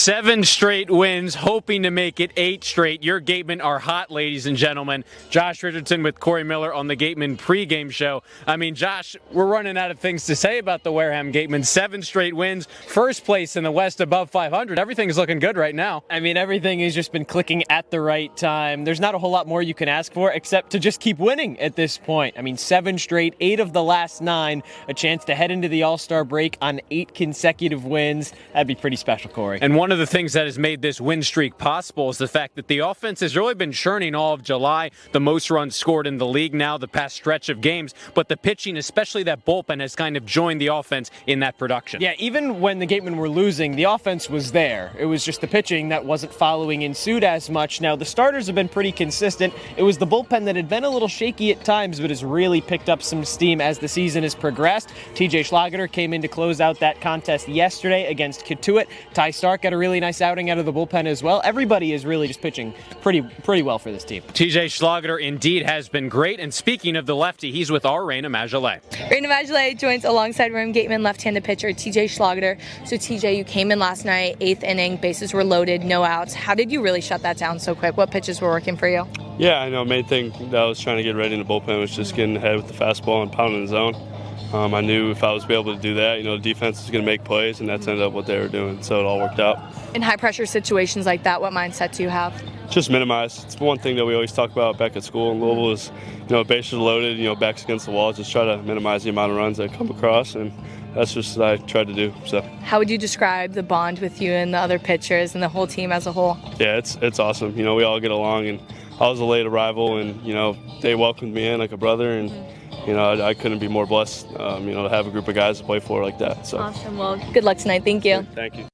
7 straight wins, hoping to make it 8 straight. Your Gatemen are hot, ladies and gentlemen. Josh Richardson with Cory Miller on the Gatemen pregame show. I mean, Josh, we're running out of things to say about the Wareham Gatemen. 7 straight wins, first place in the West above 500. Everything's looking good right now. I mean, everything has just been clicking at the right time. There's not a whole lot more you can ask for except to just keep winning at this point. I mean, 7 straight, 8 of the last 9, a chance to head into the All-Star break on 8 consecutive wins. That'd be pretty special, Cory. And one of the things that has made this win streak possible is the fact that the offense has really been churning all of July, the most runs scored in the league now, the past stretch of games, but the pitching, especially that bullpen, has kind of joined the offense in that production. Yeah, even when the Gatemen were losing, the offense was there. It was just the pitching that wasn't following in suit as much. Now, the starters have been pretty consistent. It was the bullpen that had been a little shaky at times, but has really picked up some steam as the season has progressed. TJ Schlageter came in to close out that contest yesterday against Katuitt. Ty Stark got a really nice outing out of the bullpen as well. Everybody is really just pitching pretty well for this team. TJ Schlageter indeed has been great. And speaking of the lefty, he's with our Rayna Maggelet. Rayna Maggelet joins alongside Wareham Gatemen left-handed pitcher TJ Schlageter. So TJ, you came in last night, 8th inning, bases were loaded, no outs. How did you really shut that down so quick? What pitches were working for you? Yeah, I know. Main thing that I was trying to get ready in the bullpen was just getting ahead with the fastball and pounding the zone. I knew if I was able to do that, the defense was going to make plays, and that's ended up what they were doing. So it all worked out. In high-pressure situations like that, what mindset do you have? Just minimize. It's one thing that we always talk about back at school in Louisville is, bases loaded, backs against the wall. Just try to minimize the amount of runs that come across, and that's just what I tried to do. So. How would you describe the bond with you and the other pitchers and the whole team as a whole? Yeah, it's awesome. We all get along, and I was a late arrival, and they welcomed me in like a brother, and. I couldn't be more blessed, to have a group of guys to play for like that. So. Awesome. Well, good luck tonight. Thank you. Thank you.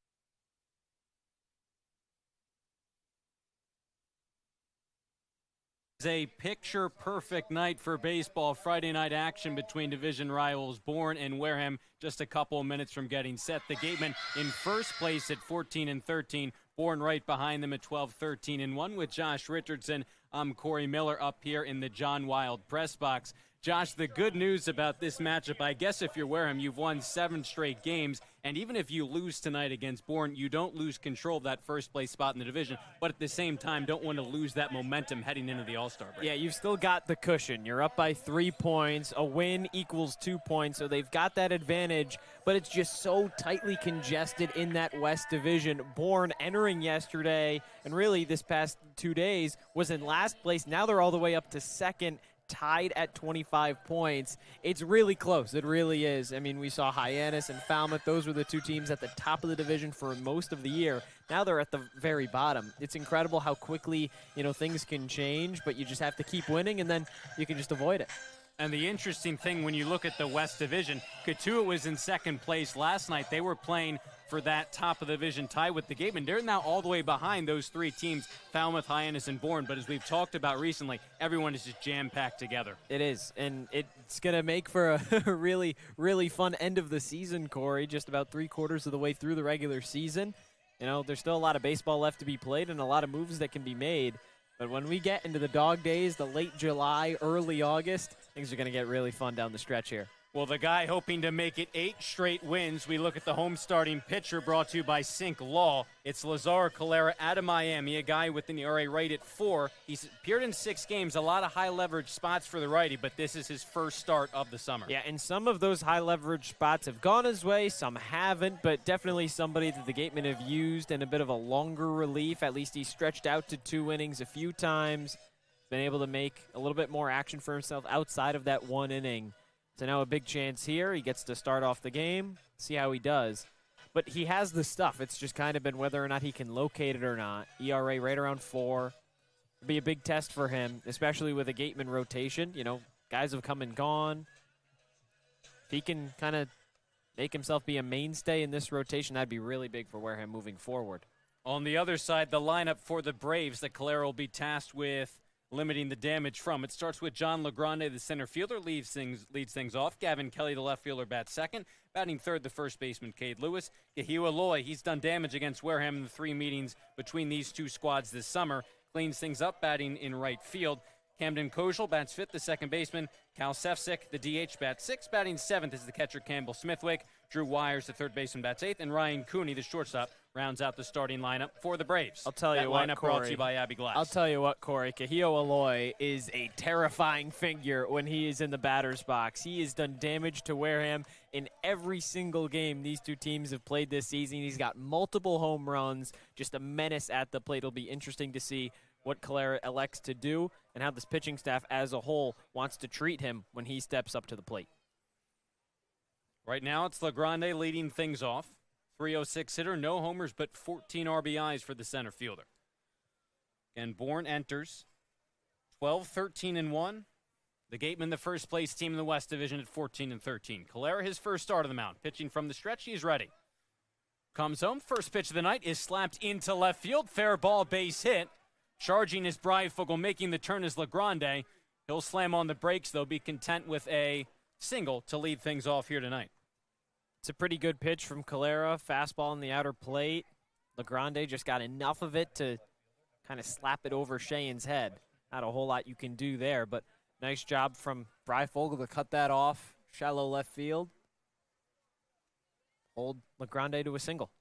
It's a picture-perfect night for baseball. Friday night action between division rivals Bourne and Wareham. Just a couple of minutes from getting set. The Gatemen in first place at 14-13. Bourne right behind them at 12-13-1 with Josh Richardson. I'm Cory Miller up here in the John Wild press box. Josh, the good news about this matchup, I guess if you're Wareham, you've won 7 straight games, and even if you lose tonight against Bourne, you don't lose control of that first-place spot in the division, but at the same time, don't want to lose that momentum heading into the All-Star break. Yeah, you've still got the cushion. You're up by 3 points. A win equals 2 points, so they've got that advantage, but it's just so tightly congested in that West Division. Bourne entering yesterday, and really this past 2 days, was in last place. Now they're all the way up to second, tied at 25 points. It's really close. It really is. I mean, we saw Hyannis and Falmouth. Those were the 2 teams at the top of the division for most of the year. Now they're at the very bottom. It's incredible how quickly, things can change, but you just have to keep winning, and then you can just avoid it. And the interesting thing when you look at the West Division, Katuitt was in second place last night. They were playing for that top of the division tie with the Gatemen. They're now all the way behind those 3 teams, Falmouth, Hyannis, and Bourne. But as we've talked about recently, everyone is just jam-packed together. It is, and it's going to make for a really, really fun end of the season, Cory, just about 3/4 of the way through the regular season. There's still a lot of baseball left to be played and a lot of moves that can be made. But when we get into the dog days, the late July, early August, things are going to get really fun down the stretch here. Well, the guy hoping to make it 8 straight wins, we look at the home starting pitcher brought to you by Sink Law. It's Lazar Calera out of Miami, a guy with an ERA right at 4. He's appeared in 6 games, a lot of high-leverage spots for the righty, but this is his first start of the summer. Yeah, and some of those high-leverage spots have gone his way, some haven't, but definitely somebody that the Gatemen have used in a bit of a longer relief. At least he stretched out to 2 innings a few times, been able to make a little bit more action for himself outside of that 1 inning. So now a big chance here. He gets to start off the game, see how he does. But he has the stuff. It's just kind of been whether or not he can locate it or not. ERA right around 4. It'll be a big test for him, especially with a Gateman rotation. Guys have come and gone. If he can kind of make himself be a mainstay in this rotation, that'd be really big for Wareham moving forward. On the other side, the lineup for the Braves that Calera will be tasked with limiting the damage from. It starts with John LaGrande, the center fielder, leads things off. Gavin Kelly, the left fielder, bats second. Batting third, the first baseman, Cade Lewis. Yahiwa Loy, he's done damage against Wareham in the 3 meetings between these 2 squads this summer. Cleans things up, batting in right field. Camden Kojal bats fifth, the second baseman. Cal Sefcik, the DH, bats 6th. Batting 7th is the catcher Campbell Smithwick. Drew Wires, the third baseman, bats 8th. And Ryan Cooney, the shortstop, rounds out the starting lineup for the Braves. I'll tell you what, lineup Cory, brought to you by Abby Glass. I'll tell you what, Cory. Kahio Aloy is a terrifying figure when he is in the batter's box. He has done damage to Wareham in every single game these two teams have played this season. He's got multiple home runs, just a menace at the plate. It'll be interesting to see what Calera elects to do and how this pitching staff as a whole wants to treat him when he steps up to the plate. Right now, it's LaGrande leading things off. 306 hitter, no homers, but 14 RBIs for the center fielder. And Bourne enters 12-13-1. The Gatemen, the first place team in the West Division at 14-13. Calera, his first start of the mound. Pitching from the stretch, he's ready. Comes home, first pitch of the night is slapped into left field. Fair ball, base hit. Charging is Breifogel, making the turn is LaGrande. He'll slam on the brakes, though, be content with a single to lead things off here tonight. It's a pretty good pitch from Calera. Fastball in the outer plate. LaGrande just got enough of it to kind of slap it over Shane's head. Not a whole lot you can do there, but nice job from Breifogel to cut that off. Shallow left field. Hold LaGrande to a single.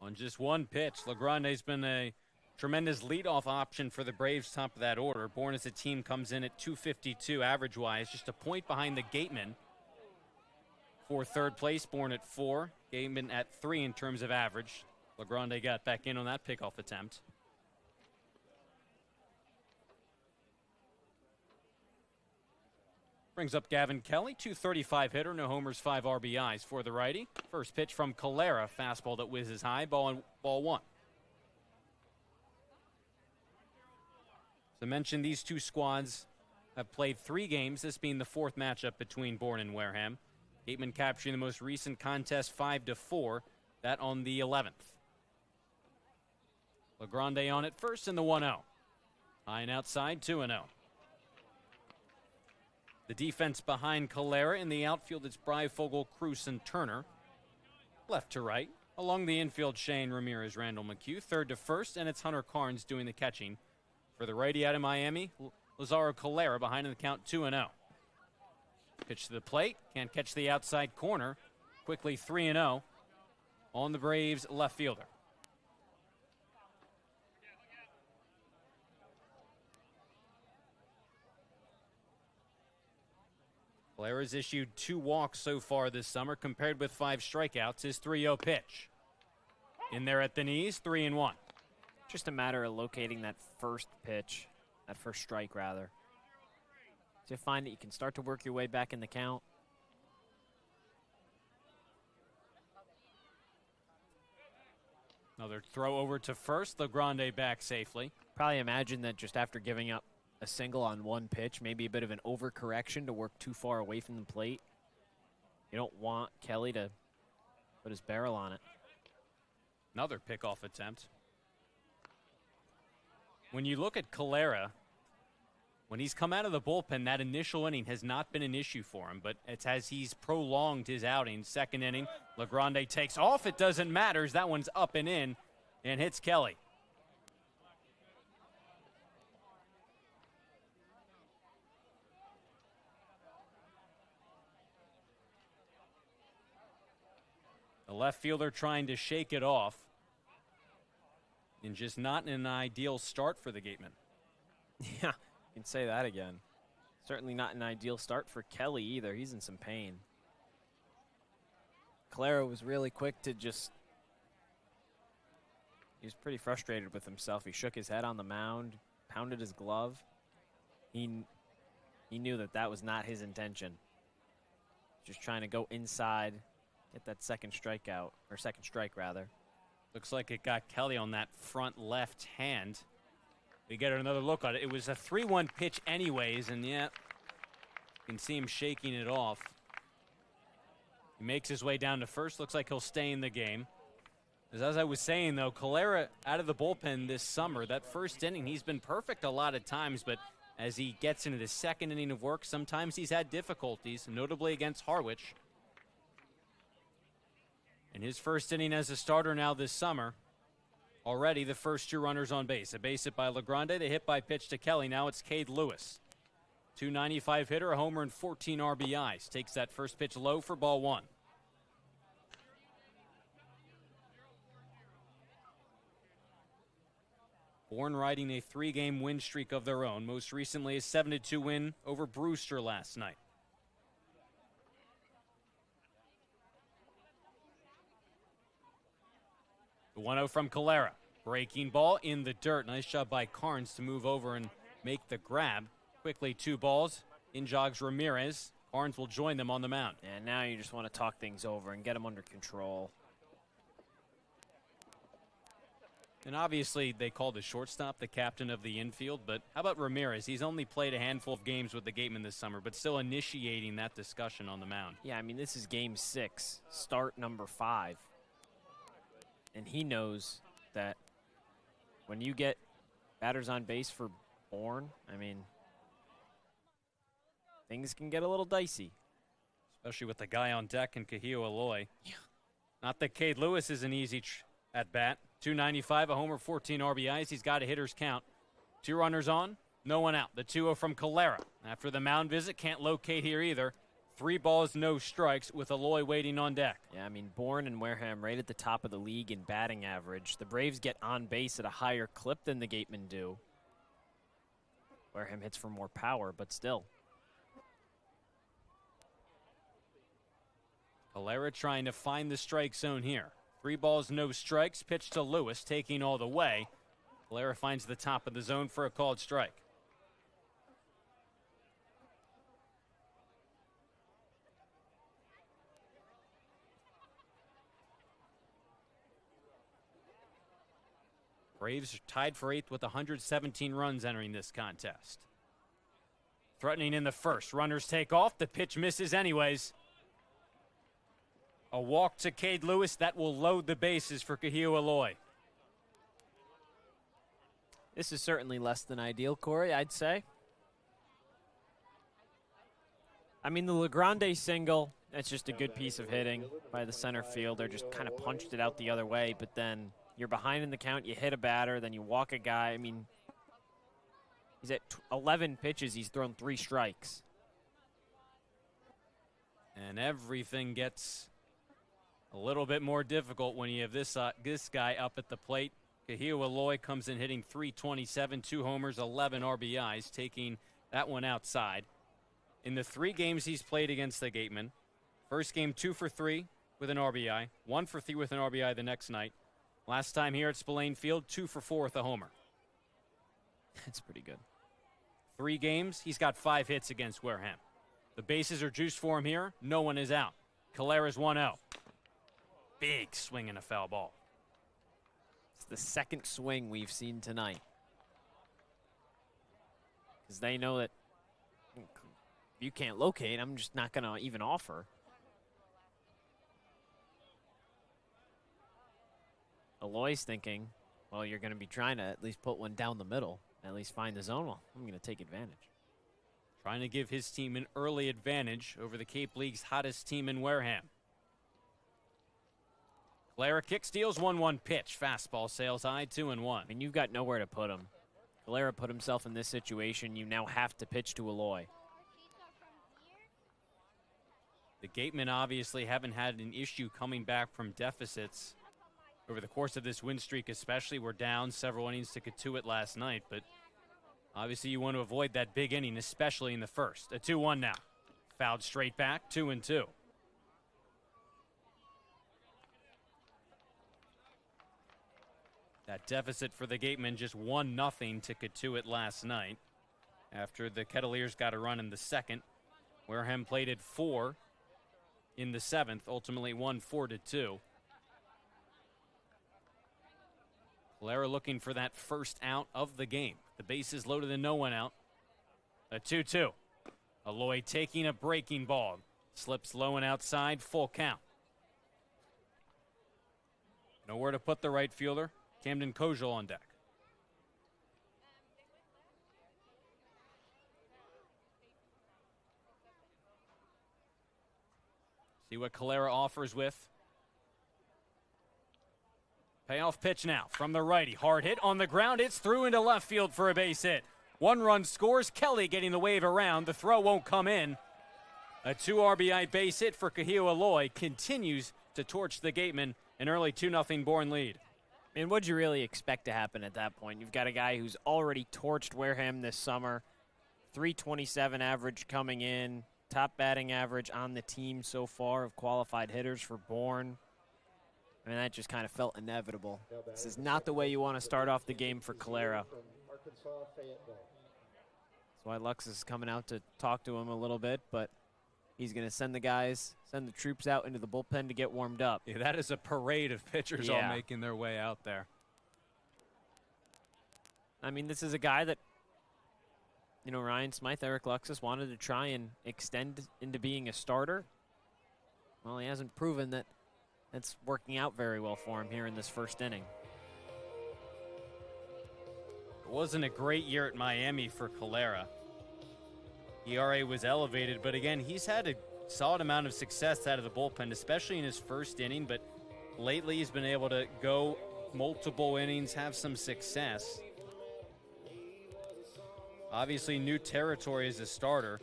On just one pitch, LaGrande's been a tremendous leadoff option for the Braves, top of that order. Bourne as a team comes in at 252 average-wise, just a point behind the Gatemen. For third place, Bourne at 4, Gatemen at 3 in terms of average. LaGrande got back in on that pickoff attempt. Brings up Gavin Kelly, 235 hitter, no homers, 5 RBIs for the righty. First pitch from Calera, fastball that whizzes high, ball 1. As I mentioned, these two squads have played 3 games, this being the 4th matchup between Bourne and Wareham. Gatemen capturing the most recent contest 5-4, that on the 11th. LaGrande on it first in the 1-0. High and outside, 2-0. The defense behind Calera. In the outfield, it's Breifogel, Cruz, and Turner. Left to right. Along the infield, Shane, Ramirez, Randall, McHugh. Third to first, and it's Hunter Carnes doing the catching. For the righty out of Miami, Lazaro Calera behind in the count 2-0. Pitch to the plate. Can't catch the outside corner. Quickly 3-0 on the Braves left fielder. Calera's issued 2 walks so far this summer, compared with 5 strikeouts. His 3-0 pitch. In there at the knees, 3-1. Just a matter of locating that first pitch, that first strike, rather. So you find that you can start to work your way back in the count. Another throw over to first. LaGrande back safely. Probably imagine that just after giving up a single on one pitch, maybe a bit of an overcorrection to work too far away from the plate. You don't want Kelly to put his barrel on it. Another pickoff attempt. When you look at Calera, when he's come out of the bullpen, that initial inning has not been an issue for him, but it's as he's prolonged his outing. Second inning, LaGrande takes off. It doesn't matter. That one's up and in and hits Kelly. The left fielder trying to shake it off. And just not an ideal start for the Gatemen. Yeah, you can say that again. Certainly not an ideal start for Kelly either. He's in some pain. Calera was really quick to just... He was pretty frustrated with himself. He shook his head on the mound, pounded his glove. He knew that that was not his intention. Just trying to go inside, get that second strikeout, or second strike rather. Looks like it got Kelly on that front left hand. We get another look at it. It was a 3-1 pitch anyways, and yeah, you can see him shaking it off. He makes his way down to first. Looks like he'll stay in the game. As I was saying, though, Calera out of the bullpen this summer. That first inning, he's been perfect a lot of times, but as he gets into the second inning of work, sometimes he's had difficulties, notably against Harwich. In his first inning as a starter now this summer, already the first 2 runners on base. A base hit by LaGrande, the hit by pitch to Kelly. Now it's Cade Lewis. .295 hitter, a homer, and 14 RBIs. Takes that first pitch low for ball one. Bourne riding a 3-game win streak of their own. Most recently a 7-2 win over Brewster last night. The 1-0 from Calera. Breaking ball in the dirt. Nice job by Carnes to move over and make the grab. Quickly 2 balls. In jogs Ramirez. Carnes will join them on the mound. And now you just want to talk things over and get them under control. And obviously they called the shortstop the captain of the infield, but how about Ramirez? He's only played a handful of games with the Gatemen this summer, but still initiating that discussion on the mound. Yeah, I mean, this is game 6, start number 5. And he knows that when you get batters on base for Bourne, I mean, things can get a little dicey. Especially with the guy on deck in Kahio Aloy. Yeah. Not that Cade Lewis is an easy at bat. .295, a homer, 14 RBIs. He's got a hitter's count. 2 runners on, no one out. The 2-0 from Calera. After the mound visit, can't locate here either. 3 balls, no strikes with Aloy waiting on deck. Yeah, I mean, Bourne and Wareham right at the top of the league in batting average. The Braves get on base at a higher clip than the Gatemen do. Wareham hits for more power, but still. Calera trying to find the strike zone here. 3 balls, no strikes. Pitch to Lewis, taking all the way. Calera finds the top of the zone for a called strike. Braves are tied for 8th with 117 runs entering this contest. Threatening in the first. Runners take off. The pitch misses anyways. A walk to Cade Lewis. That will load the bases for Kahio Aloy. This is certainly less than ideal, Cory, I'd say. I mean, the LeGrande single, that's just a good piece of hitting by the center fielder. Just kind of punched it out the other way, but then you're behind in the count, you hit a batter, then you walk a guy. I mean, he's at 11 pitches, he's thrown 3 strikes. And everything gets a little bit more difficult when you have this guy up at the plate. Kahio Aloy comes in hitting .327, 2 homers, 11 RBIs, taking that one outside. In the 3 games he's played against the Gatemen, first game 2 for 3 with an RBI, 1 for 3 with an RBI the next night. Last time here at Spillane Field, 2 for 4 with a homer. That's pretty good. 3 games, he's got 5 hits against Wareham. The bases are juiced for him here. No one is out. Calera's 1-0. Big swing and a foul ball. It's the second swing we've seen tonight. Because they know that if you can't locate, I'm just not going to even offer. Aloy's thinking, well, you're going to be trying to at least put one down the middle, at least find the zone. Well, I'm going to take advantage. Trying to give his team an early advantage over the Cape League's hottest team in Wareham. Calera kick steals, 1-1 pitch. Fastball sails high, 2-1. I mean, you've got nowhere to put him. Calera put himself in this situation. You now have to pitch to Aloy. The Gatemen obviously haven't had an issue coming back from deficits over the course of this win streak, especially. We're down several innings to Katuitt last night, but obviously you want to avoid that big inning, especially in the first. A 2-1 now. Fouled straight back, 2-2. That deficit for the Gatemen, just 1-0 to Katuitt last night after the Kettleers got a run in the second. Wareham played at 4 in the 7th, ultimately won 4-2. Calera looking for that first out of the game. The bases loaded and no one out. A 2-2. Aloy taking a breaking ball. Slips low and outside, full count. Nowhere to put the right fielder. Camden Kojal on deck. See what Calera offers with. Payoff pitch now from the righty. Hard hit on the ground. It's through into left field for a base hit. 1 run scores. Kelly getting the wave around. The throw won't come in. A 2 RBI base hit for Kahio Aloy continues to torch the Gatemen. An early 2-0 Bourne lead. I mean, what'd you really expect to happen at that point? You've got a guy who's already torched Wareham this summer. 327 average coming in. Top batting average on the team so far of qualified hitters for Bourne. I mean, that just kind of felt inevitable. This is not the way you want to start off the game for Calera. That's why Lux is coming out to talk to him a little bit, but he's going to send the troops out into the bullpen to get warmed up. Yeah, that is a parade of pitchers all making their way out there. I mean, this is a guy that, you know, Ryan Smythe, Eric Luxus wanted to try and extend into being a starter. Well, he hasn't proven that that's working out very well for him here in this first inning. It wasn't a great year at Miami for Calera. ERA was elevated, but again, he's had a solid amount of success out of the bullpen, especially in his first inning, but lately he's been able to go multiple innings, have some success. Obviously, new territory as a starter.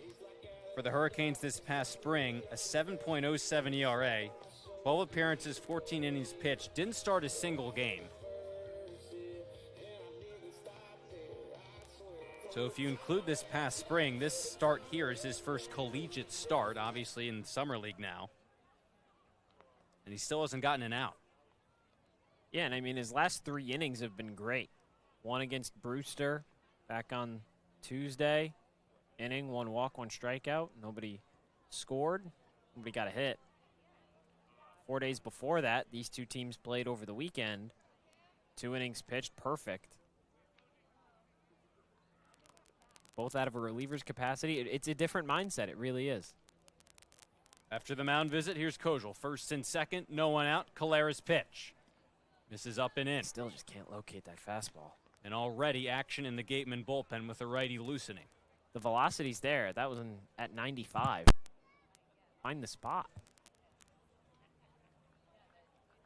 For the Hurricanes this past spring, a 7.07 ERA, 12 appearances, 14 innings pitched, didn't start a single game. So if you include this past spring, this start here is his first collegiate start, obviously in Summer League now. And he still hasn't gotten an out. Yeah, and I mean, his last 3 innings have been great. One against Brewster back on Tuesday. Inning, 1 walk, 1 strikeout. Nobody scored. Nobody got a hit. 4 days before that, these 2 teams played over the weekend. 2 innings pitched, perfect. Both out of a reliever's capacity. It's a different mindset. It really is. After the mound visit, here's Kojal. First and second, no one out. Calera's pitch. Misses up and in. Still just can't locate that fastball. And already action in the Gatemen bullpen with a righty loosening. The velocity's there. That was at 95. Find the spot.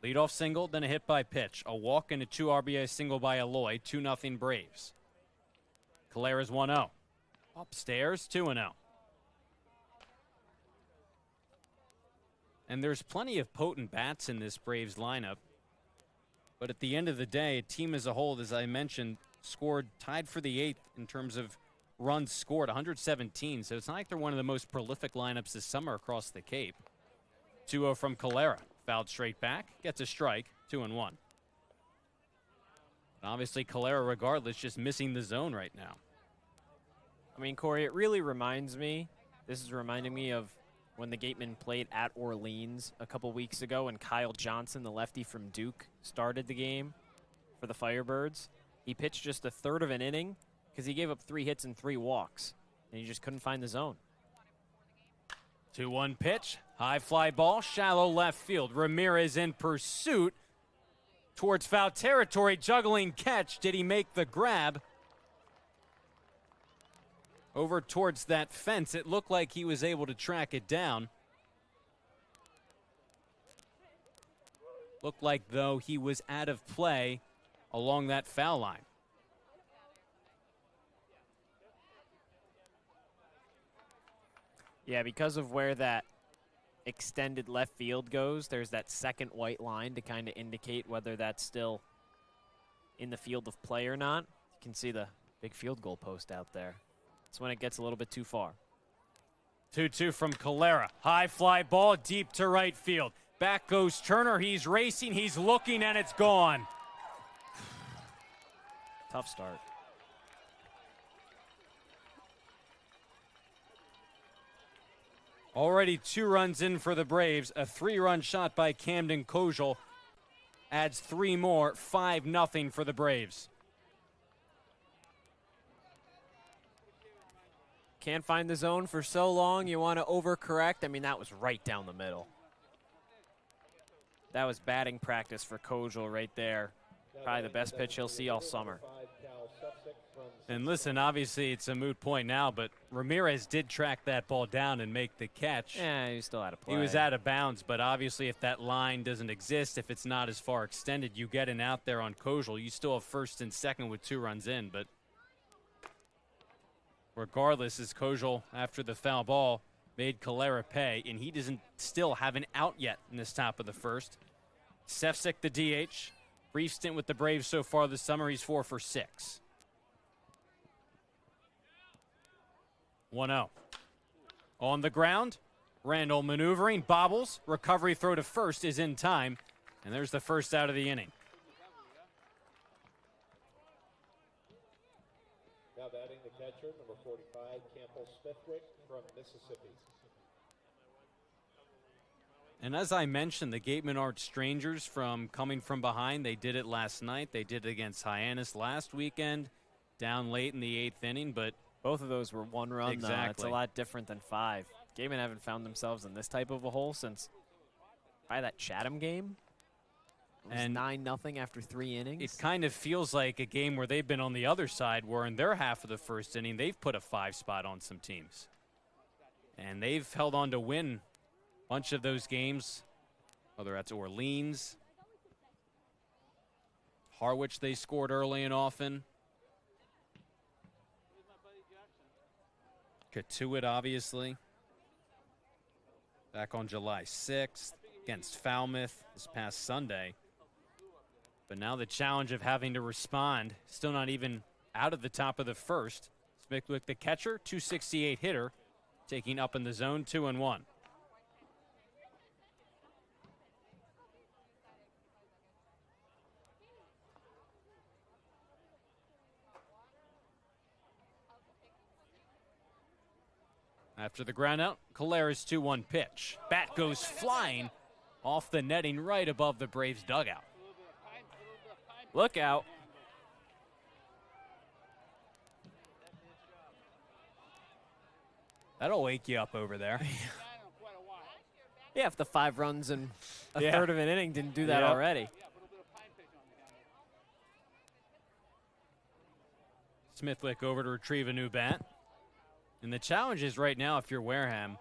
Leadoff single, then a hit by pitch. A walk and a 2 RBI single by Aloy. 2-0 Braves. Calera's 1-0. Upstairs, 2-0. And there's plenty of potent bats in this Braves lineup. But at the end of the day, a team as a whole, as I mentioned, tied for the 8th in terms of runs scored, 117. So it's not like they're one of the most prolific lineups this summer across the Cape. 2-0 from Calera. Fouled straight back, gets a strike, 2-1. Obviously, Calera, regardless, just missing the zone right now. I mean, Cory, it really reminds me, this is reminding me of when the Gatemen played at Orleans a couple weeks ago and Kyle Johnson, the lefty from Duke, started the game for the Firebirds. He pitched just a third of an inning because he gave up 3 hits and 3 walks, and he just couldn't find the zone. 2-1 pitch, high fly ball, shallow left field. Ramirez in pursuit towards foul territory, juggling catch. Did he make the grab? Over towards that fence. It looked like he was able to track it down. Looked like, though, he was out of play along that foul line. Yeah, because of where that extended left field goes, there's that second white line to kind of indicate whether that's still in the field of play or not. You can see the big field goal post out there. That's when it gets a little bit too far. 2-2 from Calera. High fly ball deep to right field. Back goes Turner. He's racing. He's looking, and it's gone. Tough start. Already 2 runs in for the Braves. A 3-run shot by Camden Kojal adds 3 more. 5-0 for the Braves. Can't find the zone for so long. You want to overcorrect. I mean, that was right down the middle. That was batting practice for Kojal right there. Probably the best pitch he'll see all summer. And listen, obviously it's a moot point now, but Ramirez did track that ball down and make the catch. Yeah, he's still out of play. He was out of bounds, but obviously if that line doesn't exist, if it's not as far extended, you get an out there on Kojal. You still have first and second with 2 runs in, but Regardless, as Kojal, after the foul ball, made Calera pay, and he doesn't still have an out yet in this top of the first. Sefcik, the DH. Brief stint with the Braves so far this summer. He's 4 for 6. 1-0. On the ground, Randall maneuvering, bobbles. Recovery throw to first is in time, and there's the first out of the inning. Now batting the catcher, number 45, Campbell Smithwick from Mississippi. And as I mentioned, the Gatemen aren't strangers from coming from behind. They did it last night. They did it against Hyannis last weekend, down late in the 8th inning, but both of those were one run. Exactly. It's a lot different than 5. Gatemen haven't found themselves in this type of a hole since by that Chatham game. It was 9-0 after 3 innings. It kind of feels like a game where they've been on the other side, where in their half of the first inning, they've put a 5 spot on some teams. And they've held on to win a bunch of those games, whether that's Orleans, Harwich they scored early and often. Katuitt, obviously. Back on July 6th against Falmouth this past Sunday. But now the challenge of having to respond, still not even out of the top of the first. Smithwick, the catcher, 268 hitter, taking up in the zone, 2-1. After the ground out, Calera's 2-1 pitch. Bat goes flying off the netting right above the Braves dugout. Look out. That'll wake you up over there. Yeah, if the 5 runs in a third of an inning didn't do that already. Smithwick over to retrieve a new bat. And the challenge is right now, if you're Wareham,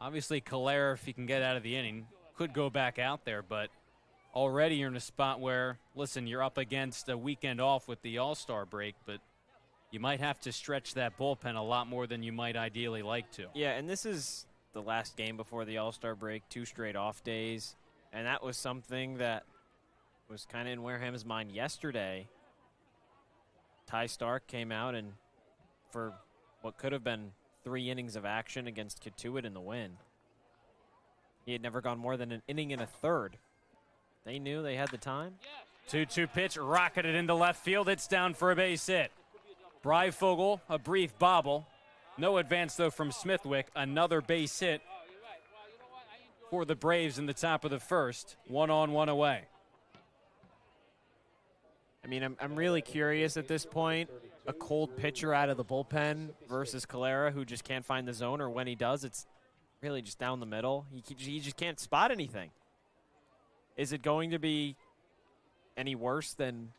obviously Calera, if he can get out of the inning, could go back out there, but already you're in a spot where, listen, you're up against a weekend off with the All-Star break, but you might have to stretch that bullpen a lot more than you might ideally like to. Yeah, and this is the last game before the All-Star break, 2 straight off days, and that was something that was kind of in Wareham's mind yesterday. Ty Stark came out and for what could have been 3 innings of action against Katuitt in the win. He had never gone more than an inning and a third. They knew they had the time. 2-2 pitch, rocketed into left field. It's down for a base hit. Breifogel, a brief bobble. No advance, though, from Smithwick. Another base hit for the Braves in the top of the first. 1 on, 1 away. I mean, I'm really curious at this point. A cold pitcher out of the bullpen versus Calera, who just can't find the zone, or when he does, it's really just down the middle. He just can't spot anything. Is it going to be any worse than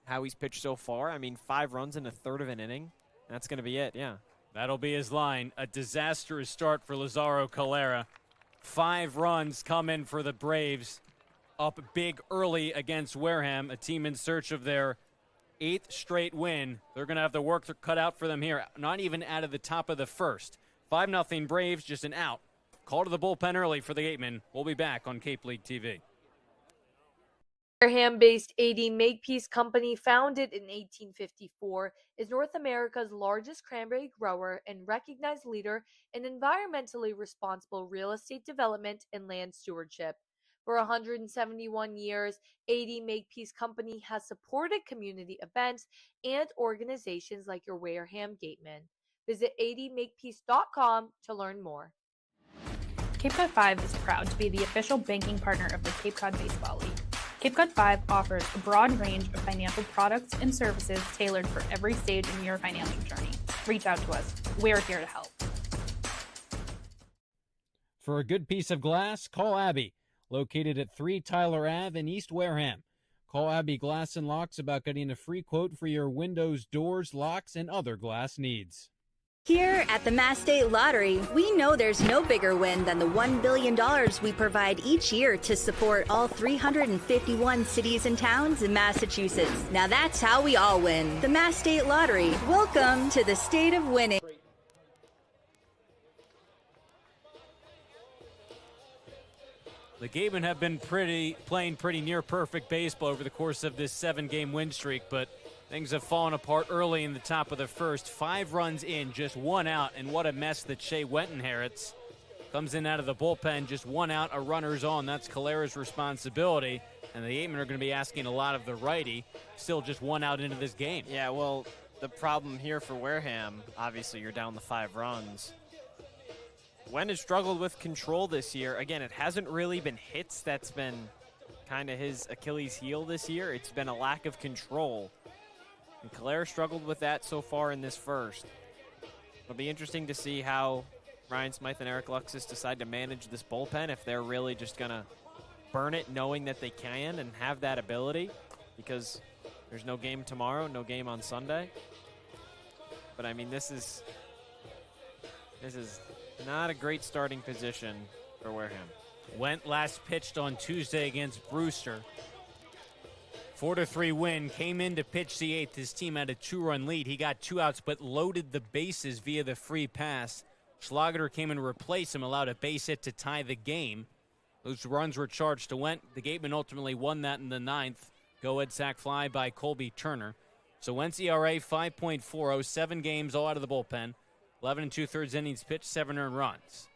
how he's pitched so far? I mean, 5 runs in a third of an inning. That's going to be it, yeah. That'll be his line. A disastrous start for Lazaro Calera. 5 runs come in for the Braves. Up big early against Wareham, a team in search of their 8th straight win. They're going to have the work cut out for them here. Not even out of the top of the first. 5-0 Braves, just an out. Call to the bullpen early for the Gatemen. We'll be back on Cape League TV. Wareham-based AD Makepeace Company, founded in 1854, is North America's largest cranberry grower and recognized leader in environmentally responsible real estate development and land stewardship. For 171 years, AD Makepeace Company has supported community events and organizations like your Wareham Gatemen. Visit admakepeace.com to learn more. Cape Cod 5 is proud to be the official banking partner of the Cape Cod Baseball League. Cape Cod 5 offers a broad range of financial products and services tailored for every stage in your financial journey. Reach out to us. We're here to help. For a good piece of glass, call Abby, located at 3 Tyler Ave in East Wareham. Call Abby Glass and Locks about getting a free quote for your windows, doors, locks, and other glass needs. Here at the Mass State Lottery, we know there's no bigger win than the $1 billion we provide each year to support all 351 cities and towns in Massachusetts. Now that's how we all win. The Mass State Lottery. Welcome to the state of winning. The Gatemen have been playing pretty near perfect baseball over the course of this 7-game win streak, but things have fallen apart early in the top of the first. 5 runs in, just 1 out, and what a mess that Shea Went inherits. Comes in out of the bullpen, just 1 out, a runner's on. That's Calera's responsibility, and the Gatemen are going to be asking a lot of the righty. Still just 1 out into this game. Yeah, well, the problem here for Wareham, obviously you're down the 5 runs. Wen has struggled with control this year. Again, it hasn't really been hits that's been kind of his Achilles heel this year. It's been a lack of control. And Calera struggled with that so far in this first. It'll be interesting to see how Ryan Smythe and Eric Luxus decide to manage this bullpen, if they're really just going to burn it knowing that they can and have that ability, because there's no game tomorrow, no game on Sunday. But, I mean, this is not a great starting position for Wareham. Went last pitched on Tuesday against Brewster. 4-3 win, came in to pitch the 8th. His team had a 2-run lead. He got 2 outs, but loaded the bases via the free pass. Schlager came in to replace him, allowed a base hit to tie the game. Those runs were charged to Went. The Gatemen ultimately won that in the 9th. Go-ahead sac fly by Colby Turner. So Wentz ERA 5.40, 7 games all out of the bullpen. 11 2/3 innings pitched, 7 earned runs.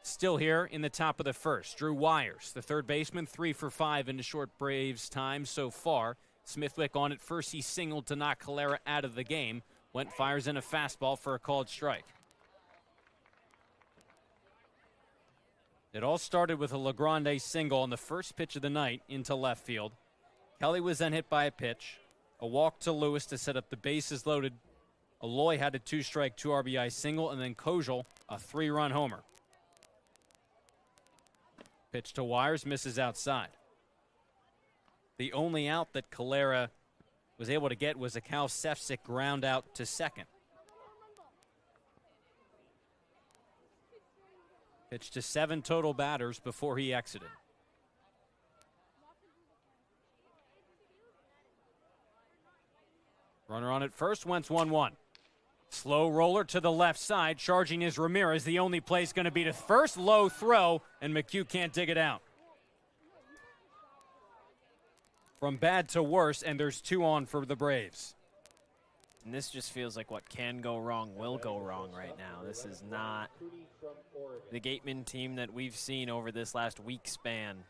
Still here in the top of the first, Drew Wires, the third baseman, 3 for 5 into short Braves time so far. Smithwick on it first. He singled to knock Calera out of the game. Went fires in a fastball for a called strike. It all started with a LaGrande single on the first pitch of the night into left field. Kelly was then hit by a pitch. A walk to Lewis to set up the bases loaded. Aloy had a 2-strike, 2 RBI single, and then Kojal a 3-run homer. Pitch to Wires, misses outside. The only out that Calera was able to get was a Cal Sefcik ground out to second. Pitch to 7 total batters before he exited. Runner on at first, Wentz 1-1. Slow roller to the left side, charging is Ramirez. The only play is going to be to first, low throw, and McHugh can't dig it out. From bad to worse, and there's 2 on for the Braves. And this just feels like what can go wrong will go wrong right now. This is not the Gatemen team that we've seen over this last week span.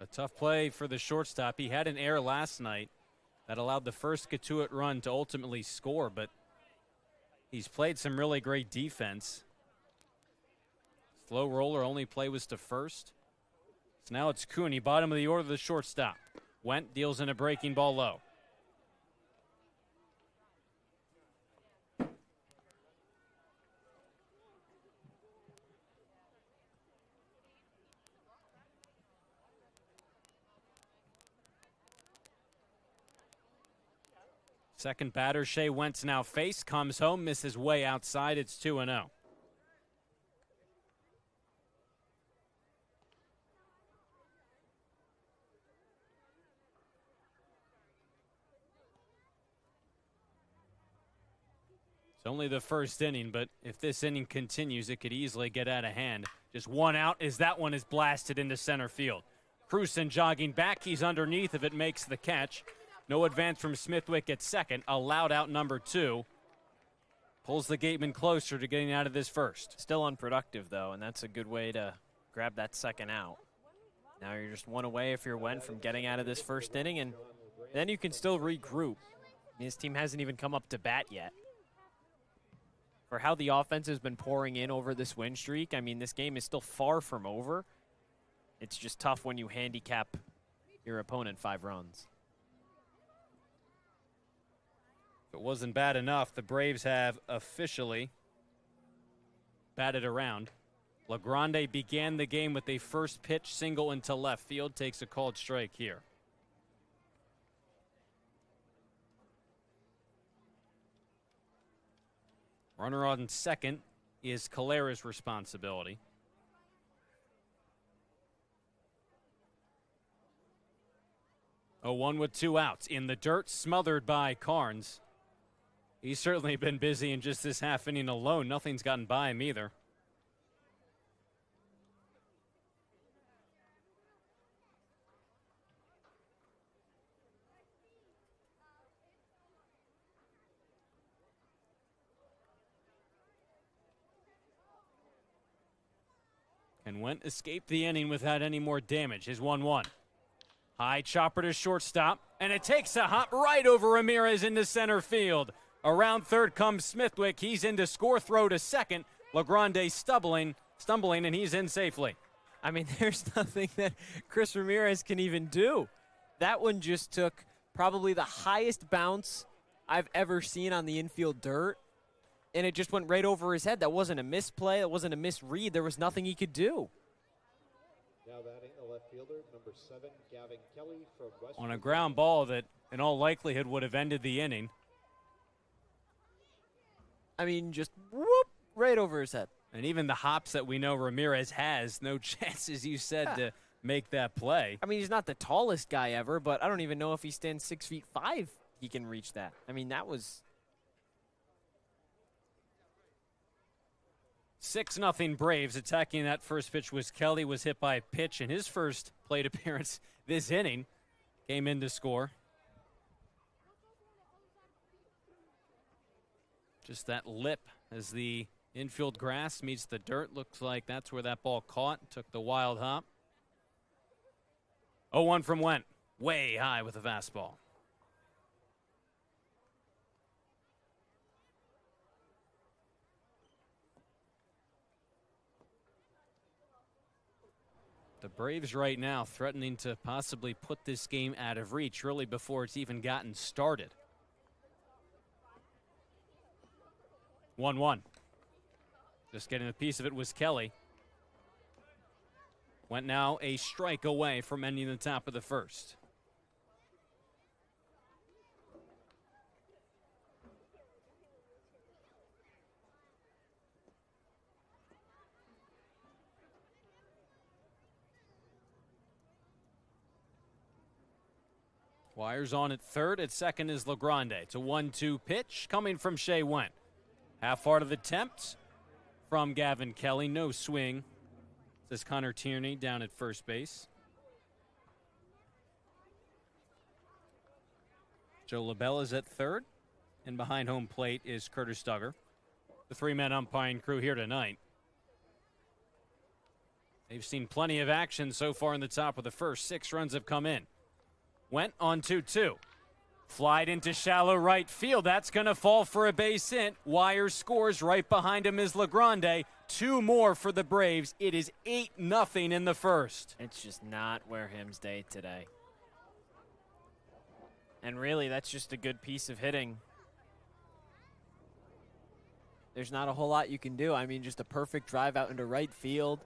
A tough play for the shortstop. He had an error last night that allowed the first Katuitt run to ultimately score, but he's played some really great defense. Slow roller, only play was to first. So now it's Cooney, bottom of the order, the shortstop. Went, deals in a breaking ball low. Second batter, Shea Wentz now face, comes home, misses way outside. It's 2-0. It's only the first inning, but if this inning continues, it could easily get out of hand. Just 1 out as that one is blasted into center field. Cruzen jogging back. He's underneath if it makes the catch. No advance from Smithwick at second. Allowed out number 2. Pulls the Gatemen closer to getting out of this first. Still unproductive, though, and that's a good way to grab that second out. Now you're just 1 away if you're Wen from getting out of this first inning, and then you can still regroup. His team hasn't even come up to bat yet. For how the offense has been pouring in over this win streak, I mean, this game is still far from over. It's just tough when you handicap your opponent 5 runs. If it wasn't bad enough, the Braves have officially batted around. LaGrande began the game with a first pitch single into left field, takes a called strike here. Runner on second is Calera's responsibility. Oh, 1 with 2 outs. In the dirt, smothered by Carnes. He's certainly been busy in just this half inning alone. Nothing's gotten by him either. And Went escaped the inning without any more damage. His 1-1. High chopper to shortstop, and it takes a hop right over Ramirez into center field. Around third comes Smithwick. He's into score, throw to second. LaGrande stumbling, and he's in safely. I mean, there's nothing that Chris Ramirez can even do. That one just took probably the highest bounce I've ever seen on the infield dirt, and it just went right over his head. That wasn't a misplay. That wasn't a misread. There was nothing he could do. Now batting the left fielder, number 7, Gavin Kelly from West. On a ground ball that, in all likelihood, would have ended the inning. I mean, just whoop, right over his head. And even the hops that we know Ramirez has, no chances, you said, to make that play. I mean, he's not the tallest guy ever, but I don't even know if he stands 6'5", he can reach that. I mean, that was 6-0 Braves. Attacking that first pitch was Kelly, was hit by a pitch in his first plate appearance this inning. Came in to score. Just that lip as the infield grass meets the dirt. Looks like that's where that ball caught. Took the wild hop. 0-1 from Went. Way high with a fastball. The Braves right now threatening to possibly put this game out of reach really before it's even gotten started. 1-1. Just getting a piece of it was Kelly. Went now a strike away from ending the top of the first. Wires on at third. At second is LaGrande. It's a 1-2 pitch coming from Shea Went. Half-hearted attempt from Gavin Kelly. No swing. Says Connor Tierney down at first base. Joe LaBelle is at third. And behind home plate is Curtis Duggar. The three-man umpiring crew here tonight. They've seen plenty of action so far in the top of the first. 6 runs have come in. Went on 2-2. Flied into shallow right field. That's going to fall for a base hit. Wires scores. Right behind him is LaGrande. 2 more for the Braves. It is 8-0 in the first. It's just not Wareham's day today. And really, that's just a good piece of hitting. There's not a whole lot you can do. I mean, just a perfect drive out into right field.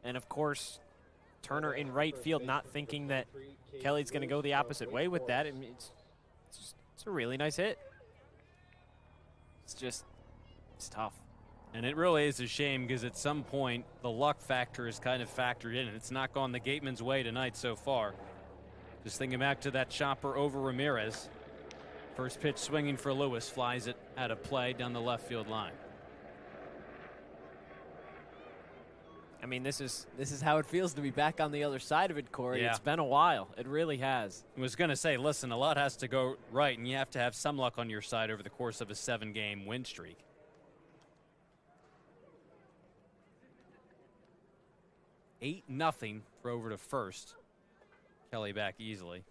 And, of course, Turner in right field, not thinking that Kelly's going to go the opposite way with that. I mean, it's a really nice hit. It's tough. And it really is a shame because at some point the luck factor is kind of factored in, and it's not gone the Gatemen's way tonight so far. Just thinking back to that chopper over Ramirez. First pitch swinging for Lewis, flies it out of play down the left field line. I mean, this is how it feels to be back on the other side of it, Corey. Yeah. It's been a while. It really has. I was going to say, listen, a lot has to go right, and you have to have some luck on your side over the course of a 7-game win streak. $8-0 for over to first. Kelly back easily.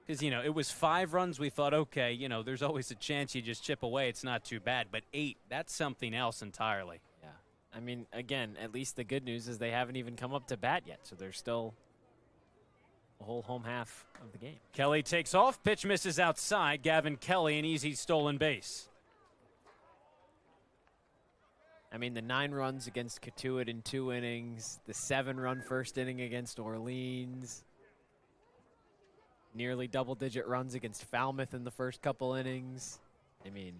Because, it was 5 runs. We thought, okay, there's always a chance you just chip away. It's not too bad. But 8, that's something else entirely. Yeah. I mean, again, at least the good news is they haven't even come up to bat yet. So there's still a whole home half of the game. Kelly takes off. Pitch misses outside. Gavin Kelly, an easy stolen base. I mean, the 9 runs against Katuitt in 2 innings, the 7-run first inning against Orleans, nearly double-digit runs against Falmouth in the first couple innings. I mean,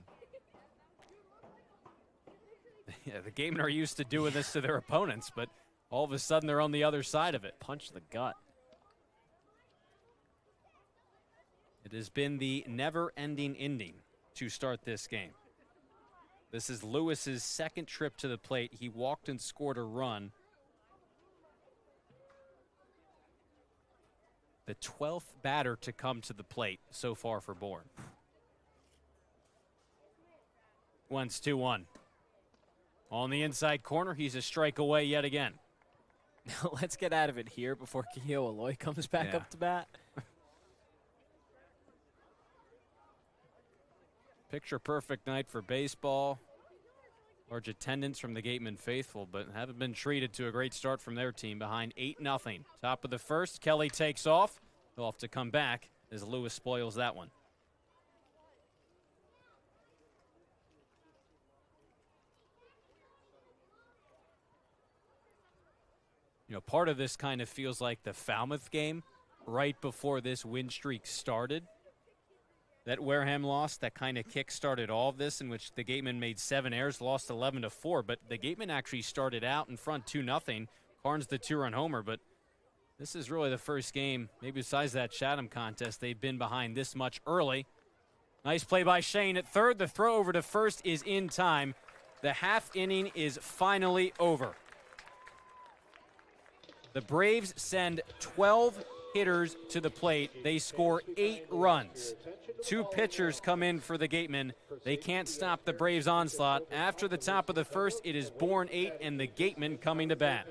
Yeah, the Gatemen are used to doing this to their opponents, but all of a sudden they're on the other side of it. Punch the gut. It has been the never-ending inning to start this game. This is Lewis's second trip to the plate. He walked and scored a run. The 12th batter to come to the plate so far for Bourne. Once 2-1. On the inside corner, he's a strike away yet again. Let's get out of it here before Keo Aloy comes back up to bat. Picture perfect night for baseball. Large attendance from the Gatemen faithful, but haven't been treated to a great start from their team behind 8-0. Top of the first, Kelly takes off. He'll have to come back as Lewis spoils that one. You know, part of this kind of feels like the Falmouth game right before this win streak started. That Wareham lost, that kind of kick-started all of this, in which the Gatemen made 7 errors, lost 11-4. But the Gatemen actually started out in front 2-0. Carnes the 2-run homer, but this is really the first game, maybe besides that Chatham contest, they've been behind this much early. Nice play by Shane at third. The throw over to first is in time. The half inning is finally over. The Braves send 12 hitters to the plate. They score 8 runs. 2 pitchers come in for the Gatemen. They can't stop the Braves' onslaught. After the top of the first, it is Bourne 8 and the Gatemen coming to bat.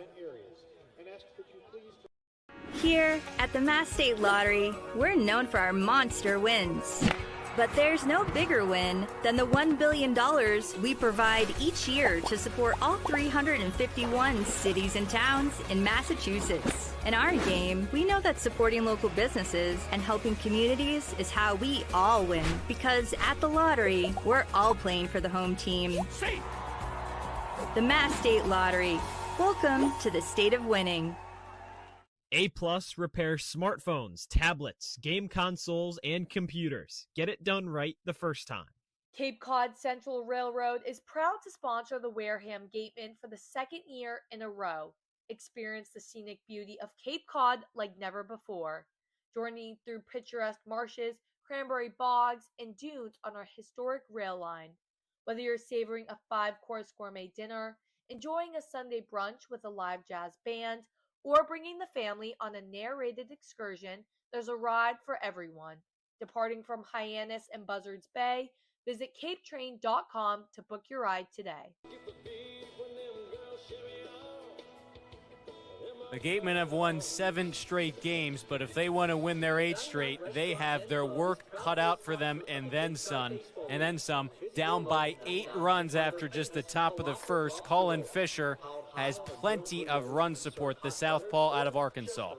Here at the Mass State Lottery, we're known for our monster wins. But there's no bigger win than the $1 billion we provide each year to support all 351 cities and towns in Massachusetts. In our game, we know that supporting local businesses and helping communities is how we all win. Because at the lottery, we're all playing for the home team. The Mass State Lottery. Welcome to the state of winning. A+ repairs smartphones, tablets, game consoles, and computers. Get it done right the first time. Cape Cod Central Railroad is proud to sponsor the Wareham Gatemen for the 2nd year in a row. Experience the scenic beauty of Cape Cod like never before. Journey through picturesque marshes, cranberry bogs, and dunes on our historic rail line. Whether you're savoring a 5-course gourmet dinner, enjoying a Sunday brunch with a live jazz band, or bringing the family on a narrated excursion, there's a ride for everyone. Departing from Hyannis and Buzzards Bay, visit capetrain.com to book your ride today. The Gatemen have won 7 straight games, but if they want to win their 8th straight, they have their work cut out for them and then some. Down by 8 runs after just the top of the first. Colin Fisher has plenty of run support, the southpaw out of Arkansas.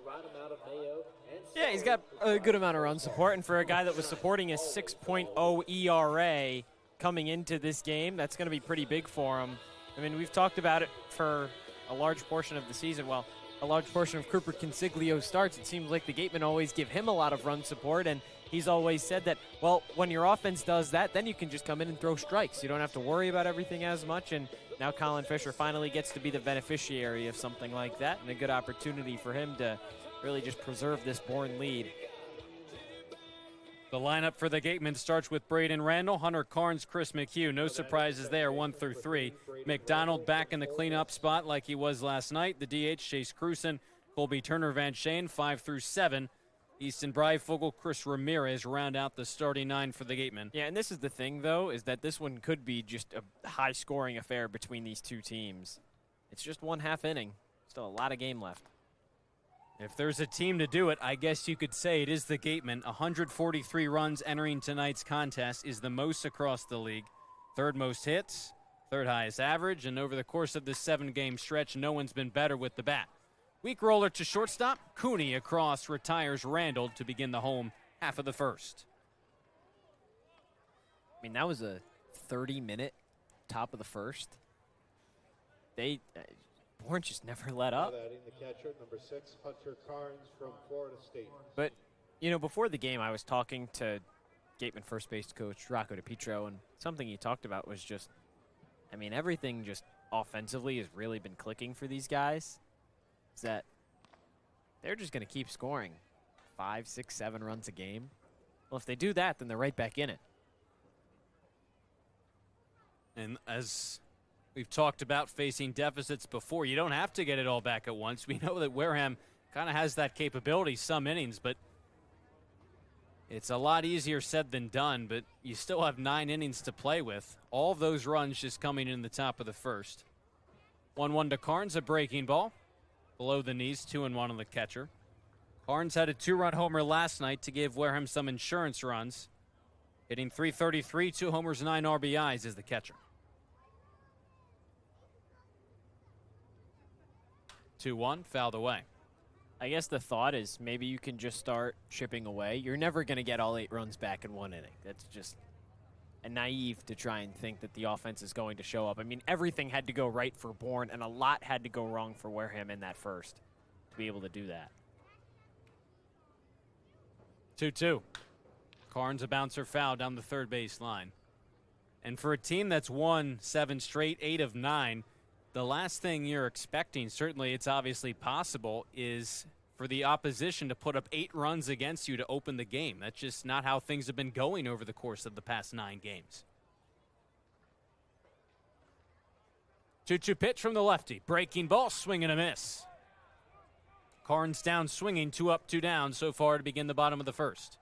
Yeah, he's got a good amount of run support, and for a guy that was supporting a 6.0 ERA coming into this game, that's going to be pretty big for him. I mean, we've talked about it for a large portion of the season. Well, a large portion of Cooper Consiglio's starts, it seems like the Gatemen always give him a lot of run support, and he's always said that, well, when your offense does that, then you can just come in and throw strikes. You don't have to worry about everything as much, and now Colin Fisher finally gets to be the beneficiary of something like that, and a good opportunity for him to really just preserve this Bourne lead. The lineup for the Gatemen starts with Braden Randall, Hunter Carnes, Chris McHugh. No surprises there, 1 through 3. McDonald back in the cleanup spot like he was last night. The DH, Chase Cruson, Colby Turner, Van Shane, 5 through 7. Easton Breifogel, Chris Ramirez round out the starting 9 for the Gatemen. Yeah, and this is the thing, though, is that this one could be just a high-scoring affair between these two teams. It's just 1 half inning. Still a lot of game left. If there's a team to do it, I guess you could say it is the Gatemen. 143 runs entering tonight's contest is the most across the league. 3rd most hits, 3rd highest average, and over the course of this 7-game stretch, no one's been better with the bat. Weak roller to shortstop. Cooney across retires Randall to begin the home half of the first. I mean, that was a 30-minute top of the first. Bourne just never let up. The catcher, number 6, Hunter Carnes from Florida State. But, you know, before the game, I was talking to Gateman first base coach Rocco DiPietro, and something he talked about was just I mean, everything just offensively has really been clicking for these guys. Is that they're just going to keep scoring 5, 6, 7 runs a game. Well, if they do that, then they're right back in it. And as we've talked about facing deficits before, you don't have to get it all back at once. We know that Wareham kind of has that capability some innings, but it's a lot easier said than done. But you still have 9 innings to play with. All of those runs just coming in the top of the first. 1-1 to Carnes, a breaking ball. Below the knees, 2-1 on the catcher. Carnes had a 2-run homer last night to give Wareham some insurance runs. Hitting .333, 2 homers, 9 RBIs as the catcher. 2-1, fouled away. I guess the thought is maybe you can just start chipping away. You're never going to get all 8 runs back in 1 inning. That's just naive to try and think that the offense is going to show up. I mean, everything had to go right for Bourne, and a lot had to go wrong for Wareham in that first to be able to do that. 2-2. Carnes a bouncer foul down the third base line. And for a team that's won 7 straight, 8 of 9, the last thing you're expecting, certainly it's obviously possible, is for the opposition to put up 8 runs against you to open the game. That's just not how things have been going over the course of the past 9 games. 2-2 pitch from the lefty. Breaking ball, swing and a miss. Carnes down swinging, 2 up, 2 down so far to begin the bottom of the first.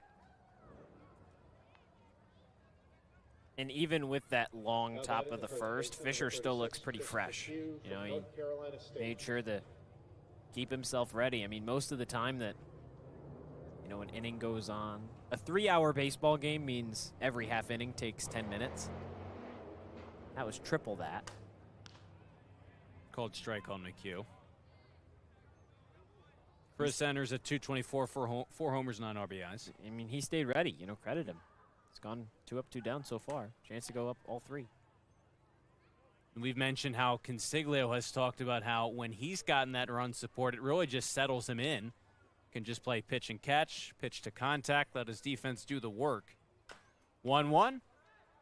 And even with that long top of the first, Fisher still looks pretty fresh. You know, he made sure to keep himself ready. I mean, most of the time that, you know, an inning goes on, a 3-hour baseball game means every half inning takes 10 minutes. That was triple that. Called strike on McHugh. Chris enters at .224 for 4 homers, 9 RBIs. I mean, he stayed ready. You know, credit him. It's gone 2 up, 2 down so far. Chance to go up all 3. And we've mentioned how Consiglio has talked about how when he's gotten that run support, it really just settles him in. Can just play pitch and catch, pitch to contact, let his defense do the work. 1-1.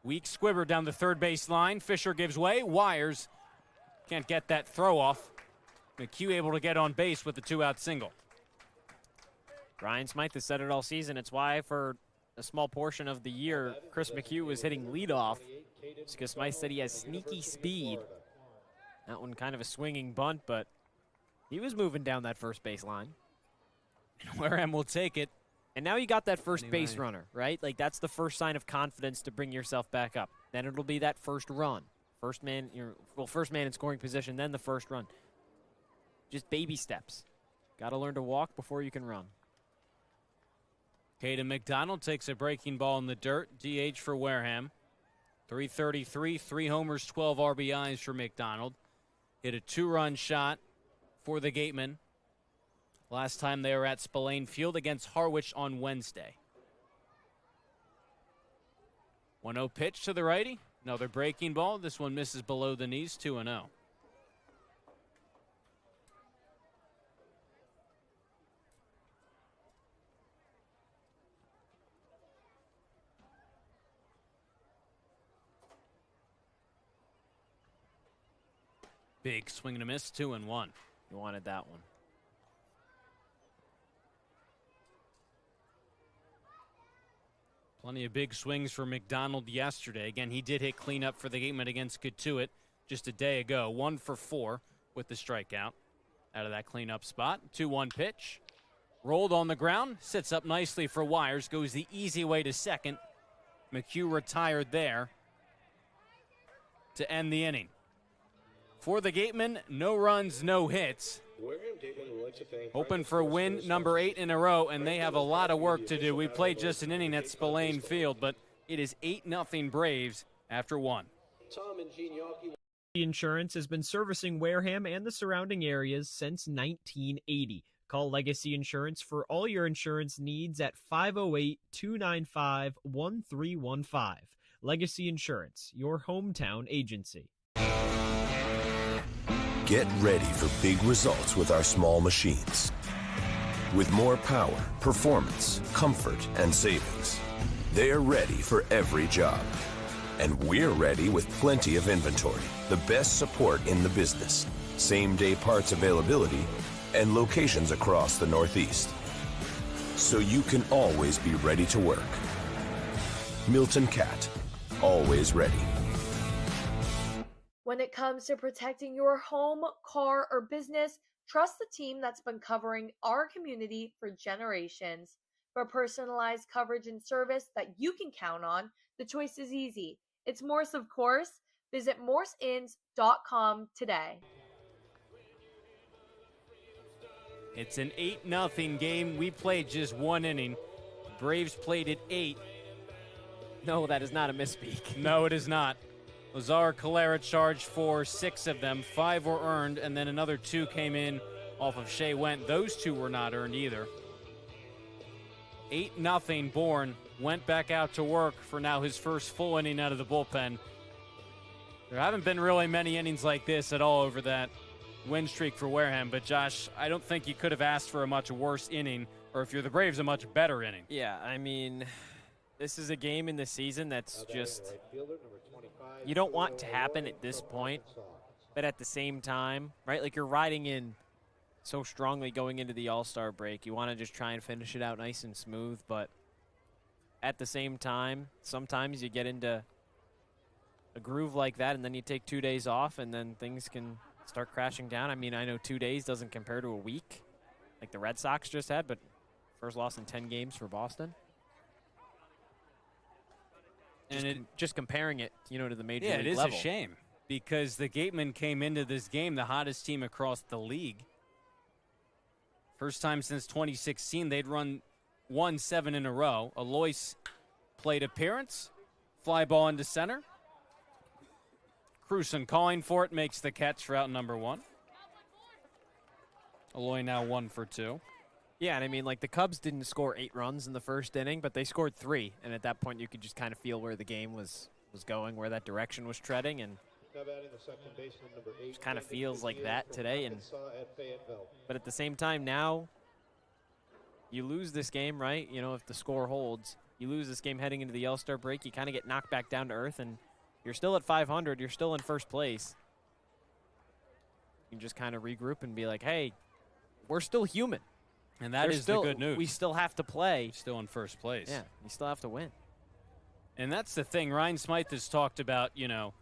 Weak squibber down the third base line. Fisher gives way. Wires can't get that throw off. McHugh able to get on base with the 2-out single. Ryan Smythe has said it all season. It's why for a small portion of the year, Chris McHugh was hitting leadoff. It's because Smythe said he has sneaky speed. That one kind of a swinging bunt, but he was moving down that first base line. Wareham will take it. And now you got that first base runner, right? Like, that's the first sign of confidence to bring yourself back up. Then it'll be that first run. First man in scoring position, then the first run. Just baby steps. Got to learn to walk before you can run. Caden McDonald takes a breaking ball in the dirt. DH for Wareham. .333, 3 homers, 12 RBIs for McDonald. Hit a 2-run shot for the Gatemen. Last time they were at Spillane Field against Harwich on Wednesday. 1-0 pitch to the righty. Another breaking ball. This one misses below the knees, 2-0. Big swing and a miss, 2-1. You wanted that one. Plenty of big swings for McDonald yesterday. Again, he did hit cleanup for the Gatemen against Katuitt just a day ago. 1 for 4 with the strikeout out of that cleanup spot. 2-1 pitch. Rolled on the ground. Sits up nicely for Wires. Goes the easy way to second. McHugh retired there to end the inning. For the Gatemen, no runs, no hits. Hoping for win number 8 in a row, and they have a lot of work to do. We played just an inning at Spillane Field, but it is 8-0 Braves after 1. Insurance has been servicing Wareham and the surrounding areas since 1980. Call Legacy Insurance for all your insurance needs at 508-295-1315. Legacy Insurance, your hometown agency. Get ready for big results with our small machines. With more power, performance, comfort, and savings, they are ready for every job. And we're ready with plenty of inventory, the best support in the business, same-day parts availability, and locations across the Northeast. So you can always be ready to work. Milton Cat, always ready. When it comes to protecting your home, car, or business, trust the team that's been covering our community for generations. For personalized coverage and service that you can count on, the choice is easy. It's Morse, of course. Visit morseins.com today. It's an 8-0 game. We played just 1 inning. Braves played it 8. No, that is not a misspeak. No, it is not. Lazar Calera charged for 6 of them. 5 were earned, and then another 2 came in off of Shea Went. Those 2 were not earned either. 8-0. Bourne went back out to work for now his first full inning out of the bullpen. There haven't been really many innings like this at all over that win streak for Wareham, but Josh, I don't think you could have asked for a much worse inning, or if you're the Braves, a much better inning. Yeah, I mean, this is a game in the season that's just, you don't want to happen at this point, but at the same time, right, like you're riding in so strongly going into the All-Star break. You want to just try and finish it out nice and smooth, but at the same time, sometimes you get into a groove like that, and then you take 2 days off, and then things can start crashing down. I mean, I know 2 days doesn't compare to a week like the Red Sox just had, but first loss in 10 games for Boston. And just comparing it, you know, to the major league level. Yeah, it is level. a shame because the Gatemen came into this game the hottest team across the league. First time since 2016 they'd won 7 in a row. Alois plate appearance, fly ball into center. Cruson calling for it, makes the catch for out number 1. Aloy now 1 for 2. Yeah, and I mean, like the Cubs didn't score 8 runs in the first inning, but they scored 3. And at that point, you could just kind of feel where the game was going, where that direction was treading. And it kind of feels like that today. But at the same time, now you lose this game, right? You know, if the score holds, you lose this game heading into the All-Star break, you kind of get knocked back down to earth, and you're still at 500. You're still in first place. You can just kind of regroup and be like, hey, we're still human. And that is the good news. We still have to play. Still in first place. Yeah, we still have to win. And that's the thing. Ryan Smythe has talked about, you know,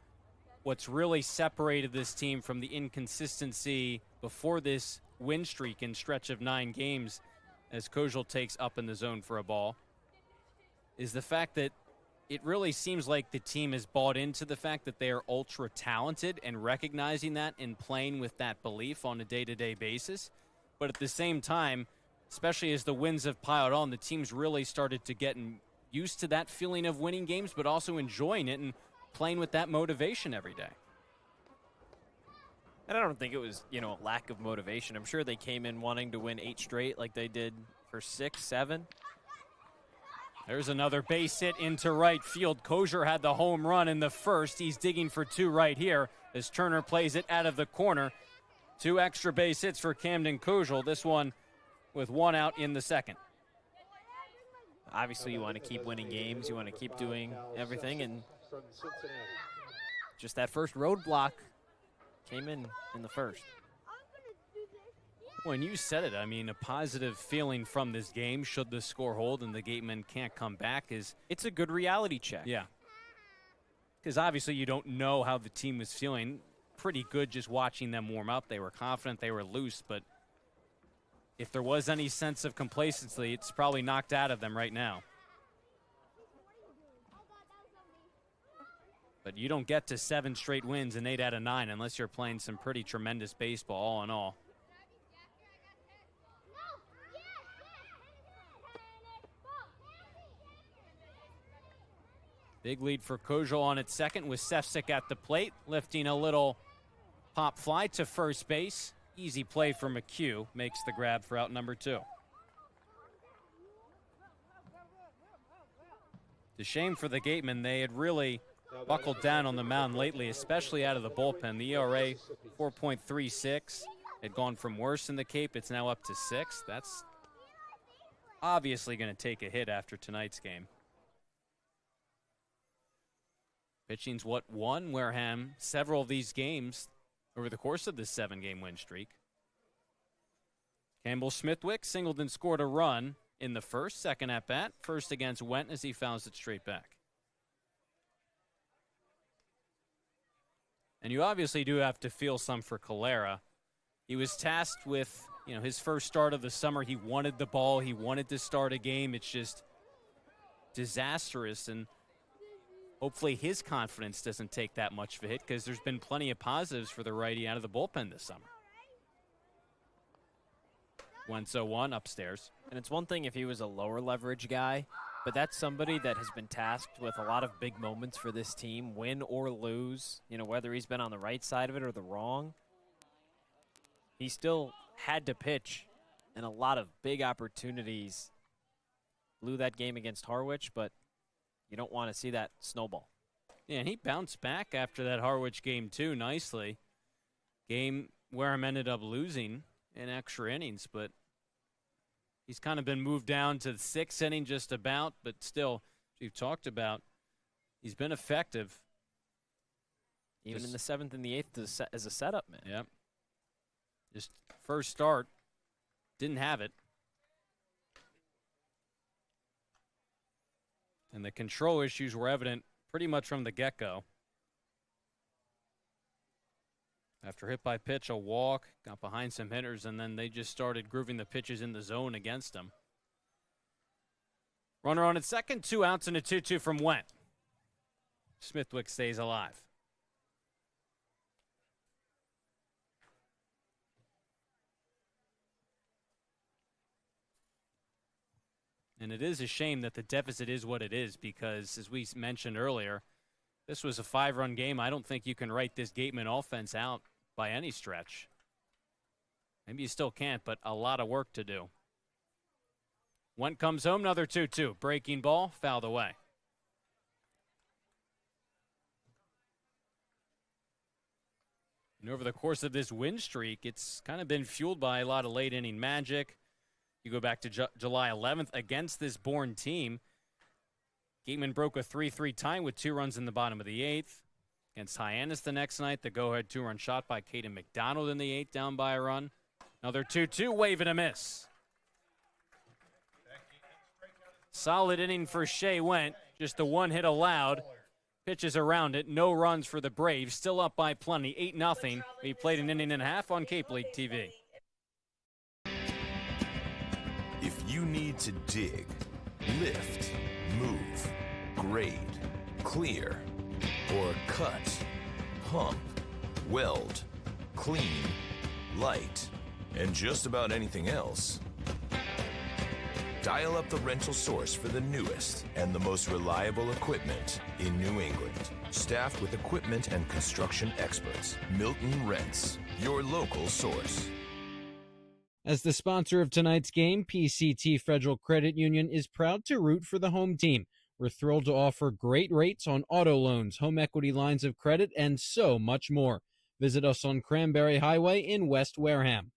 what's really separated this team from the inconsistency before this win streak and stretch of 9 games as Kojal takes up in the zone for a ball is the fact that it really seems like the team has bought into the fact that they are ultra talented and recognizing that and playing with that belief on a day-to-day basis. But at the same time, especially as the wins have piled on, the team's really started to get used to that feeling of winning games, but also enjoying it and playing with that motivation every day. And I don't think it was, you know, a lack of motivation. I'm sure they came in wanting to win 8 straight like they did for 6, 7. There's another base hit into right field. Kosher had the home run in the first. He's digging for 2 right here as Turner plays it out of the corner. 2 extra base hits for Camden Kojal. This one with 1 out in the second. Obviously, you want to keep winning games. You want to keep doing everything. And just that first roadblock came in the first. When you said it, I mean, a positive feeling from this game, should the score hold and the Gatemen can't come back, is it's a good reality check. Yeah. Because obviously you don't know how the team was feeling. Pretty good just watching them warm up. They were confident, they were loose, but if there was any sense of complacency, it's probably knocked out of them right now. But you don't get to 7 straight wins and 8 out of 9 unless you're playing some pretty tremendous baseball all in all. Big lead for Kojal on its second with Sefcik at the plate, lifting a little pop fly to first base. Easy play for McHugh, makes the grab for out number 2. It's a shame for the Gatemen. They had really buckled down on the mound lately, especially out of the bullpen. The ERA 4.36 had gone from worse in the Cape. It's now up to 6. That's obviously going to take a hit after tonight's game. Pitching's what won Wareham several of these games over the course of this 7-game win streak. Campbell Smithwick singled and scored a run in the first, second at bat. First against Went as he fouls it straight back. And you obviously do have to feel some for Calera. He was tasked with, his first start of the summer. He wanted the ball. He wanted to start a game. It's just disastrous, and hopefully his confidence doesn't take that much of a hit because there's been plenty of positives for the righty out of the bullpen this summer. 1-0-1 upstairs. And it's one thing if he was a lower leverage guy, but that's somebody that has been tasked with a lot of big moments for this team, win or lose, whether he's been on the right side of it or the wrong. He still had to pitch in a lot of big opportunities. Blew that game against Harwich, but you don't want to see that snowball. Yeah, and he bounced back after that Harwich game too nicely. Game Wareham ended up losing in extra innings, but he's kind of been moved down to the 6th inning just about, but still, you've talked about, he's been effective. Even in the 7th and the 8th as a setup man. Yep. Just first start, didn't have it. And the control issues were evident pretty much from the get-go. After hit by pitch, a walk, got behind some hitters, and then they just started grooving the pitches in the zone against him. Runner on at second, 2 outs and a 2-2 from Went. Smithwick stays alive. And it is a shame that the deficit is what it is because, as we mentioned earlier, this was a 5-run game. I don't think you can write this Gatemen offense out by any stretch. Maybe you still can't, but a lot of work to do. Went comes home, another 2-2. Breaking ball, fouled away. And over the course of this win streak, it's kind of been fueled by a lot of late inning magic. You go back to July 11th against this Bourne team. Gatemen broke a 3-3 tie with 2 runs in the bottom of the 8th. Against Hyannis the next night, the go-ahead 2-run shot by Caden McDonald in the 8th, down by a run. Another 2-2, wave and a miss. Solid inning for Shea Went. Just the 1 hit allowed. Pitches around it, no runs for the Braves. Still up by plenty, 8-0. We played an inning and a half on Cape League TV. If you need to dig, lift, move, grade, clear, or cut, pump, weld, clean, light, and just about anything else, dial up the rental source for the newest and the most reliable equipment in New England. Staffed with equipment and construction experts, Milton Rents, your local source. As the sponsor of tonight's game, PCT Federal Credit Union is proud to root for the home team. We're thrilled to offer great rates on auto loans, home equity lines of credit, and so much more. Visit us on Cranberry Highway in West Wareham.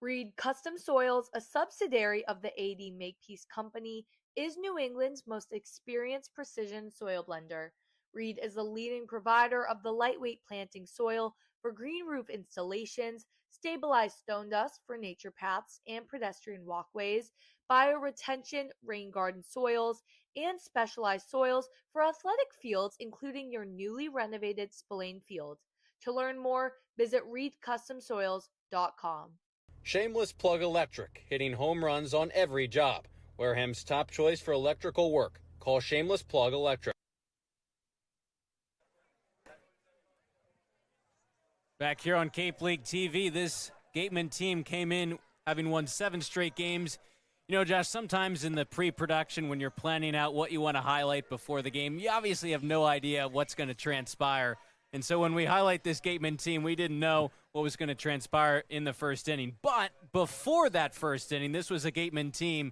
Reed Custom Soils, a subsidiary of the AD Makepeace Company, is New England's most experienced precision soil blender. Reed is the leading provider of the lightweight planting soil for green roof installations, stabilized stone dust for nature paths and pedestrian walkways, bioretention rain garden soils, and specialized soils for athletic fields, including your newly renovated Spillane Field. To learn more, visit reedcustomsoils.com. Shameless Plug Electric, hitting home runs on every job. Wareham's top choice for electrical work. Call Shameless Plug Electric. Back here on Cape League TV, this Gatemen team came in having won 7 straight games. You know, Josh, sometimes in the pre-production when you're planning out what you want to highlight before the game, you obviously have no idea what's going to transpire. And so when we highlight this Gatemen team, we didn't know what was going to transpire in the first inning. But before that first inning, this was a Gatemen team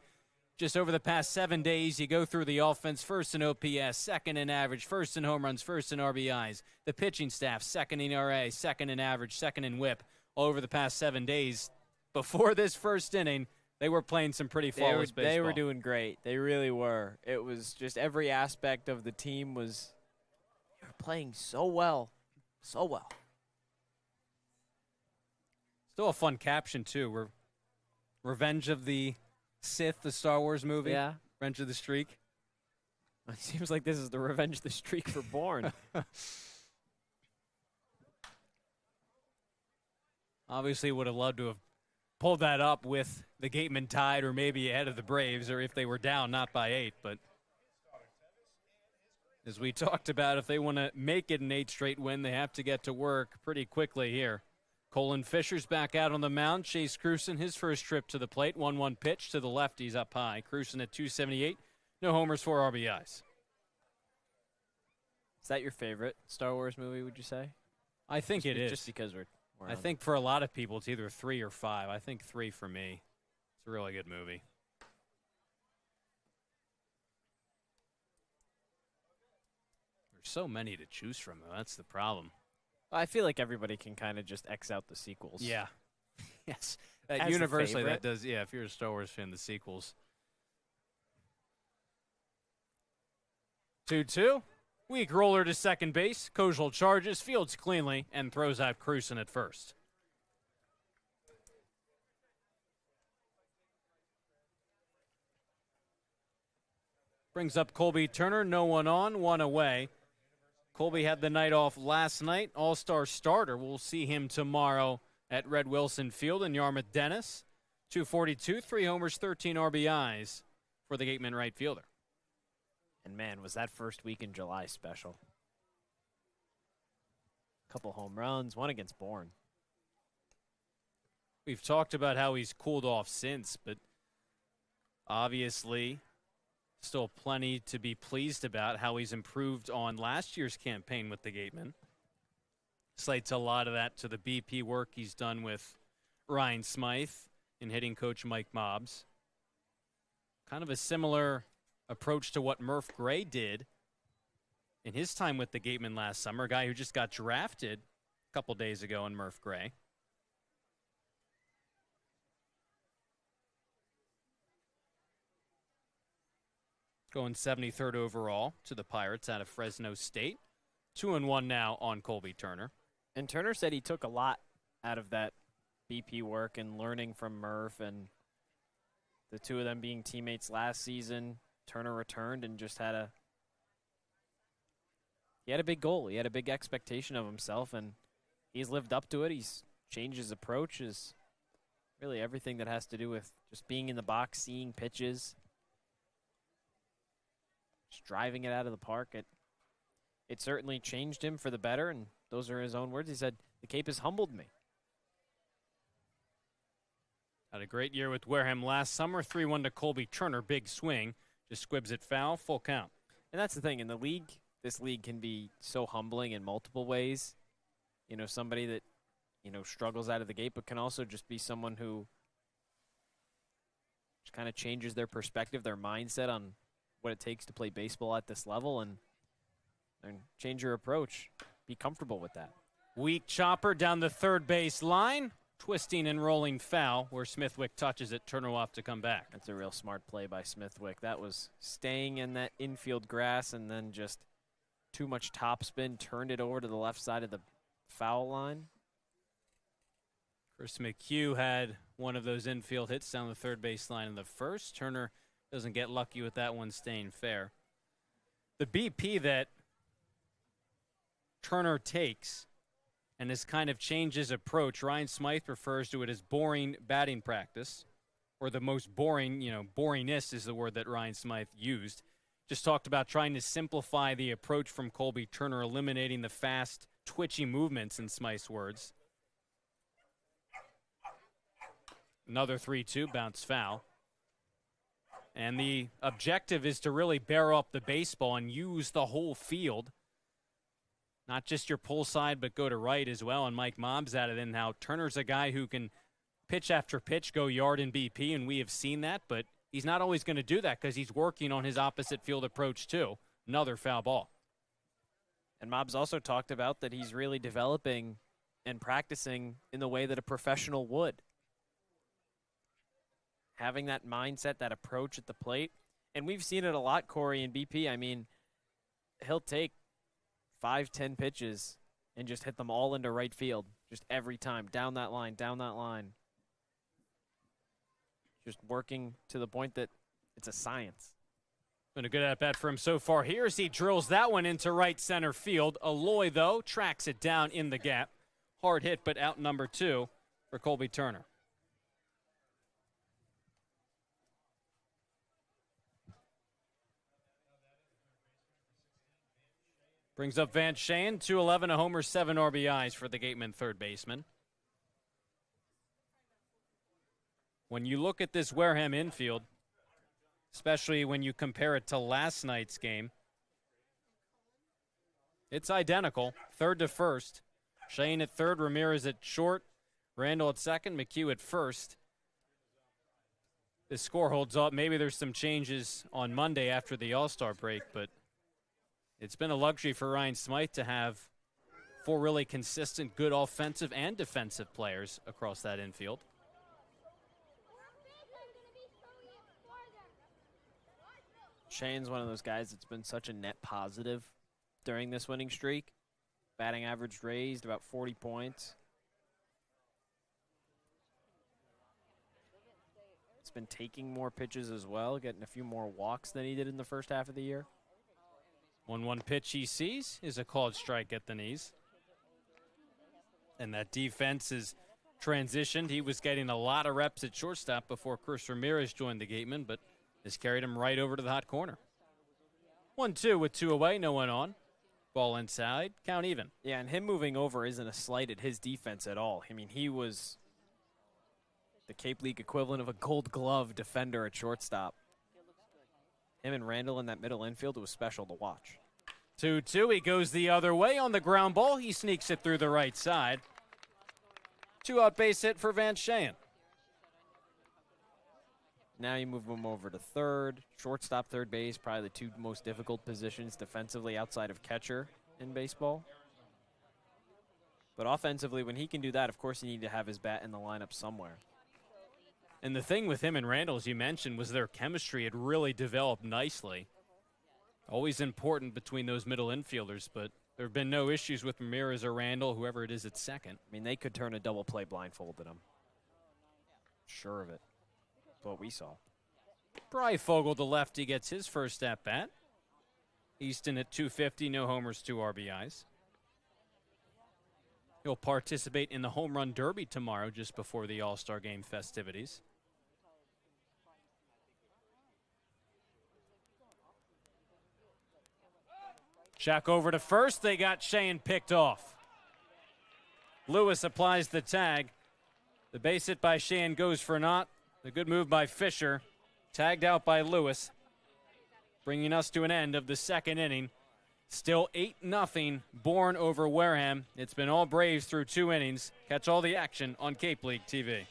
just over the past 7 days. You go through the offense, first in OPS, second in average, first in home runs, first in RBIs. The pitching staff, second in ERA, second in average, second in whip. All over the past 7 days. Before this first inning, they were playing some pretty flawless baseball. They were doing great. They really were. It was just every aspect of the team was playing so well. So well. Still a fun caption, too. Revenge of the Sith, the Star Wars movie. Yeah. Revenge of the Streak. It seems like this is the Revenge of the Streak for Bourne. Obviously would have loved to have pulled that up with the Gatemen tied or maybe ahead of the Braves, or if they were down, not by 8. But as we talked about, if they want to make it an 8 straight win, they have to get to work pretty quickly here. Colin Fisher's back out on the mound. Chase Cruson, his first trip to the plate. 1-1 pitch to the lefties up high. Cruson at 278. No homers, 4 RBIs. Is that your favorite Star Wars movie, would you say? I think it is. Just because we're I think for a lot of people, it's either 3 or 5. I think 3 for me. It's a really good movie. There's so many to choose from, though. That's the problem. I feel like everybody can kind of just X out the sequels. Yeah. Yes. As a Universally, that favorite. does. Yeah, if you're a Star Wars fan, the sequels. 2-2. Weak roller to second base. Kojal charges, fields cleanly, and throws out Cruson at first. Brings up Colby Turner. No one on, 1 away. Colby had the night off last night. All-star starter. We'll see him tomorrow at Red Wilson Field in Yarmouth Dennis. 242, 3 homers, 13 RBIs for the Gatemen right fielder. And, man, was that first week in July special. Couple home runs, one against Bourne. We've talked about how he's cooled off since, but obviously still plenty to be pleased about how he's improved on last year's campaign with the Gatemen. Slates a lot of that to the BP work he's done with Ryan Smythe and hitting coach Mike Mobbs. Kind of a similar approach to what Murph Gray did in his time with the Gatemen last summer, a guy who just got drafted a couple days ago in Murph Gray. Going 73rd overall to the Pirates out of Fresno State. 2-1 now on Colby Turner. And Turner said he took a lot out of that BP work and learning from Murph, and the two of them being teammates last season. Turner returned and just had a big goal. He had a big expectation of himself, and he's lived up to it. He's changed his approach, is really everything that has to do with just being in the box, seeing pitches, just driving it out of the park. It certainly changed him for the better, and those are his own words. He said, "The Cape has humbled me." Had a great year with Wareham last summer. 3-1 to Colby Turner. Big swing. Just squibs it foul. Full count. And that's the thing. In the league, this league can be so humbling in multiple ways. You know, somebody that, struggles out of the gate, but can also just be someone who just kind of changes their perspective, their mindset on what it takes to play baseball at this level, and change your approach. Be comfortable with that. Weak chopper down the third base line. Twisting and rolling foul where Smithwick touches it. Turner will have to come back. That's a real smart play by Smithwick. That was staying in that infield grass and then just too much topspin, turned it over to the left side of the foul line. Chris McHugh had one of those infield hits down the third base line in the first. Turner doesn't get lucky with that one staying fair. The BP that Turner takes and has kind of changed his approach. Ryan Smythe refers to it as boring batting practice, or the most boring, boringness is the word that Ryan Smythe used. Just talked about trying to simplify the approach from Colby Turner, eliminating the fast, twitchy movements, in Smythe's words. Another 3-2, bounce foul. And the objective is to really bear up the baseball and use the whole field. Not just your pull side, but go to right as well. And Mike Mobbs at it. And now Turner's a guy who can pitch after pitch, go yard in BP, and we have seen that. But he's not always going to do that because he's working on his opposite field approach too. Another foul ball. And Mobbs also talked about that he's really developing and practicing in the way that a professional would. Having that mindset, that approach at the plate. And we've seen it a lot, Cory, in BP. I mean, he'll take 5-10 pitches and just hit them all into right field. Just every time, down that line, down that line. Just working to the point that it's a science. Been a good at-bat for him so far here as he drills that one into right center field. Aloy, though, tracks it down in the gap. Hard hit, but out number 2 for Colby Turner. Brings up Van Shane, 211, a homer, 7 RBIs for the Gatemen third baseman. When you look at this Wareham infield, especially when you compare it to last night's game, it's identical. Third to first. Shane at third, Ramirez at short, Randall at second, McHugh at first. This score holds up. Maybe there's some changes on Monday after the All-Star break, but it's been a luxury for Ryan Smythe to have 4 really consistent, good offensive and defensive players across that infield. Shane's one of those guys that's been such a net positive during this winning streak. Batting average raised about 40 points. He's been taking more pitches as well, getting a few more walks than he did in the first half of the year. 1-1 pitch he sees is a called strike at the knees. And that defense is transitioned. He was getting a lot of reps at shortstop before Chris Ramirez joined the Gatemen, but has carried him right over to the hot corner. 1-2 with 2 away, no one on. Ball inside, count even. Yeah, and him moving over isn't a slight at his defense at all. I mean, he was the Cape League equivalent of a Gold Glove defender at shortstop. Him and Randall in that middle infield was special to watch. 2-2, he goes the other way on the ground ball. He sneaks it through the right side. 2-out base hit for Van Shane. Now you move him over to third. Shortstop, third base, probably the 2 most difficult positions defensively outside of catcher in baseball. But offensively, when he can do that, of course you need to have his bat in the lineup somewhere. And the thing with him and Randall, as you mentioned, was their chemistry had really developed nicely. Always important between those middle infielders, but there have been no issues with Ramirez or Randall, whoever it is at second. I mean, they could turn a double play blindfolded him. Sure of it. What we saw. Bryfogle, the lefty, gets his first at-bat. Easton at 250, no homers, 2 RBIs. He'll participate in the home run derby tomorrow just before the All-Star Game festivities. Check over to first. They got Shane picked off. Lewis applies the tag. The base hit by Shane goes for naught. The good move by Fisher, tagged out by Lewis, bringing us to an end of the second inning. Still 8-0 Bourne over Wareham. It's been all Braves through 2 innings. Catch all the action on Cape League TV.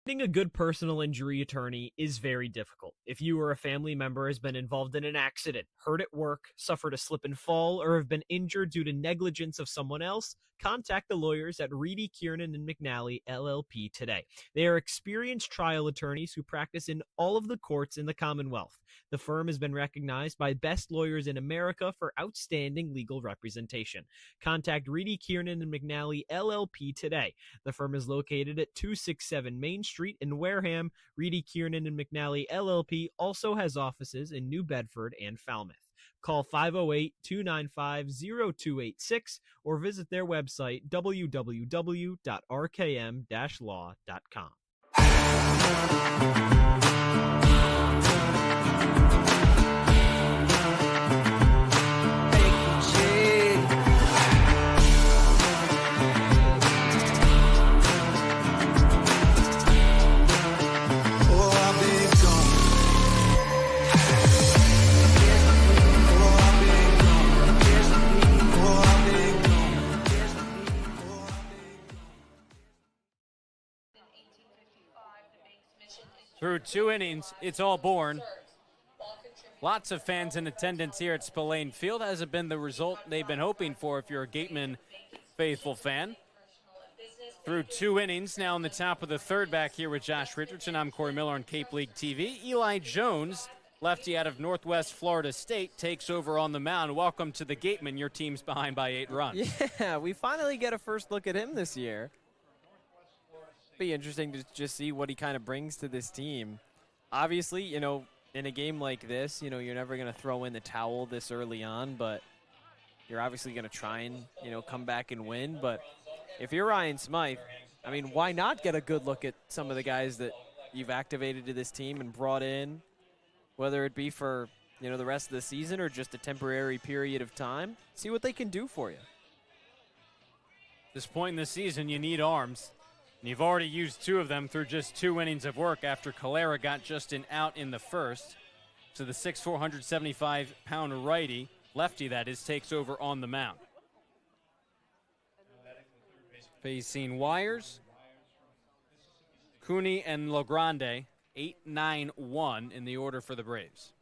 Finding a good personal injury attorney is very difficult. If you or a family member has been involved in an accident, hurt at work, suffered a slip and fall, or have been injured due to negligence of someone else, contact the lawyers at Reedy, Kiernan, and McNally, LLP today. They are experienced trial attorneys who practice in all of the courts in the Commonwealth. The firm has been recognized by Best Lawyers in America for outstanding legal representation. Contact Reedy, Kiernan, and McNally, LLP today. The firm is located at 267 Main Street in Wareham. Reedy, Kiernan, and McNally, LLP also has offices in New Bedford and Falmouth. Call 508-295-0286 or visit their website, www.rkm-law.com. Through 2 innings, it's all Bourne. Lots of fans in attendance here at Spillane Field. Hasn't been the result they've been hoping for if you're a Gateman faithful fan. Through 2 innings, now in the top of the third back here with Josh Richardson. I'm Cory Miller on Cape League TV. Eli Jones lefty out of Northwest Florida State, takes over on the mound. Welcome to the Gatemen. Your team's behind by 8 runs. Yeah, we finally get a first look at him this year. Be interesting to just see what he kind of brings to this team. Obviously, you know, in a game like this, you know, you're never going to throw in the towel this early on, but you're obviously going to try and, you know, come back and win. But if you're Ryan Smythe, I mean, why not get a good look at some of the guys that you've activated to this team and brought in, whether it be for, you know, the rest of the season or just a temporary period of time, see what they can do for you. At this point in the season, you need arms. And you've already used 2 of them through just 2 innings of work after Calera got just an out in the first. So the 6'4", 175-pound righty, lefty that is, takes over on the mound. Facing Wires, Cooney and LaGrande, 8-9-1 in the order for the Braves.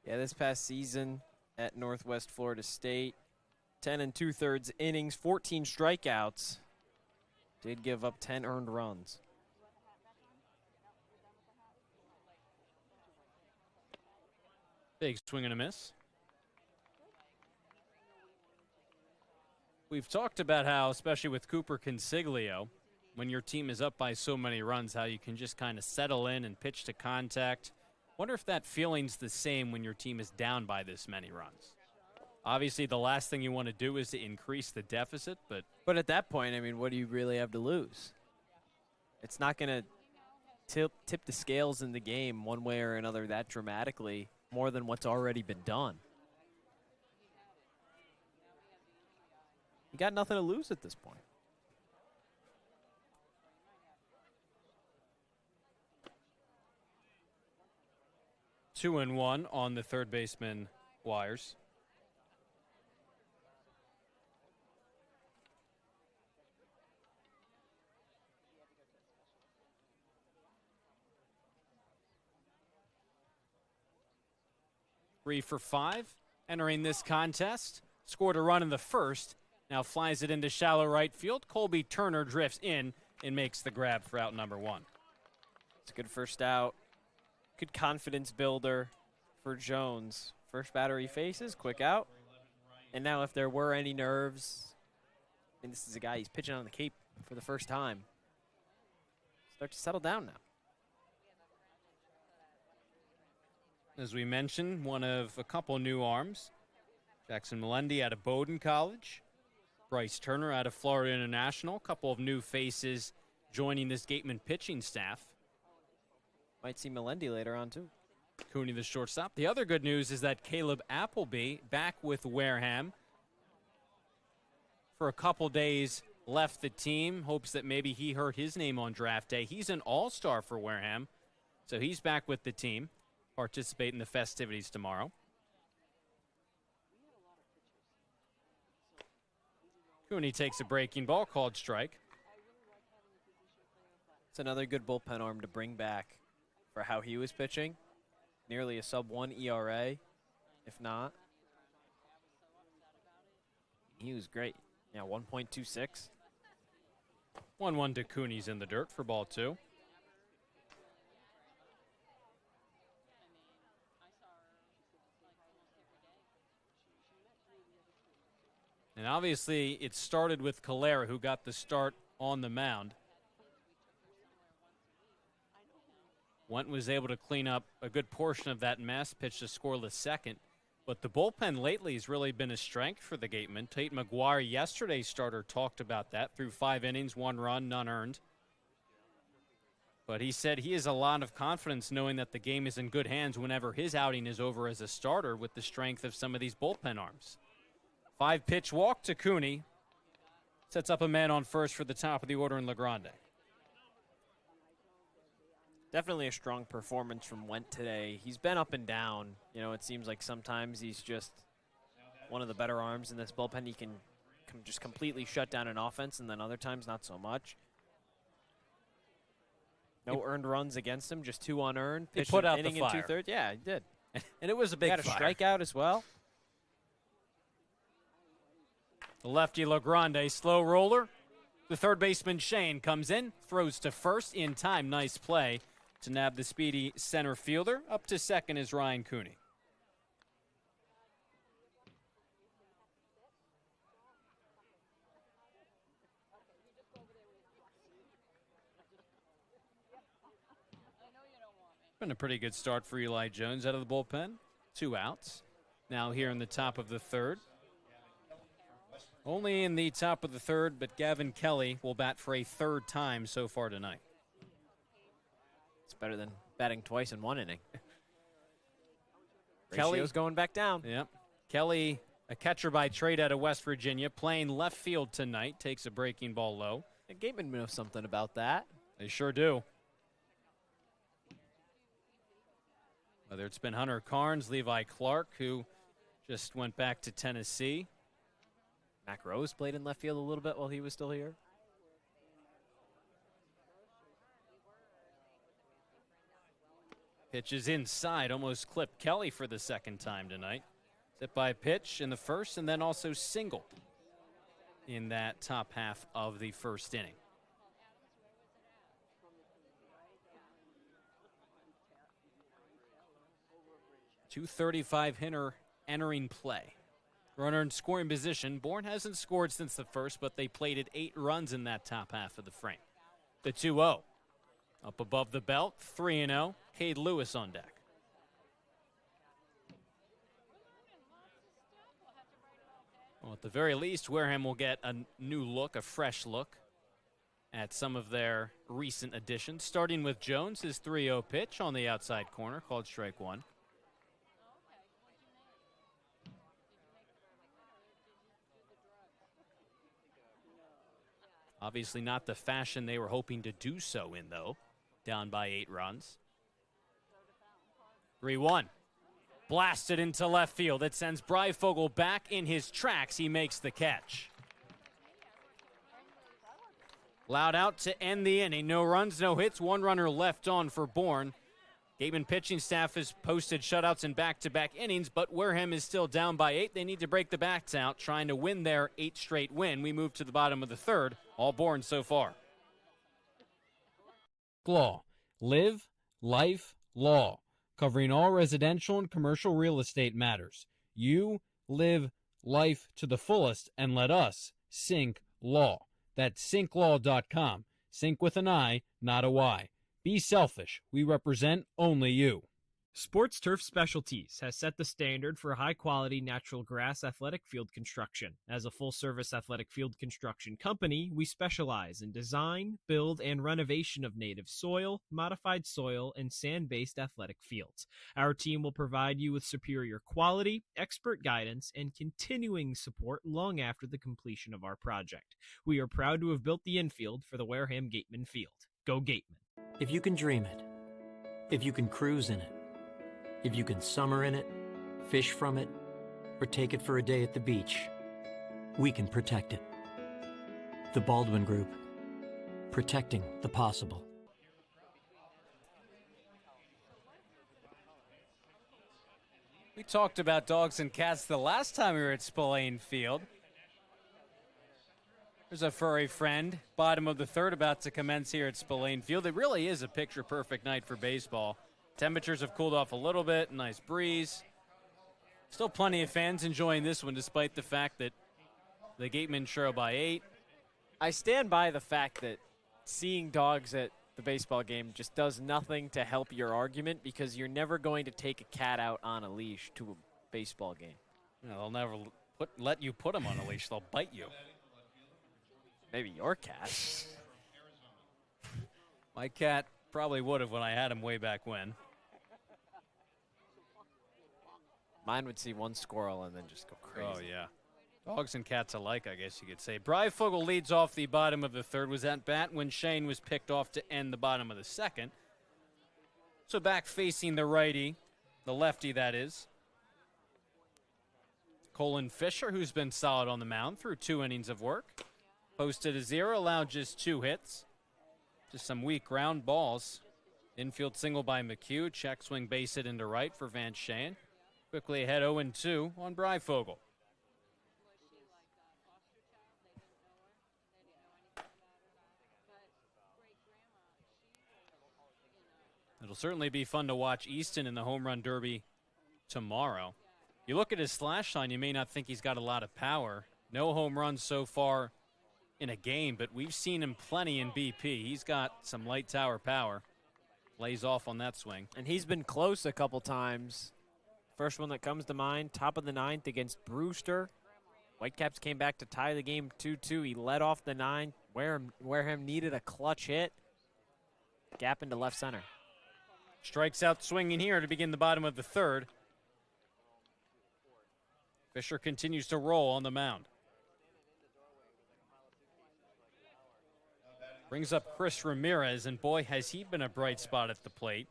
Yeah, this past season at Northwest Florida State, 10 2/3 innings, 14 strikeouts. Did give up 10 earned runs. Big swing and a miss. We've talked about how, especially with Cooper Consiglio, when your team is up by so many runs, how you can just kind of settle in and pitch to contact. Wonder if that feeling's the same when your team is down by this many runs. Obviously, the last thing you want to do is to increase the deficit, but at that point, I mean, what do you really have to lose? It's not going to tip the scales in the game one way or another that dramatically more than what's already been done. You got nothing to lose at this point. Two and one on the third baseman, Wires. Three for five, entering this contest. Scored a run in the first. Now flies it into shallow right field. Colby Turner drifts in and makes the grab for out number one. It's a good first out. Good confidence builder for Jones. First batter he faces, quick out. And now if there were any nerves, I mean, this is a guy, he's pitching on the Cape for the first time. Start to settle down now. As we mentioned, one of a couple new arms. Jackson Melendi out of Bowdoin College. Bryce Turner out of Florida International. A couple of new faces joining this Gatemen pitching staff. Might see Melendi later on, too. Cooney, the shortstop. The other good news is that Caleb Appleby, back with Wareham for a couple days, left the team. Hopes that maybe he heard his name on draft day. He's an all-star for Wareham, so he's back with the team. Participate in the festivities tomorrow. Cooney takes a breaking ball, called strike. It's another good bullpen arm to bring back for how he was pitching. Nearly a sub-1 ERA, if not. He was great. Yeah, 1.26. 1-1 to Cooney's in the dirt for ball two. And obviously, it started with Calera, who got the start on the mound. Went was able to clean up a good portion of that mess, pitched a scoreless second. But the bullpen lately has really been a strength for the Gatemen. Tate McGuire, yesterday's starter, talked about that. Through 5 innings, 1 run, none earned. But he said he has a lot of confidence knowing that the game is in good hands whenever his outing is over as a starter with the strength of some of these bullpen arms. 5-pitch walk to Cooney. Sets up a man on first for the top of the order in LaGrande. Definitely a strong performance from Went today. He's been up and down. You know, it seems like sometimes he's just one of the better arms in this bullpen. He can just completely shut down an offense, and then other times not so much. No earned runs against him, just 2 unearned. He put out inning the fire. And 2/3. Yeah, he did. And it was a big fire. Got a strikeout as well. The lefty LaGrande, slow roller. The third baseman Shane comes in, throws to first in time. Nice play to nab the speedy center fielder. Up to second is Ryan Cooney. Been a pretty good start for Eli Jones out of the bullpen. 2 outs. Now here in the top of the third. Only in the top of the third, but Gavin Kelly will bat for a third time so far tonight. It's better than batting twice in one inning. Kelly's Ratio's going back down. Yep. Kelly, a catcher by trade out of West Virginia, playing left field tonight, takes a breaking ball low. The Gatemen know something about that. They sure do. Whether it's been Hunter Carnes, Levi Clark, who just went back to Tennessee. Mac Rose played in left field a little bit while he was still here. Pitch is inside, almost clipped Kelly for the second time tonight. Hit by pitch in the first and then also singled in that top half of the first inning. .235 hitter entering play. Runner in scoring position. Bourne hasn't scored since the first, but they plated 8 runs in that top half of the frame. The 2-0. Up above the belt, 3-0. Cade Lewis on deck. Well, at the very least, Wareham will get a new look, a fresh look at some of their recent additions. Starting with Jones, his 3-0 pitch on the outside corner, called strike 1. Obviously not the fashion they were hoping to do so in, though. Down by 8 runs. 3-1. Blasted into left field. It sends Breyfogle back in his tracks. He makes the catch. Loud out to end the inning. No runs, no hits. 1 runner left on for Bourne. Gatemen pitching staff has posted shutouts in back-to-back innings, but Wareham is still down by 8. They need to break the bats out, trying to win their 8th straight win. We move to the bottom of the third. All Bourne so far. Law. Live, life, law. Covering all residential and commercial real estate matters. You live life to the fullest and let us Sync Law. That's synklaw.com. Sync with an I, not a Y. Be selfish. We represent only you. Sports Turf Specialties has set the standard for high-quality natural grass athletic field construction. As a full-service athletic field construction company, we specialize in design, build, and renovation of native soil, modified soil, and sand-based athletic fields. Our team will provide you with superior quality, expert guidance, and continuing support long after the completion of our project. We are proud to have built the infield for the Wareham Gatemen field. Go Gatemen. If you can dream it, if you can cruise in it, if you can summer in it, fish from it, or take it for a day at the beach, we can protect it. The Baldwin Group, protecting the possible. We talked about dogs and cats the last time we were at Spillane Field. There's a furry friend, bottom of the third, about to commence here at Spillane Field. It really is a picture-perfect night for baseball. Temperatures have cooled off a little bit, nice breeze. Still plenty of fans enjoying this one, despite the fact that the Gatemen trail by 8. I stand by the fact that seeing dogs at the baseball game just does nothing to help your argument, because you're never going to take a cat out on a leash to a baseball game. No, they'll never let you put them on a leash. They'll bite you. Maybe your cat. My cat probably would have when I had him way back when. Mine would see one squirrel and then just go crazy. Oh, yeah. Dogs and cats alike, I guess you could say. Breyfogle leads off the bottom of the third, was at bat when Shane was picked off to end the bottom of the second. So back facing the righty, the lefty that is. Colin Fisher, who's been solid on the mound through 2 innings of work. Posted a 0, allowed just 2 hits. Just some weak ground balls. Infield single by McHugh. Check swing base hit into right for Van Shane. Quickly ahead 0-2 on Breyfogle. It'll certainly be fun to watch Easton in the home run derby tomorrow. You look at his slash line, you may not think he's got a lot of power. No home runs so far in a game, but we've seen him plenty in BP. He's got some light tower power. Lays off on that swing. And he's been close a couple times. First one that comes to mind, top of the ninth against Brewster. Whitecaps came back to tie the game 2-2. He led off the ninth. Wareham needed a clutch hit. Gap into left center. Strikes out swinging here to begin the bottom of the third. Fisher continues to roll on the mound. Brings up Chris Ramirez, and boy, has he been a bright spot at the plate.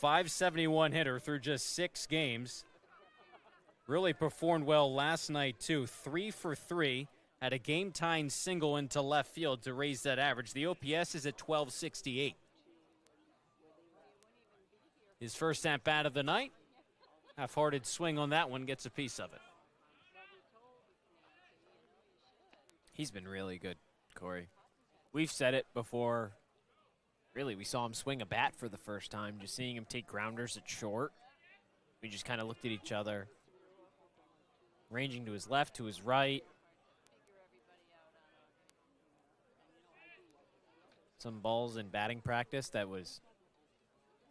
.571 hitter through just 6 games. Really performed well last night, too. 3 for 3. Had a game-tying single into left field to raise that average. The OPS is at .1268. His first at-bat of the night. Half-hearted swing on that one, gets a piece of it. He's been really good, Corey. We've said it before. Really, we saw him swing a bat for the first time. Just seeing him take grounders at short. We just kind of looked at each other. Ranging to his left, to his right. Some balls in batting practice that was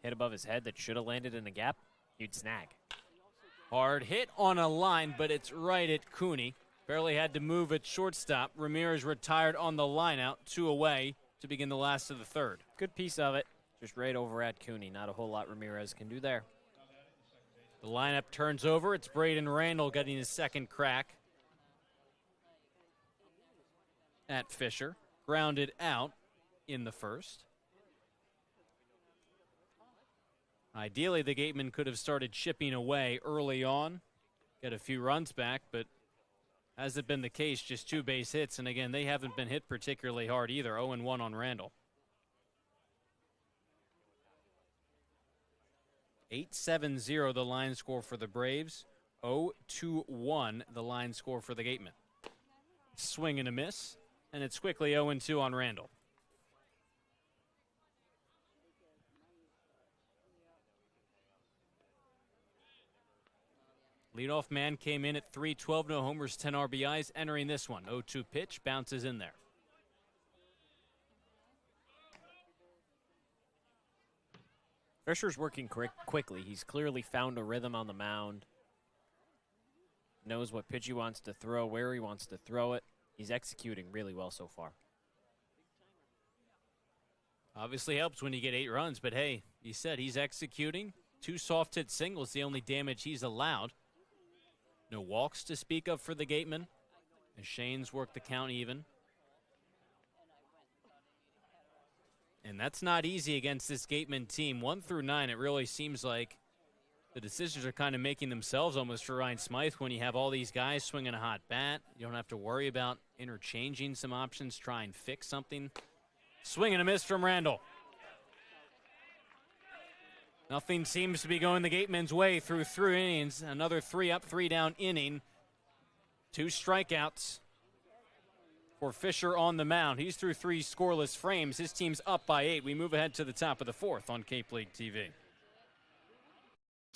hit above his head that should have landed in the gap. You'd snag. Hard hit on a line, but it's right at Cooney. Barely had to move at shortstop. Ramirez retired on the line out, 2 away to begin the last of the third. Good piece of it. Just right over at Cooney. Not a whole lot Ramirez can do there. The lineup turns over. It's Braden Randall getting his second crack at Fisher. Grounded out in the first. Ideally, the Gatemen could have started chipping away early on, get a few runs back, but hasn't been the case. Just 2 base hits, and again, they haven't been hit particularly hard either. 0-1 on Randall. 8-7-0 the line score for the Braves. 0-2-1 the line score for the Gatemen. Swing and a miss, and it's quickly 0-2 on Randall. Leadoff man came in at .312, no homers, 10 RBIs. Entering this one, 0-2 pitch, bounces in there. Fisher's working quickly. He's clearly found a rhythm on the mound. Knows what pitch he wants to throw, where he wants to throw it. He's executing really well so far. Obviously helps when you get 8 runs, but hey, he said he's executing. 2 soft hit singles, the only damage he's allowed. No walks to speak of for the Gatemen, as Shane's worked the count even. And that's not easy against this Gatemen team. 1 through 9, it really seems like the decisions are kind of making themselves almost for Ryan Smythe when you have all these guys swinging a hot bat. You don't have to worry about interchanging some options, try and fix something. Swing and a miss from Randall. Nothing seems to be going the Gatemen's way through 3 innings. Another 3 up, 3 down inning. 2 strikeouts for Fisher on the mound. He's through 3 scoreless frames. His team's up by 8. We move ahead to the top of the 4th on Cape League TV.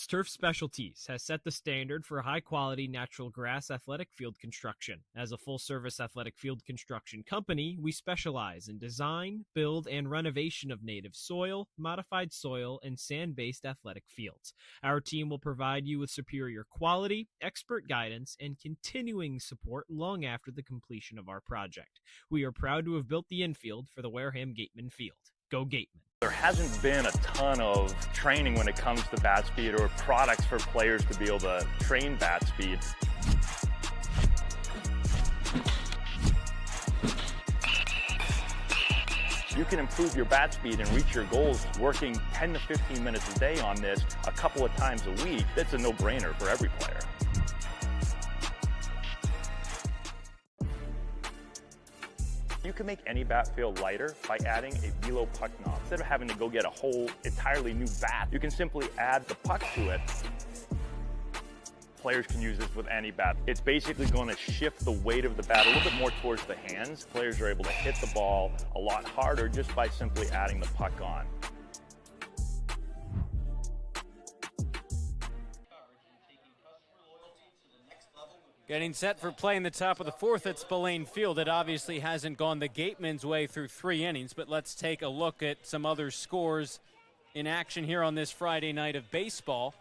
Turf Specialties has set the standard for high-quality natural grass athletic field construction. As a full-service athletic field construction company, we specialize in design, build, and renovation of native soil, modified soil, and sand-based athletic fields. Our team will provide you with superior quality, expert guidance, and continuing support long after the completion of our project. We are proud to have built the infield for the Wareham Gatemen field. Go Gatemen. There hasn't been a ton of training when it comes to bat speed or products for players to be able to train bat speed. You can improve your bat speed and reach your goals working 10 to 15 minutes a day on this a couple of times a week. That's a no-brainer for every player. You can make any bat feel lighter by adding a velo puck knob. Instead of having to go get a whole entirely new bat, you can simply add the puck to it. Players can use this with any bat. It's basically going to shift the weight of the bat a little bit more towards the hands. Players are able to hit the ball a lot harder just by simply adding the puck on. Getting set for play in the top of the fourth at Spillane Field. It obviously hasn't gone the Gatemen's way through 3 innings, but let's take a look at some other scores in action here on this Friday night of baseball.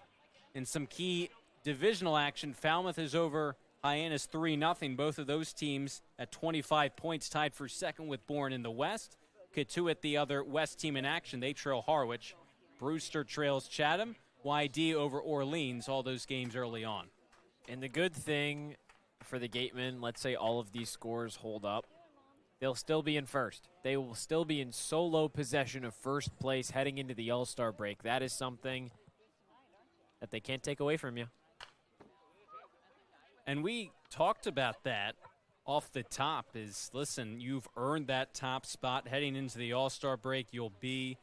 In some key divisional action, Falmouth is over Hyannis 3-0. Both of those teams at 25 points, tied for second with Bourne in the West. Katuitt, the other West team in action, they trail Harwich. Brewster trails Chatham. YD over Orleans, all those games early on. And the good thing for the Gatemen, let's say all of these scores hold up, they'll still be in first. They will still be in solo possession of first place heading into the All-Star break. That is something that they can't take away from you. And we talked about that off the top is, listen, you've earned that top spot heading into the All-Star break. You'll be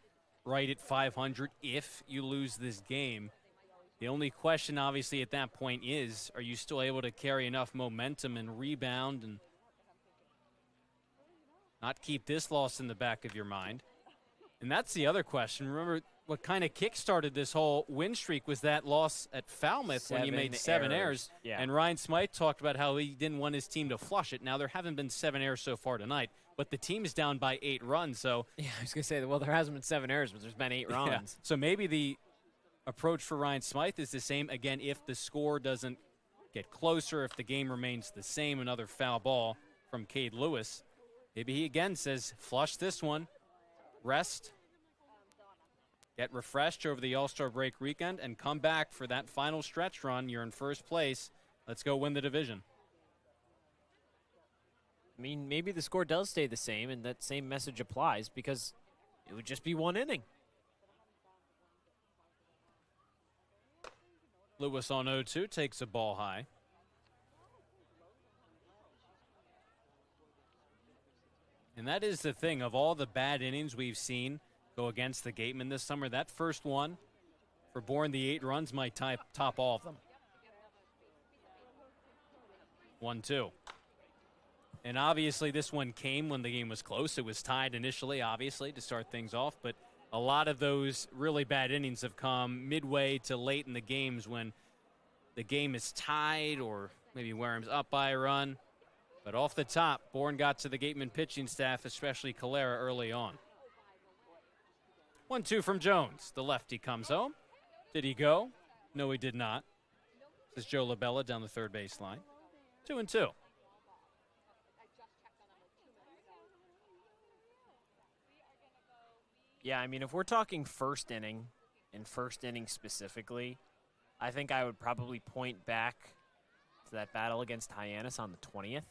right at 500 if you lose this game. The only question, obviously, at that point is, are you still able to carry enough momentum and rebound and not keep this loss in the back of your mind? And that's the other question. Remember, what kind of kick-started this whole win streak was that loss at Falmouth when you made 7 errors. Yeah. And Ryan Smythe talked about how he didn't want his team to flush it. Now, there haven't been 7 errors so far tonight, but the team is down by 8 runs. So yeah, I was going to say, well, there hasn't been 7 errors, but there's been 8 runs. Yeah. So maybe the approach for Ryan Smythe is the same. Again, if the score doesn't get closer, if the game remains the same, another foul ball from Cade Lewis. Maybe he again says, flush this one, rest, get refreshed over the All-Star break weekend, and come back for that final stretch run. You're in first place. Let's go win the division. I mean, maybe the score does stay the same, and that same message applies because it would just be 1 inning. Lewis on 0-2 takes a ball high. And that is the thing. Of all the bad innings we've seen go against the Gatemen this summer, that first one for Bourne, the 8 runs, might top all of them. 1-2. And obviously this one came when the game was close. It was tied initially, obviously, to start things off. But a lot of those really bad innings have come midway to late in the games when the game is tied or maybe Wareham's up by a run. But off the top, Bourne got to the Gatemen pitching staff, especially Calera, early on. 1-2 from Jones. The lefty comes home. Did he go? No, he did not. This is Joe Labella down the third baseline. 2-2. Yeah, I mean, if we're talking first inning, and first inning specifically, I think I would probably point back to that battle against Hyannis on the 20th.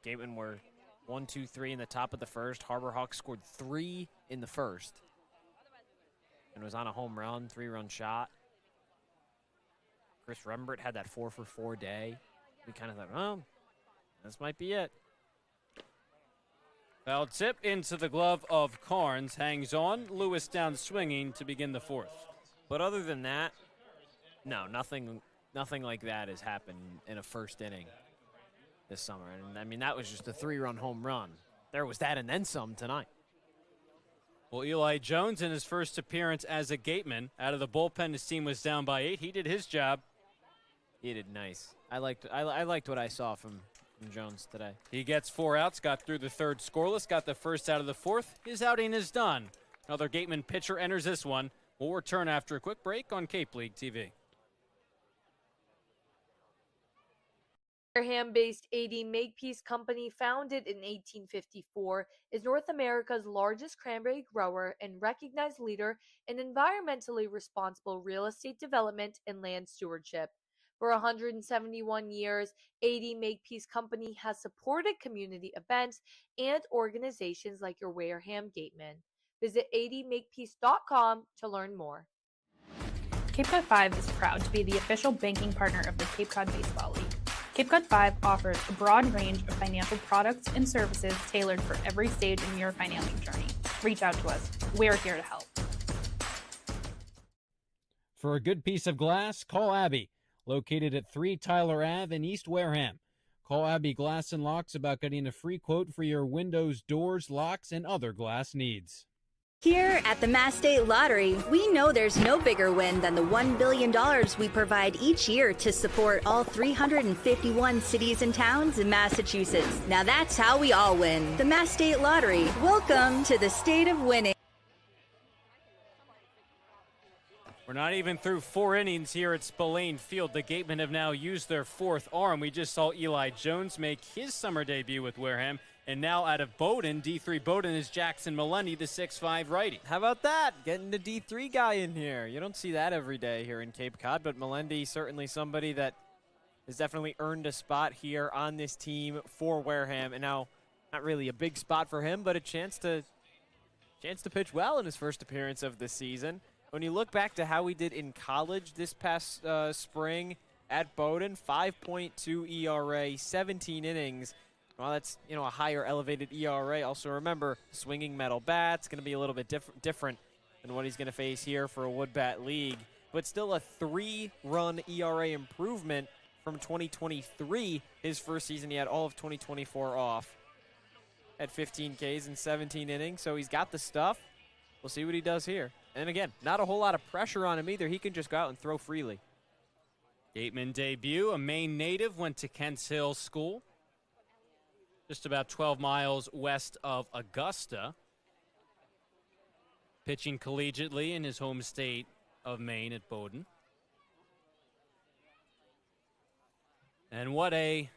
Gatemen were 1, 2, 3 in the top of the first. Harbor Hawks scored 3 in the first and was on a home run, 3-run shot. Chris Rembert had that 4-for-4 day. We kind of thought, oh, this might be it. Foul tip into the glove of Carnes. Hangs on. Lewis down swinging to begin the fourth. But other than that, no, nothing like that has happened in a first inning this summer. And, I mean, that was just a 3-run home run. There was that and then some tonight. Well, Eli Jones in his first appearance as a Gateman. Out of the bullpen, his team was down by 8. He did his job. He did nice. I liked what I saw from Jones today. He gets 4 outs, got through the third scoreless, got the first out of the fourth. His outing is done. Another Gateman pitcher enters this one. We'll return after a quick break on Cape League TV. Wareham-based AD Makepeace Company, founded in 1854, is North America's largest cranberry grower and recognized leader in environmentally responsible real estate development and land stewardship. For 171 years, AD Makepeace Company has supported community events and organizations like your Wareham Gatemen. Visit admakepeace.com to learn more. Cape Cod 5 is proud to be the official banking partner of the Cape Cod Baseball League. Cape Cod 5 offers a broad range of financial products and services tailored for every stage in your financial journey. Reach out to us. We're here to help. For a good piece of glass, call Abby, located at 3 Tyler Ave in East Wareham. Call Abby Glass and Locks about getting a free quote for your windows, doors, locks, and other glass needs. Here at the Mass State Lottery, we know there's no bigger win than the $1 billion we provide each year to support all 351 cities and towns in Massachusetts. Now that's how we all win. The Mass State Lottery. Welcome to the state of winning. We're not even through 4 innings here at Spillane Field. The Gatemen have now used their 4th arm. We just saw Eli Jones make his summer debut with Wareham. And now out of Bowdoin, D3 Bowdoin, is Jackson Melendi, the 6'5 righty. How about that? Getting the D3 guy in here. You don't see that every day here in Cape Cod, but Melendi certainly somebody that has definitely earned a spot here on this team for Wareham. And now, not really a big spot for him, but a chance to pitch well in his first appearance of the season. When you look back to how he did in college this past spring at Bowdoin, 5.2 ERA, 17 innings. Well, that's, a higher elevated ERA. Also remember, swinging metal bat's going to be a little bit different than what he's going to face here for a wood bat league. But still a 3-run ERA improvement from 2023, his first season. He had all of 2024 off at 15 Ks and 17 innings. So he's got the stuff. We'll see what he does here. And again, not a whole lot of pressure on him either. He can just go out and throw freely. Gateman debut, a Maine native, went to Kents Hill School, just about 12 miles west of Augusta. Pitching collegiately in his home state of Maine at Bowdoin. And what a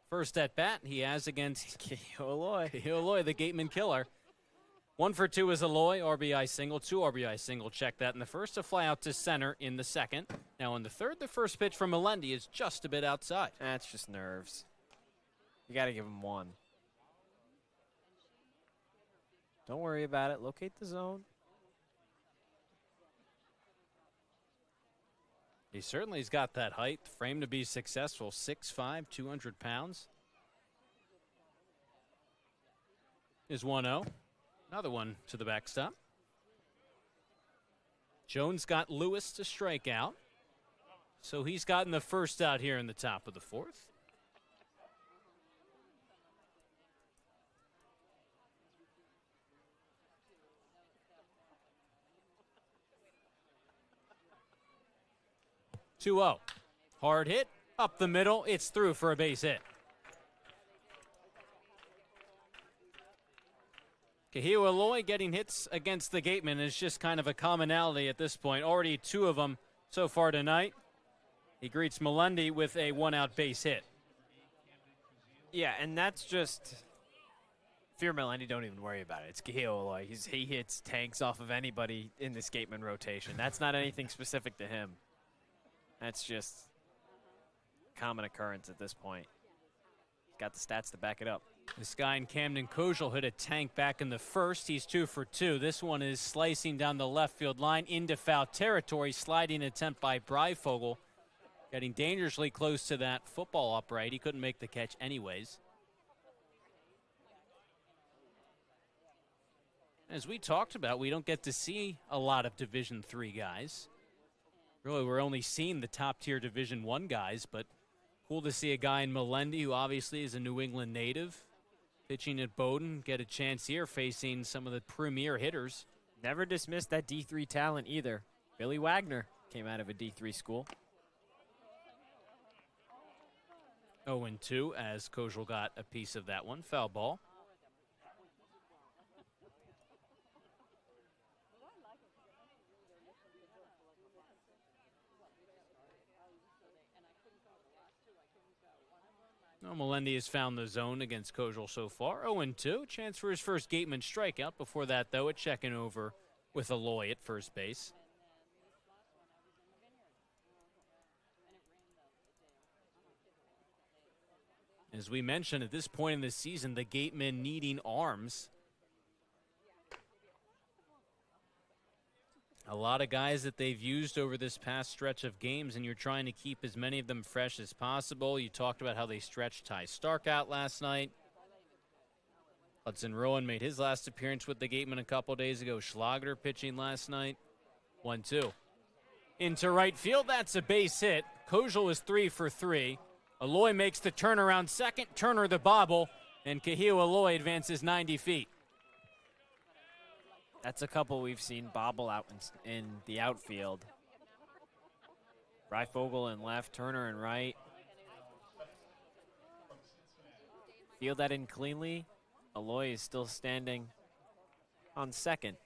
first at bat he has against Kehiu Aloy, the Gateman killer. 1 for 2 is Aloy, RBI single, 2 RBI single. Check that in the first, a fly out to center in the second. Now in the third, the first pitch from Melendi is just a bit outside. That's just nerves. You got to give him 1. Don't worry about it. Locate the zone. He certainly has got that height, frame to be successful, 6'5", 200 pounds. Is 1-0. Another one to the backstop. Jones got Lewis to strike out. So he's gotten the first out here in the top of the 4th. (2-0). Hard hit, up the middle, it's through for a base hit. Kehiu Aloy getting hits against the Gatemen is just kind of a commonality at this point. Already 2 of them so far tonight. He greets Melendi with a 1-out base hit. Yeah, and that's just, if you're Melendi, don't even worry about it. It's Kehiu Aloy. He hits tanks off of anybody in this Gateman rotation. That's not anything specific to him. That's just common occurrence at this point. He's got the stats to back it up. This guy in Camden Kojal hit a tank back in the first. He's 2 for 2. This one is slicing down the left field line into foul territory. Sliding attempt by Breifogel. Getting dangerously close to that football upright. He couldn't make the catch anyways. As we talked about, we don't get to see a lot of Division III guys. Really, we're only seeing the top-tier Division I guys, but cool to see a guy in Melendi, who obviously is a New England native, pitching at Bowdoin, get a chance here facing some of the premier hitters. Never dismissed that D3 talent either. Billy Wagner came out of a D3 school. 0-2 as Kojal got a piece of that one. Foul ball. No, Melendi has found the zone against Kojal so far. 0-2. Chance for his first Gateman strikeout. Before that, though, a checking over with Aloy at first base. As we mentioned, at this point in the season, the Gatemen needing arms. A lot of guys that they've used over this past stretch of games, and you're trying to keep as many of them fresh as possible. You talked about how they stretched Ty Stark out last night. Hudson Rowan made his last appearance with the Gatemen a couple days ago. Schlager pitching last night. 1-2. Into right field, that's a base hit. Kojal is 3 for 3. Aloy makes the turnaround second. Turner the bobble, and Kehiu Aloy advances 90 feet. That's a couple we've seen bobble out in the outfield. Reifvogel in left, Turner in right. Field that in cleanly. Aloy is still standing on second.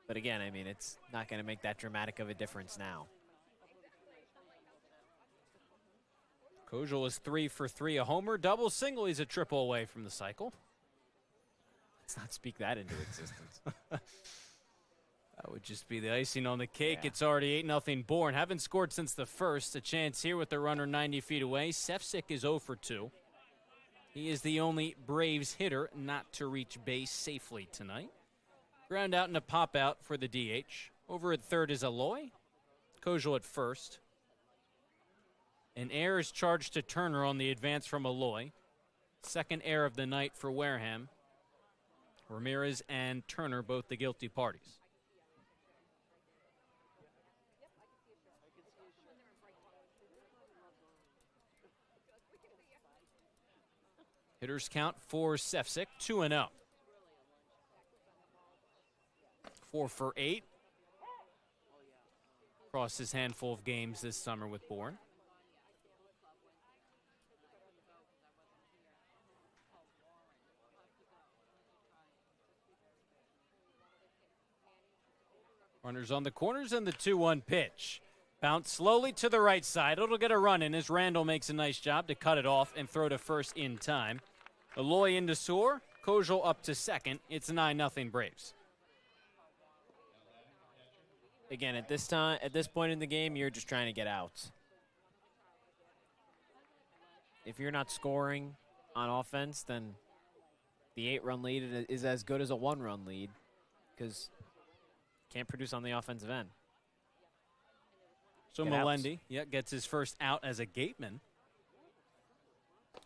But again, I mean, it's not going to make that dramatic of a difference now. Kojal is 3 for 3, a homer, double, single. He's a triple away from the cycle. Let's not speak that into existence. That would just be the icing on the cake. Yeah. It's already 8-0 Bourne. Haven't scored since the first. A chance here with the runner 90 feet away. Sefcik is 0 for 2. He is the only Braves hitter not to reach base safely tonight. Ground out and a pop out for the DH. Over at third is Aloy. Kojal at first. An error is charged to Turner on the advance from Aloy. Second error of the night for Wareham. Ramirez and Turner both the guilty parties. Hitters count for Sefcik, 2-0. 4 for 8. Across his handful of games this summer with Bourne. Runners on the corners and the 2-1 pitch. Bounce slowly to the right side. It'll get a run in as Randall makes a nice job to cut it off and throw to first in time. Aloy into Soar. Kojal up to second. It's 9-0 Braves. Again, at this point in the game, you're just trying to get out. If you're not scoring on offense, then the 8-run lead is as good as a 1-run lead because can't produce on the offensive end. So Melendi, gets his first out as a Gateman.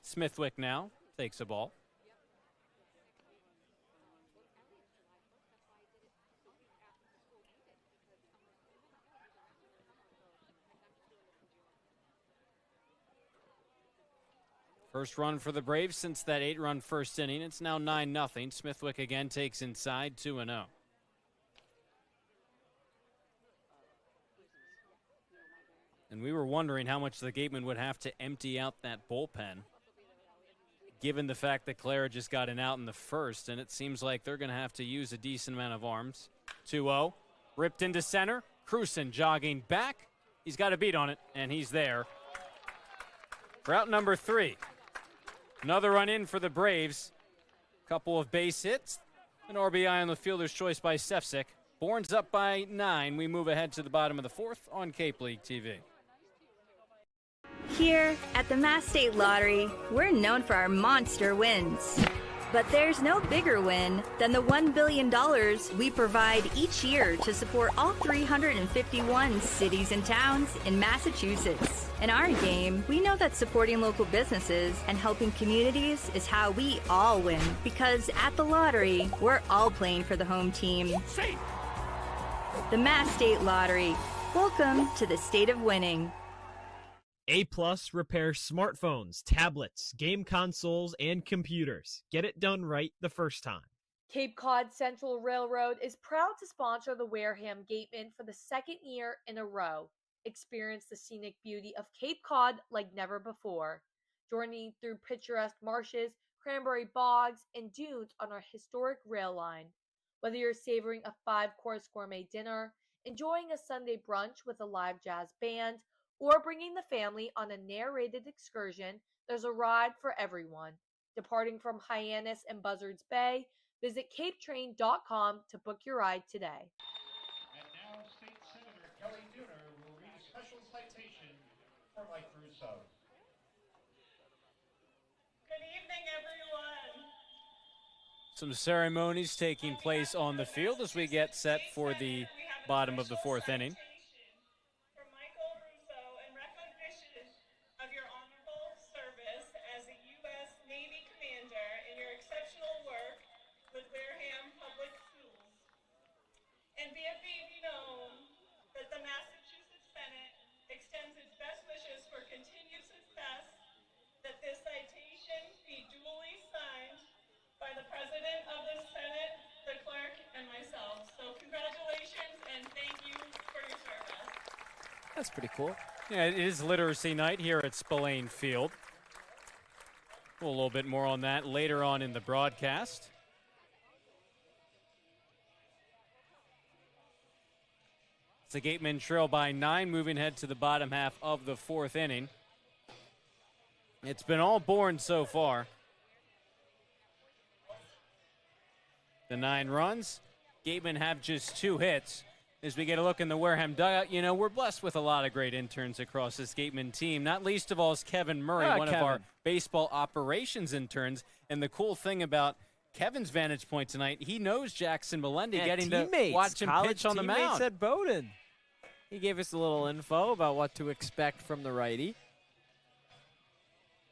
Smithwick now takes a ball. First run for the Braves since that 8-run first inning. It's now 9-0. Smithwick again takes inside, 2-0. And we were wondering how much the Gatemen would have to empty out that bullpen, given the fact that Clara just got an out in the first, and it seems like they're going to have to use a decent amount of arms. 2-0, ripped into center. Cruson jogging back. He's got a beat on it, and he's there. For out number 3. Another run in for the Braves. Couple of base hits. An RBI on the fielder's choice by Sefcik. Bourne's up by 9. We move ahead to the bottom of the 4th on Cape League TV. Here at the Mass State Lottery, we're known for our monster wins. But there's no bigger win than the $1 billion we provide each year to support all 351 cities and towns in Massachusetts. In our game, we know that supporting local businesses and helping communities is how we all win. Because at the lottery, we're all playing for the home team. The Mass State Lottery. Welcome to the state of winning. A+ repairs smartphones, tablets, game consoles, and computers. Get it done right the first time. Cape Cod Central Railroad is proud to sponsor the Wareham Gatemen for the 2nd year in a row. Experience the scenic beauty of Cape Cod like never before. Journey through picturesque marshes, cranberry bogs, and dunes on our historic rail line. Whether you're savoring a 5-course gourmet dinner, enjoying a Sunday brunch with a live jazz band, or bringing the family on a narrated excursion, there's a ride for everyone. Departing from Hyannis and Buzzards Bay, visit capetrain.com to book your ride today. And now State Senator Kelly Nooner will read a special citation for Mike Russo. Good evening, everyone. Some ceremonies taking place on the field as we get set for the bottom of the 4th inning. That this citation be duly signed by the President of the Senate That's pretty cool. Yeah, it is Literacy Night here at Spillane Field. A little bit more on that later on in the broadcast. It's the Gatemen trail by 9, moving ahead to the bottom half of the 4th inning. It's been all Bourne so far. The 9 runs. Gatemen have just 2 hits. As we get a look in the Wareham dugout, you know, we're blessed with a lot of great interns across this Gatemen team. Not least of all is Kevin Murray, one of our baseball operations interns. And the cool thing about Kevin's vantage point tonight, he knows Jackson Melendi, getting to watch him pitch on the mound. Teammates at Bowdoin. He gave us a little info about what to expect from the righty.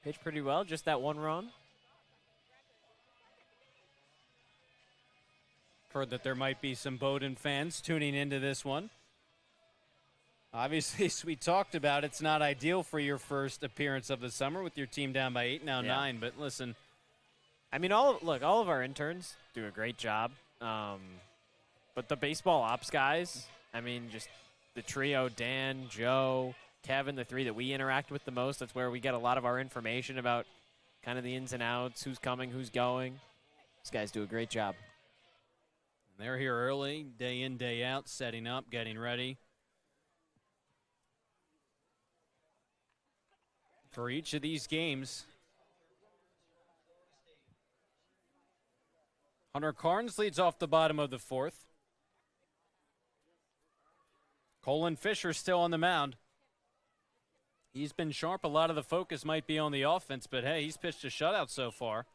Pitched pretty well, just that 1 run. Heard that there might be some Bowdoin fans tuning into this one. Obviously, as we talked about, it's not ideal for your first appearance of the summer with your team down by 8, now 9. But listen, I mean, all of our interns do a great job. But the baseball ops guys, I mean, just the trio, Dan, Joe, Kevin, the 3 that we interact with the most, that's where we get a lot of our information about kind of the ins and outs, who's coming, who's going. These guys do a great job. They're here early, day in, day out, setting up, getting ready for each of these games. Hunter Carnes leads off the bottom of the 4th. Colin Fisher still on the mound. He's been sharp. A lot of the focus might be on the offense, but hey, he's pitched a shutout so far.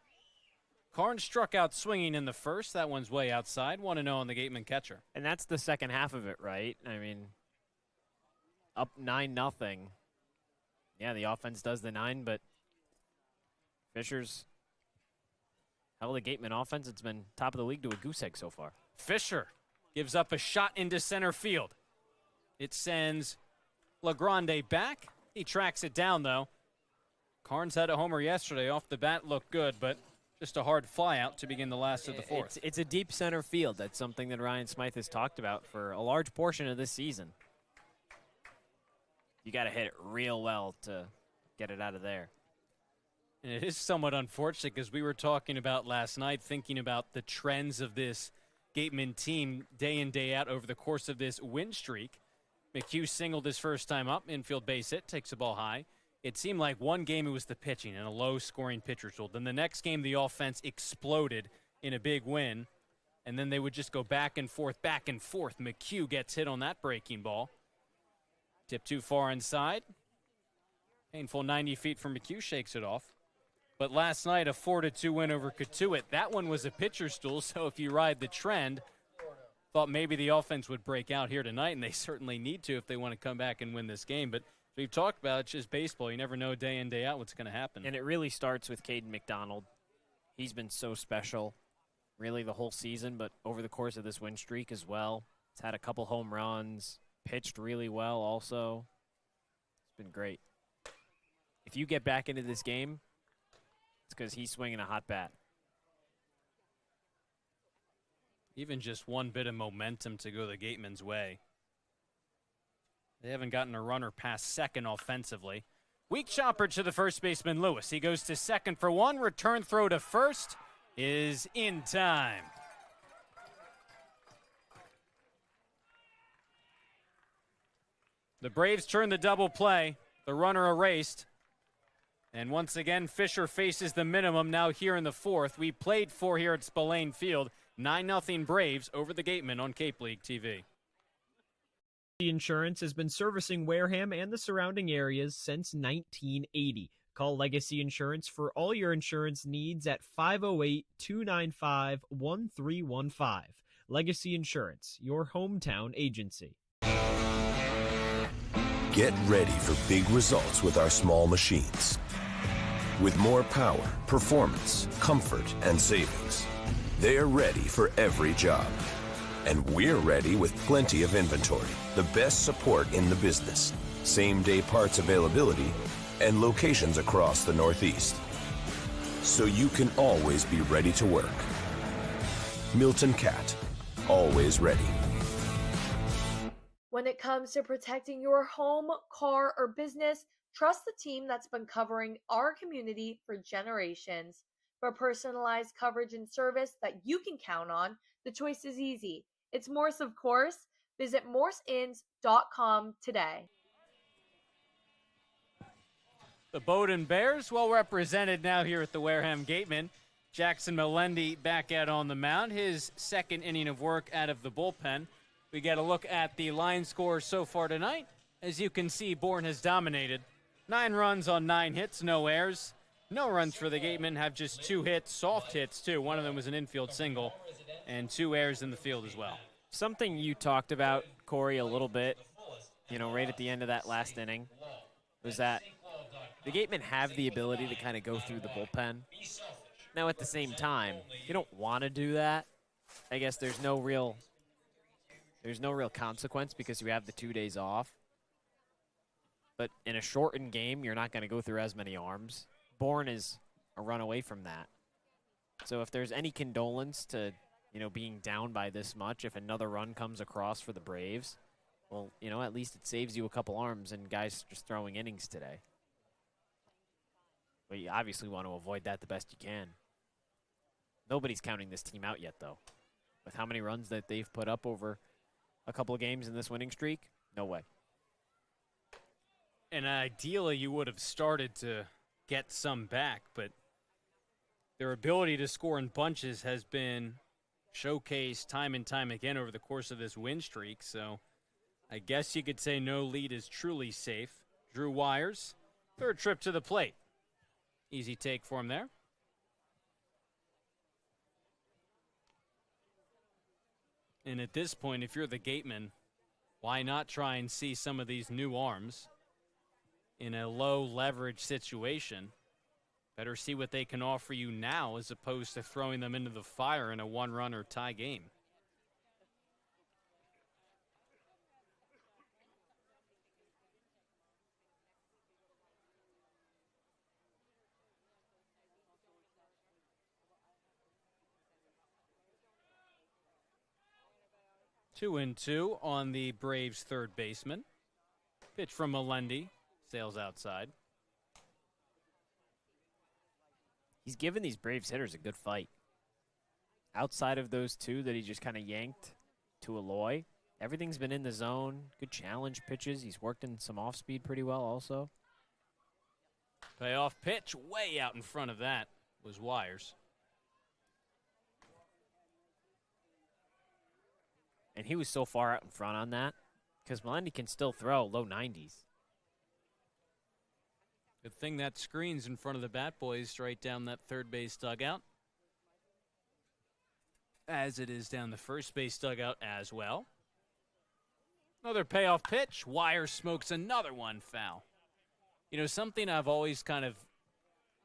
Carnes struck out swinging in the 1st. That one's way outside. 1-0 on the Gateman catcher. And that's the second half of it, right? I mean, up 9-0. Yeah, the offense does the 9, but Fisher's held the Gateman offense. It's been top of the league to a goose egg so far. Fisher gives up a shot into center field. It sends LaGrande back. He tracks it down, though. Carnes had a homer yesterday. Off the bat, looked good, but just a hard fly out to begin the last of the 4th. It's a deep center field. That's something that Ryan Smythe has talked about for a large portion of this season. You got to hit it real well to get it out of there. And it is somewhat unfortunate because we were talking about last night, thinking about the trends of this Gateman team day in, day out over the course of this win streak. McHugh singled his first time up, infield base hit, takes the ball high. It seemed like one game it was the pitching and a low-scoring pitcher's duel. Then the next game the offense exploded in a big win, and then they would just go back and forth, back and forth. McHugh gets hit on that breaking ball. Tip too far inside. Painful 90 feet from McHugh, shakes it off. But last night, a 4-2 win over Katuitt. That one was a pitcher's duel, so if you ride the trend, thought maybe the offense would break out here tonight, and they certainly need to if they want to come back and win this game. But we've talked about it's just baseball. You never know day in, day out what's going to happen. And it really starts with Caden McDonald. He's been so special really the whole season, but over the course of this win streak as well. He's had a couple home runs, pitched really well also. It's been great. If you get back into this game, it's because he's swinging a hot bat. Even just one bit of momentum to go the Gateman's way. They haven't gotten a runner past second offensively. Weak chopper to the first baseman, Lewis. He goes to second for 1. Return throw to first is in time. The Braves turn the double play. The runner erased. And once again, Fisher faces the minimum now here in the 4th. We played 4 here at Spillane Field. 9-0 Braves over the Gatemen on Cape League TV. Insurance has been servicing Wareham and the surrounding areas since 1980. Call Legacy Insurance for all your insurance needs at 508-295-1315. Legacy Insurance, your hometown agency. Get ready for big results with our small machines. With more power, performance, comfort, and savings. They're ready for every job. And we're ready with plenty of inventory, the best support in the business, same-day parts availability, and locations across the Northeast. So you can always be ready to work. Milton Cat, always ready. When it comes to protecting your home, car, or business, trust the team that's been covering our community for generations. For personalized coverage and service that you can count on, the choice is easy. It's Morse, of course. Visit morseins.com today. The Bowdoin Bears, well represented now here at the Wareham Gatemen. Jackson Melendi back out on the mound, his second inning of work out of the bullpen. We get a look at the line score so far tonight. As you can see, Bourne has dominated. 9 runs on 9 hits, no errors. No runs for the Gatemen, have just 2 hits, soft hits too. One of them was an infield single, and 2 errors in the field as well. Something you talked about, Cory, a little bit, right at the end of that last inning, was that the Gatemen have the ability to kind of go through the bullpen. Now, at the same time, you don't want to do that. I guess there's no real consequence because you have the 2 days off. But in a shortened game, you're not going to go through as many arms. Bourne is a run away from that. So if there's any condolence to, being down by this much, if another run comes across for the Braves, well, at least it saves you a couple arms and guys just throwing innings today. But you obviously want to avoid that the best you can. Nobody's counting this team out yet, though. With how many runs that they've put up over a couple of games in this winning streak, no way. And ideally, you would have started to get some back, but their ability to score in bunches has been showcased time and time again over the course of this win streak. So I guess you could say no lead is truly safe. Drew Wires, third trip to the plate. Easy take for him there. And at this point, if you're the Gatemen, why not try and see some of these new arms in a low leverage situation? Better see what they can offer you now as opposed to throwing them into the fire in a 1-run or tie game. Two and two on the Braves' third baseman. Pitch from Melendi. Sails outside. He's given these Braves hitters a good fight. Outside of those 2 that he just kind of yanked to Aloy, everything's been in the zone. Good challenge pitches. He's worked in some off-speed pretty well also. Payoff pitch way out in front of that was Wires. And he was so far out in front on that because Melendi can still throw low 90s. Good thing that screen's in front of the Bat Boys right down that third base dugout. As it is down the first base dugout as well. Another payoff pitch. Wire smokes another one foul. Something I've always kind of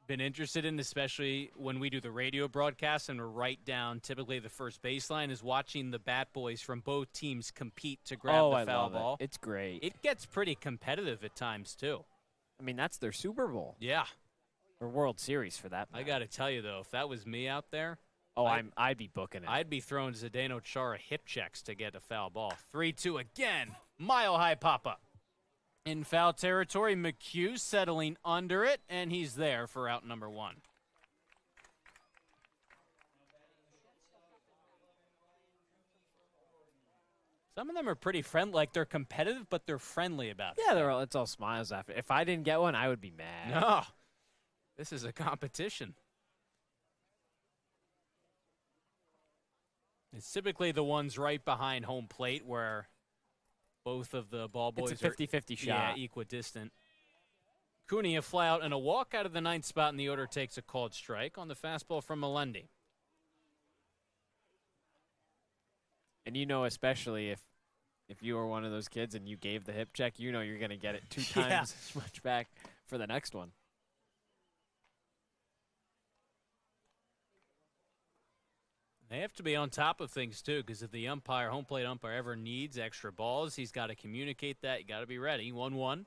been interested in, especially when we do the radio broadcast and we're right down typically the first baseline, is watching the Bat Boys from both teams compete to grab the foul ball. It's great. It gets pretty competitive at times, too. I mean, that's their Super Bowl. Yeah. Or World Series for that matter. I got to tell you, though, if that was me out there, I'd be booking it. I'd be throwing Zdeno Chara hip checks to get a foul ball. 3-2 again. Mile high pop-up. In foul territory, McHugh settling under it, and he's there for out number 1. Some of them are pretty friendly, like they're competitive, but they're friendly about it. Yeah, it's all smiles after. If I didn't get one, I would be mad. No, this is a competition. It's typically the ones right behind home plate where both of the ball boys it's a 50-50 shot. Yeah, equidistant. Cooney a fly out and a walk out of the 9th spot, and the order takes a called strike on the fastball from Melendi. And especially if you were one of those kids and you gave the hip check, you're going to get it 2 times as much back for the next one. They have to be on top of things, too, because if the home plate umpire, ever needs extra balls, he's got to communicate that. You got to be ready. 1-1.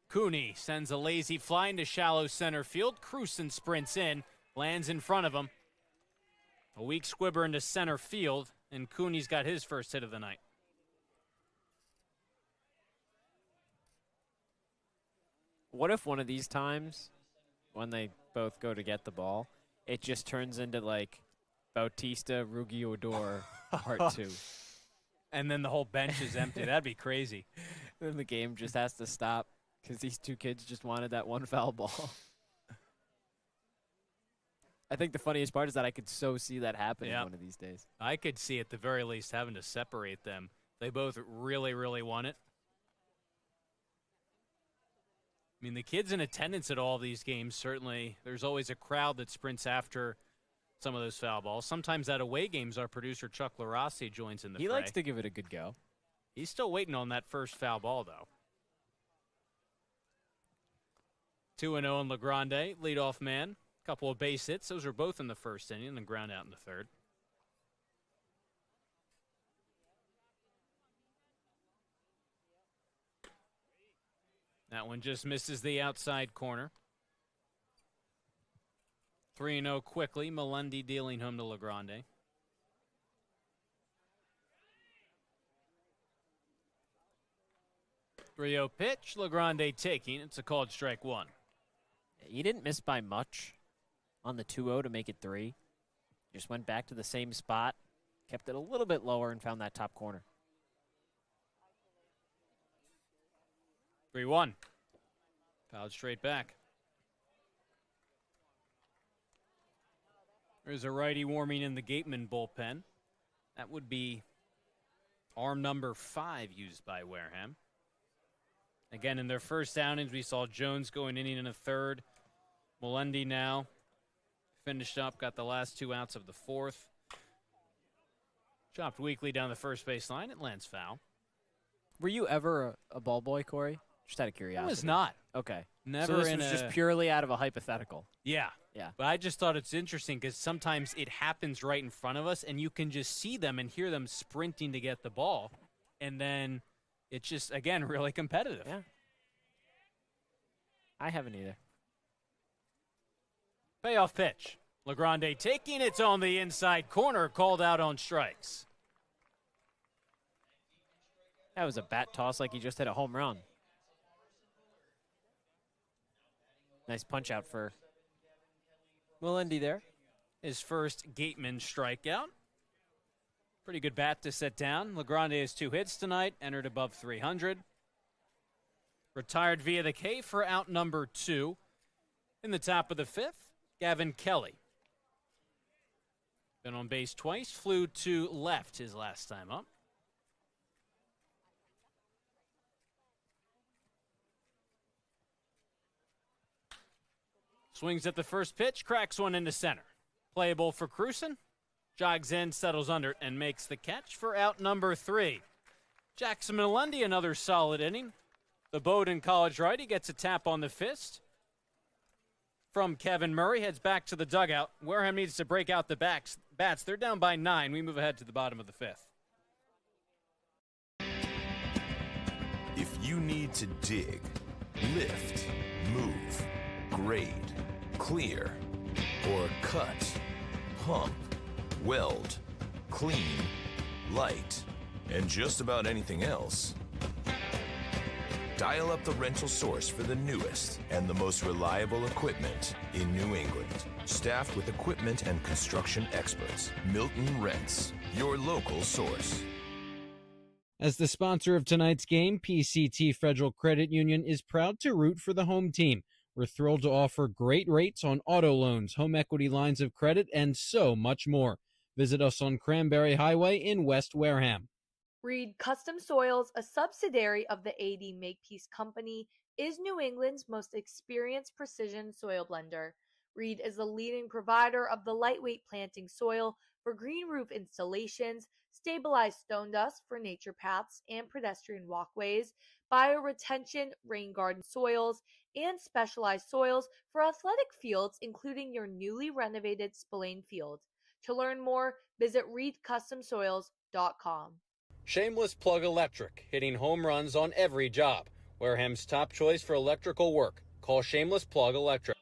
Cooney sends a lazy fly into shallow center field. Cruson sprints in, lands in front of him. A weak squibber into center field, and Cooney's got his first hit of the night. What if one of these times, when they both go to get the ball, it just turns into like Bautista Rugi Odor Part 2? And then the whole bench is empty. That'd be crazy. Then the game just has to stop because these two kids just wanted that one foul ball. I think the funniest part is that I could so see that happen one of these days. I could see at the very least having to separate them. They both really, really want it. I mean, the kids in attendance at all these games, certainly, there's always a crowd that sprints after some of those foul balls. Sometimes at away games, our producer Chuck Luarasi joins in the fray. He likes to give it a good go. He's still waiting on that first foul ball, though. 2-0 on LeGrande, leadoff man. Couple of base hits. Those are both in the first inning and then ground out in the third. That one just misses the outside corner. 3-0 quickly. Melendi dealing home to LeGrande. Three-0 pitch. LeGrande taking. It's a called strike one. He didn't miss by much on the 2-0 to make it 3. Just went back to the same spot, kept it a little bit lower, and found that top corner. 3-1. Fouled straight back. There's a righty warming in the Gatemen bullpen. That would be arm number 5 used by Wareham. Again, in their first outings, we saw Jones go an inning and a third. Melendi now finished up, got the last 2 outs of the fourth. Chopped weakly down the first base line. It lands foul. Were you ever a ball boy, Cory? Just out of curiosity. I was not. Okay. Never. So this was just purely out of a hypothetical. Yeah. Yeah. But I just thought it's interesting because sometimes it happens right in front of us, and you can just see them and hear them sprinting to get the ball. And then it's just, again, really competitive. Yeah. I haven't either. Payoff pitch. LeGrande taking it on the inside corner, called out on strikes. That was a bat toss like he just hit a home run. Nice punch out for Melendi there. His first Gatemen strikeout. Pretty good bat to set down. LeGrande has 2 hits tonight, entered above 300. Retired via the K for out number 2. In the top of the 5th, Gavin Kelly. Been on base twice, flew to left his last time up. Swings at the first pitch, cracks one into center. Playable for Cruson. Jogs in, settles under it, and makes the catch for out number 3. Jackson Melendi, another solid inning. The Bowdoin College righty gets a tap on the fist from Kevin Murray, heads back to the dugout. Wareham needs to break out the bats. They're down by 9. We move ahead to the bottom of the 5th. If you need to dig, lift, move, grade, clear, or cut, pump, weld, clean, light, and just about anything else, dial up the rental source for the newest and the most reliable equipment in New England. Staffed with equipment and construction experts, Milton Rents, your local source. As the sponsor of tonight's game, PCT Federal Credit Union is proud to root for the home team. We're thrilled to offer great rates on auto loans, home equity lines of credit, and so much more. Visit us on Cranberry Highway in West Wareham. Reed Custom Soils, a subsidiary of the AD Makepeace Company, is New England's most experienced precision soil blender. Reed is the leading provider of the lightweight planting soil for green roof installations, stabilized stone dust for nature paths and pedestrian walkways, bioretention rain garden soils, and specialized soils for athletic fields, including your newly renovated Spillane Field. To learn more, visit reedcustomsoils.com. Shameless Plug Electric, hitting home runs on every job. Wareham's top choice for electrical work. Call Shameless Plug Electric.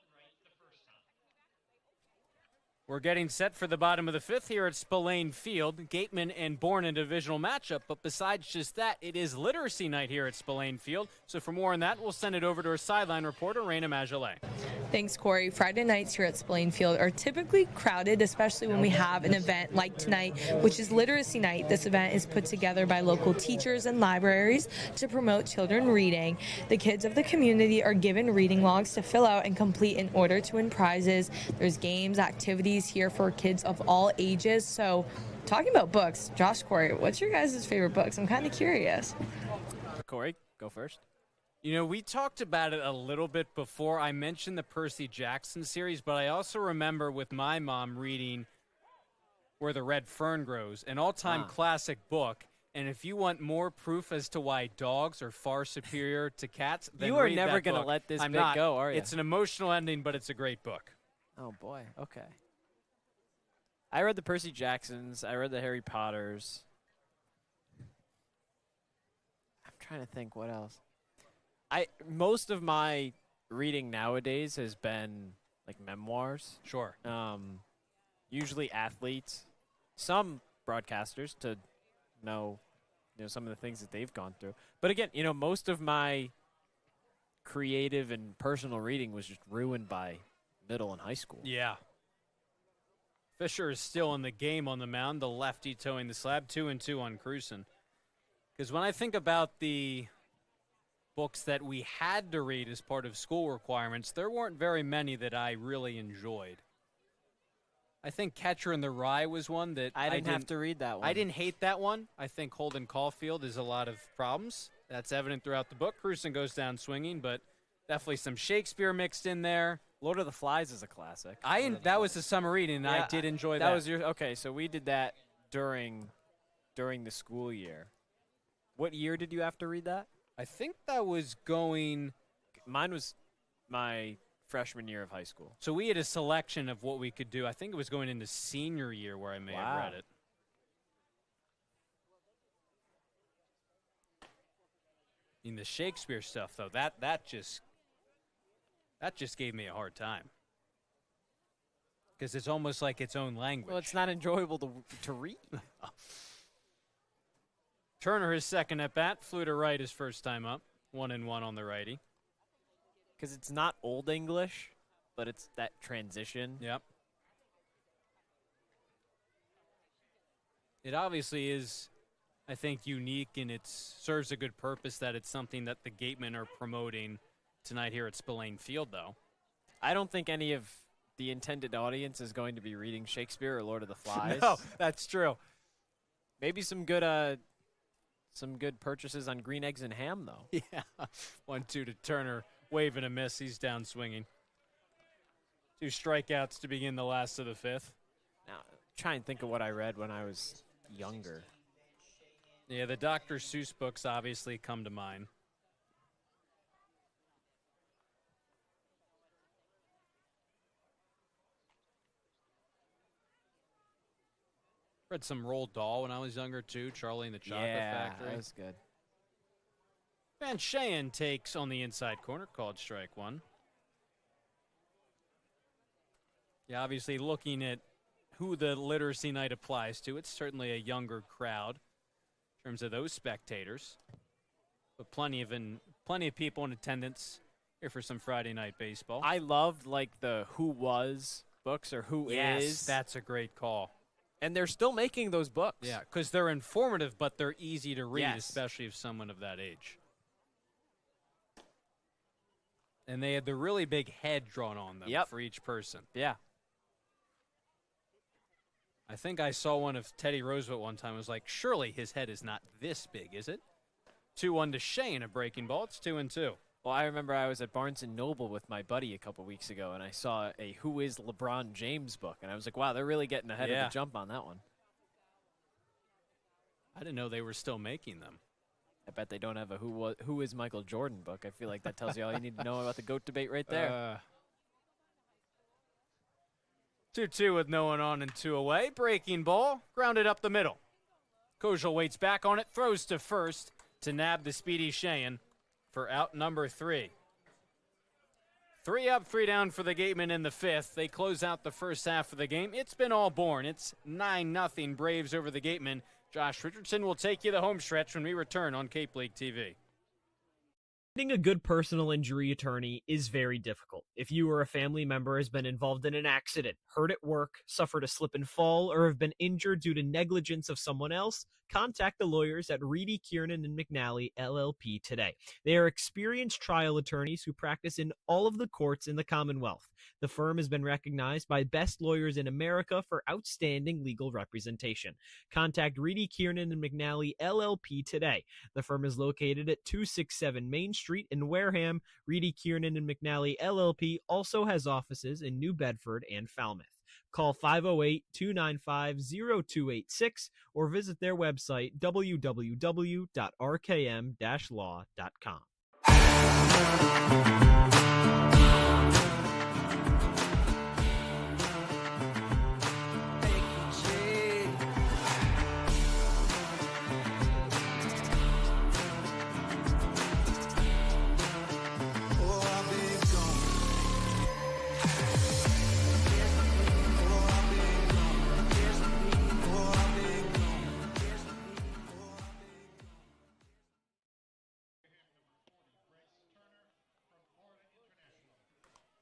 We're getting set for the bottom of the 5th here at Spillane Field. Gatemen and Bourne in a divisional matchup. But besides just that, it is literacy night here at Spillane Field. So for more on that, we'll send it over to our sideline reporter, Rayna Maggelet. Thanks, Cory. Friday nights here at Spillane Field are typically crowded, especially when we have an event like tonight, which is Literacy Night. This event is put together by local teachers and libraries to promote children reading. The kids of the community are given reading logs to fill out and complete in order to win prizes. There's games, activities here for kids of all ages. So, talking about books, Josh, Cory, what's your guys' favorite books? I'm kind of curious. Cory, go first. You know, we talked about it a little bit before. I mentioned the Percy Jackson series, but I also remember with my mom reading Where the Red Fern Grows, an all-time classic book. And if you want more proof as to why dogs are far superior to cats, then you are read never that going to book. let this I'm bit not. go, are you? It's an emotional ending, but it's a great book. Oh, boy. Okay. I read the Percy Jacksons. I read the Harry Potters. I'm trying to think what else. Most of my reading nowadays has been like memoirs. Sure. Usually athletes, some broadcasters to know some of the things that they've gone through. But again, most of my creative and personal reading was just ruined by middle and high school. Yeah. Fisher is still in the game on the mound, the lefty towing the slab, 2-2 on Cruson. Because when I think about the books that we had to read as part of school requirements, there weren't very many that I really enjoyed. I think Catcher in the Rye was one that I didn't have to read that one. I didn't hate that one. I think Holden Caulfield is a lot of problems. That's evident throughout the book. Cruson goes down swinging, but definitely some Shakespeare mixed in there. Lord of the Flies is a classic. That was the summer reading, and I did enjoy that. That was okay. So we did that during the school year. What year did you have to read that? I think that was going. Mine was my freshman year of high school. So we had a selection of what we could do. I think it was going into senior year where I may have read it. In the Shakespeare stuff, though, that just gave me a hard time. Because it's almost like its own language. Well, it's not enjoyable to read. Turner, his second at bat, flew to right his first time up. 1-1 on the righty. Because it's not Old English, but it's that transition. Yep. It obviously is, I think, unique, and it serves a good purpose that it's something that the Gatemen are promoting tonight here at Spillane Field, though. I don't think any of the intended audience is going to be reading Shakespeare or Lord of the Flies. No, that's true. Maybe some good purchases on green eggs and ham, though. Yeah. 1-2 to Turner. Wave and a miss. He's down swinging. 2 strikeouts to begin the last of the 5th. Now, try and think of what I read when I was younger. Yeah, the Dr. Seuss books obviously come to mind. Read some Roald Dahl when I was younger, too. Charlie and the Chocolate Factory. Yeah, that was good. Van Shayen takes on the inside corner, called strike 1. Yeah, obviously looking at who the literacy night applies to, it's certainly a younger crowd in terms of those spectators. But plenty of people in attendance here for some Friday night baseball. I loved like the Who Was books or Who Is. That's a great call. And they're still making those books. Yeah, because they're informative, but they're easy to read, Yes. especially if someone of that age. And they had the really big head drawn on them for each person. Yeah. I think I saw one of Teddy Roosevelt one time. I was like, surely his head is not this big, is it? 2-1 to Shane, a breaking ball. It's 2-2. Well, I remember I was at Barnes & Noble with my buddy a couple weeks ago, and I saw a Who Is LeBron James book, and I was like, wow, they're really getting ahead of the jump on that one. I didn't know they were still making them. I bet they don't have a Who Is Michael Jordan book. I feel like that tells you all you need to know about the GOAT debate right there. 2-2 with no one on and 2 away. Breaking ball, grounded up the middle. Kojal waits back on it, throws to first to nab the speedy Shayen for out number 3. 3 up, 3 down for the Gatemen in the 5th. They close out the first half of the game. It's been all Bourne. It's 9-0 Braves over the Gatemen. Josh Richardson will take you the home stretch when we return on Cape League TV. Finding a good personal injury attorney is very difficult. If you or a family member has been involved in an accident, hurt at work, suffered a slip and fall, or have been injured due to negligence of someone else, contact the lawyers at Reedy, Kiernan, and McNally, LLP today. They are experienced trial attorneys who practice in all of the courts in the Commonwealth. The firm has been recognized by Best Lawyers in America for outstanding legal representation. Contact Reedy, Kiernan, and McNally, LLP today. The firm is located at 267 Main Street in Wareham. Reedy, Kiernan, and McNally, LLP also has offices in New Bedford and Falmouth. Call 508-295-0286 or visit their website www.rkm-law.com.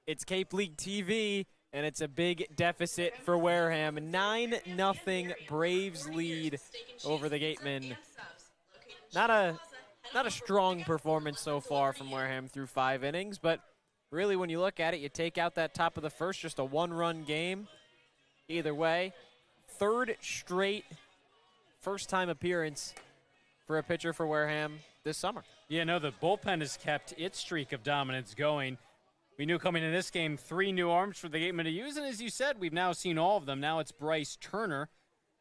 It's Cape League TV, and it's a big deficit for Wareham. 9-0 Braves lead over the Gatemen. Not a strong performance so far from Wareham through 5 innings, but really when you look at it, you take out that top of the first, just a 1-run game. Either way, 3rd straight first-time appearance for a pitcher for Wareham this summer. Yeah, no, the bullpen has kept its streak of dominance going. We knew coming in this game 3 new arms for the Gatemen to use, and as you said, we've now seen all of them. Now it's Bryce Turner,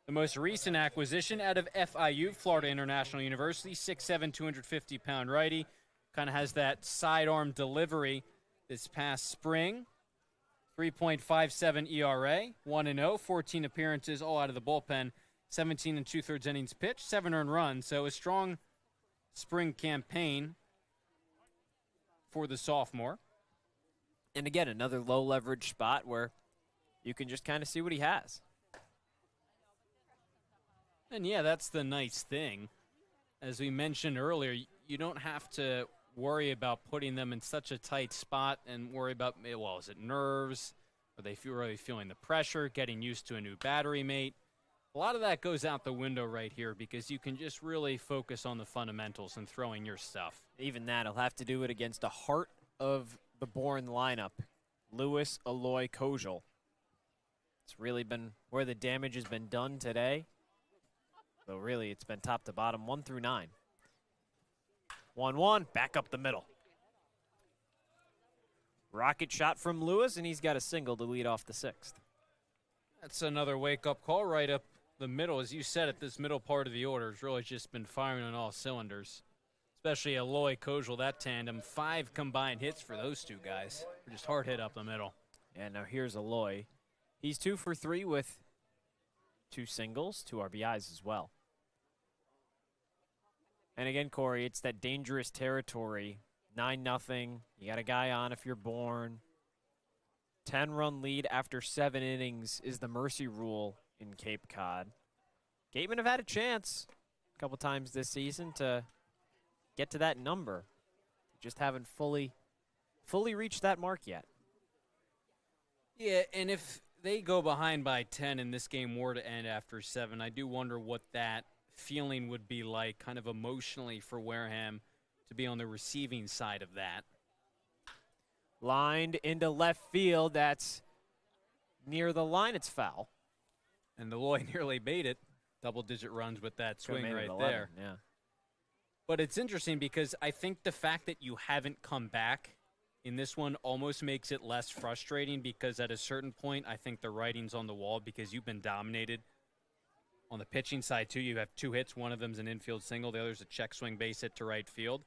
the most recent acquisition out of FIU, Florida International University, 6'7", 250-pound righty. Kind of has that sidearm delivery this past spring. 3.57 ERA, 1-0, 14 appearances, all out of the bullpen, 17 and 2/3 innings pitched, 7 earned runs. So a strong spring campaign for the sophomore. And again, another low leverage spot where you can just kind of see what he has. And yeah, that's the nice thing. As we mentioned earlier, you don't have to worry about putting them in such a tight spot and worry about, well, is it nerves? Are they really feeling the pressure, getting used to a new battery mate? A lot of that goes out the window right here because you can just really focus on the fundamentals and throwing your stuff. Even that, he'll have to do it against the heart of the Bourne lineup, Lewis, Aloy, Kojal. It's really been where the damage has been done today. So really, it's been top to bottom, 1 through 9. 1-1, back up the middle. Rocket shot from Lewis, and he's got a single to lead off the 6th. That's another wake-up call right up the middle. As you said, at this middle part of the order has really just been firing on all cylinders. Especially Aloy, Kojal, that tandem. 5 combined hits for those two guys. They're just hard hit up the middle. And now here's Aloy. He's 2 for 3 with 2 singles, 2 RBIs as well. And again, Cory, it's that dangerous territory. 9-0. You got a guy on if you're Bourne. 10-run lead after 7 innings is the mercy rule in Cape Cod. Gatemen have had a chance a couple times this season to get to that number. Just haven't fully reached that mark yet. Yeah, and if they go behind by 10 and this game were to end after 7, I do wonder what that feeling would be like kind of emotionally for Wareham to be on the receiving side of that. Lined into left field. That's near the line. It's foul. And Aloy nearly made it. Double-digit runs with that swing right 11, there. Yeah. But it's interesting because I think the fact that you haven't come back in this one almost makes it less frustrating because at a certain point, I think the writing's on the wall because you've been dominated. On the pitching side, too, you have 2 hits. One of them's an infield single. The other's a check swing base hit to right field.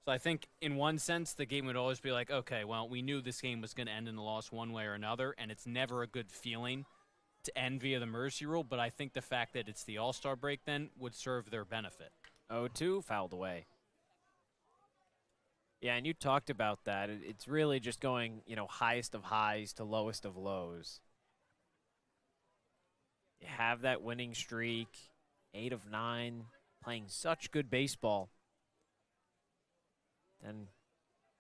So I think in one sense, the game would always be like, okay, well, we knew this game was going to end in a loss one way or another, and it's never a good feeling to end via the mercy rule. But I think the fact that it's the All-Star break then would serve their benefit. 0-2, fouled away. Yeah, and you talked about that. It's really just going, highest of highs to lowest of lows. You have that winning streak, 8 of 9, playing such good baseball. And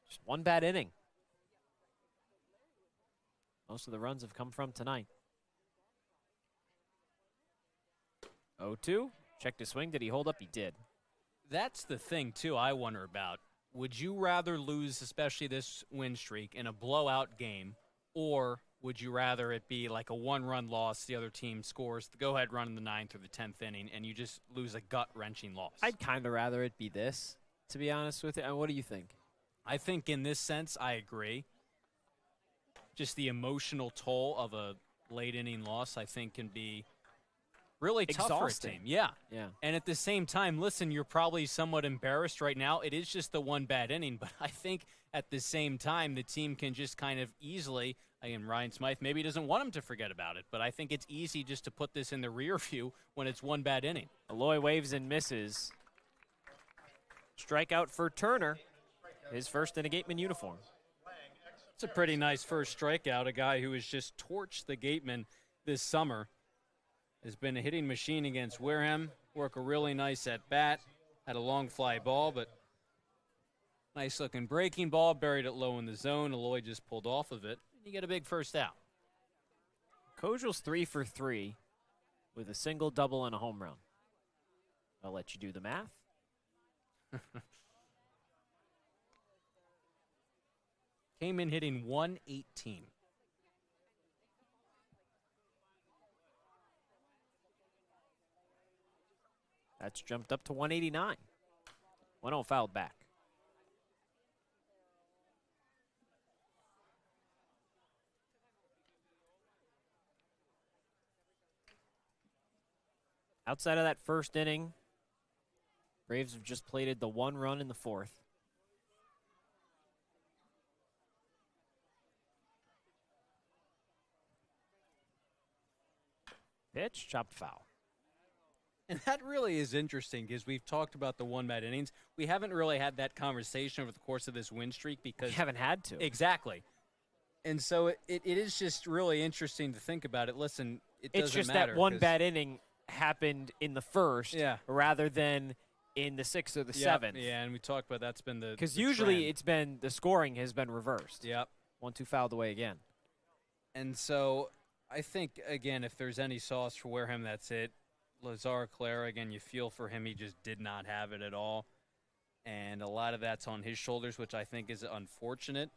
just one bad inning. Most of the runs have come from tonight. 0-2. Checked his swing. Did he hold up? He did. That's the thing, too, I wonder about. Would you rather lose, especially this win streak, in a blowout game, or would you rather it be like a one-run loss, the other team scores the go-ahead run in the 9th or the 10th inning, and you just lose a gut-wrenching loss? I'd kind of rather it be this, to be honest with you. What do you think? I think in this sense, I agree. Just the emotional toll of a late-inning loss, I think, can be really tough for a team. Yeah. And at the same time, listen, you're probably somewhat embarrassed right now. It is just the one bad inning, but I think at the same time the team can just kind of easily, again, Ryan Smythe maybe doesn't want him to forget about it, but I think it's easy just to put this in the rear view when it's one bad inning. Aloy waves and misses. Strikeout for Turner, his first in a Gateman uniform. It's a pretty nice first strikeout, a guy who has just torched the Gatemen this summer. Has been a hitting machine against Wareham. Work a really nice at-bat. Had a long fly ball, but nice-looking breaking ball. Buried it low in the zone. Aloy just pulled off of it. You get a big first out. Kojal's 3 for 3 with a single, double, and a home run. I'll let you do the math. Came in hitting 118. That's jumped up to 189. 1-0 fouled back. Outside of that first inning, Braves have just plated the 1 run in the 4th. Pitch, chopped foul. And that really is interesting because we've talked about the one bad innings. We haven't really had that conversation over the course of this win streak because... We haven't had to. Exactly. And so it is just really interesting to think about it. Listen, it doesn't matter. It's just that one bad inning happened in the 1st rather than in the 6th or the 7th. Yeah, and we talked about that's been the Because usually trend. it's been, the scoring has been reversed. Yep. 1-2 fouled away again. And so I think, again, if there's any sauce for Wareham, that's it. Lazar Clara, again, you feel for him. He just did not have it at all. And a lot of that's on his shoulders, which I think is unfortunate.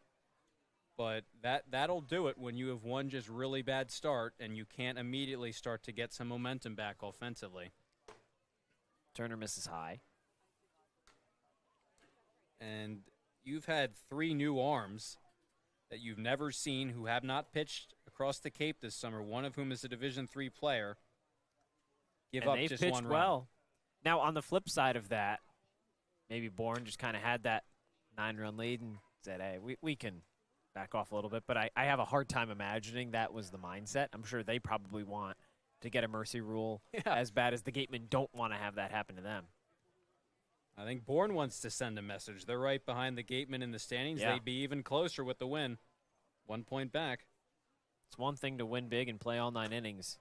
But that'll do it when you have one just really bad start and you can't immediately start to get some momentum back offensively. Turner misses high. And you've had 3 new arms that you've never seen who have not pitched across the Cape this summer, one of whom is a Division III player. Give and up they've just pitched one run. well. Now, on the flip side of that, maybe Bourne just kind of had that 9-run lead and said, hey, we can back off a little bit. But I have a hard time imagining that was the mindset. I'm sure they probably want to get a mercy rule as bad as the Gatemen don't want to have that happen to them. I think Bourne wants to send a message. They're right behind the Gatemen in the standings. Yeah. They'd be even closer with the win. 1 point back. It's one thing to win big and play all 9 innings.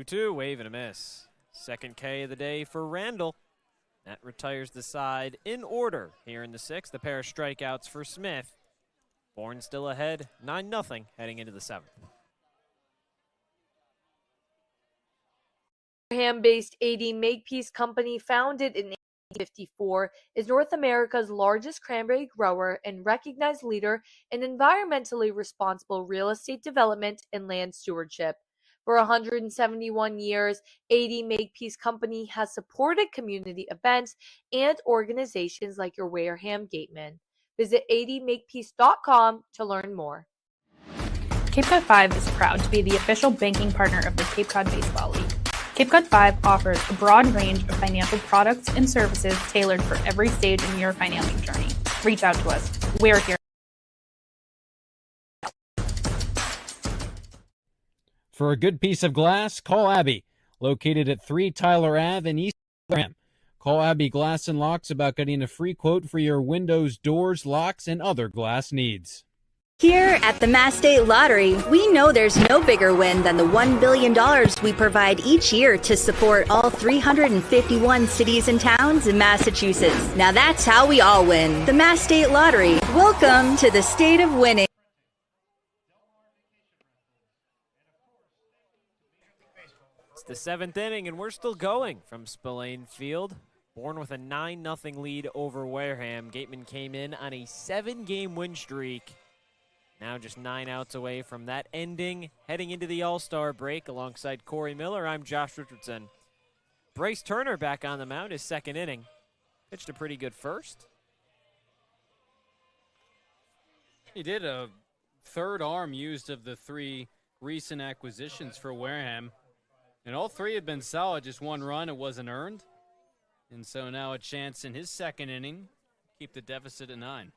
Two, wave and a miss. Second K of the day for Randall. That retires the side in order here in the 6th. The pair of strikeouts for Smith. Bourne still ahead, 9-0 heading into the 7th. Wareham-based AD Makepeace Company, founded in 1854, is North America's largest cranberry grower and recognized leader in environmentally responsible real estate development and land stewardship. For 171 years, AD Makepeace Company has supported community events and organizations like your Wareham Gatemen. Visit admakepeace.com to learn more. Cape Cod 5 is proud to be the official banking partner of the Cape Cod Baseball League. Cape Cod 5 offers a broad range of financial products and services tailored for every stage in your financial journey. Reach out to us. We're here. For a good piece of glass, call Abby, located at 3 Tyler Ave in East Wareham. Call Abby Glass and Locks about getting a free quote for your windows, doors, locks, and other glass needs. Here at the Mass State Lottery, we know there's no bigger win than the $1 billion we provide each year to support all 351 cities and towns in Massachusetts. Now that's how we all win. The Mass State Lottery. Welcome to the state of winning. It's the 7th inning, and we're still going from Spillane Field. Bourne with a 9-0 lead over Wareham. Gatemen came in on a 7-game win streak. Now just 9 outs away from that ending. Heading into the All-Star break alongside Cory Miller, I'm Josh Richardson. Bryce Turner back on the mound, his 2nd inning. Pitched a pretty good first. He did a 3rd arm used of the 3 recent acquisitions for Wareham. And all 3 had been solid, just 1 run, it wasn't earned. And so now a chance in his 2nd inning, keep the deficit at 9.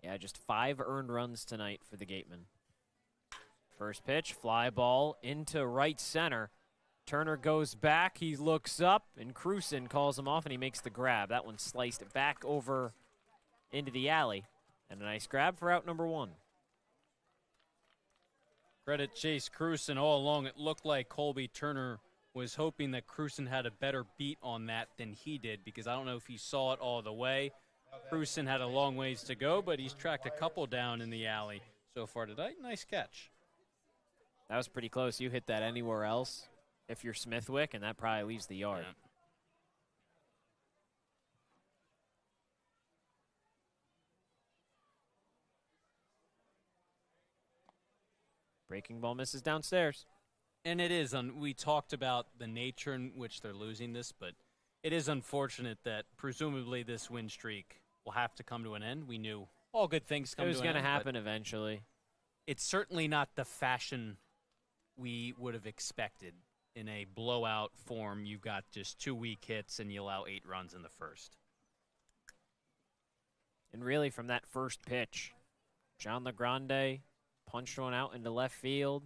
Yeah, just 5 earned runs tonight for the Gatemen. First pitch, fly ball into right center. Turner goes back, he looks up, and Cruson calls him off, and he makes the grab. That one sliced back over into the alley. And a nice grab for out number 1. Credit Chase Cruson all along. It looked like Colby Turner was hoping that Cruson had a better beat on that than he did, because I don't know if he saw it all the way. Cruson had a long ways to go, but he's tracked a couple down in the alley so far tonight. Nice catch. That was pretty close. You hit that anywhere else if you're Smithwick, and that probably leaves the yard. Yeah. Breaking ball misses downstairs. And it is, we talked about the nature in which they're losing this, but it is unfortunate that presumably this win streak will have to come to an end. We knew all good things come to an end. It was going to happen eventually. It's certainly not the fashion we would have expected. In a blowout form, you've got just 2 weak hits and you allow 8 runs in the first. And really from that first pitch, John LeGrande punched one out into left field.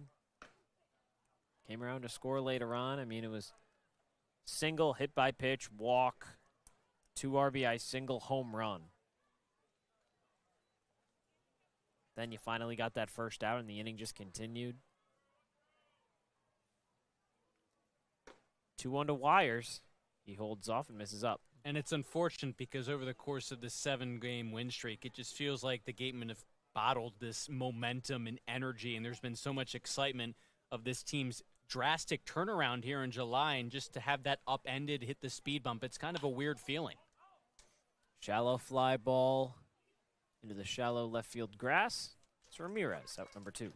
Came around to score later on. I mean, it was single, hit by pitch, walk, 2 RBI, single, home run. Then you finally got that first out, and the inning just continued. 2-1 to Wires. He holds off and misses up. And it's unfortunate because over the course of this 7-game win streak, it just feels like the Gatemen have bottled this momentum and energy, and there's been so much excitement of this team's drastic turnaround here in July, and just to have that upended, hit the speed bump, it's kind of a weird feeling. Shallow fly ball into the shallow left field grass. It's Ramirez, out number 2.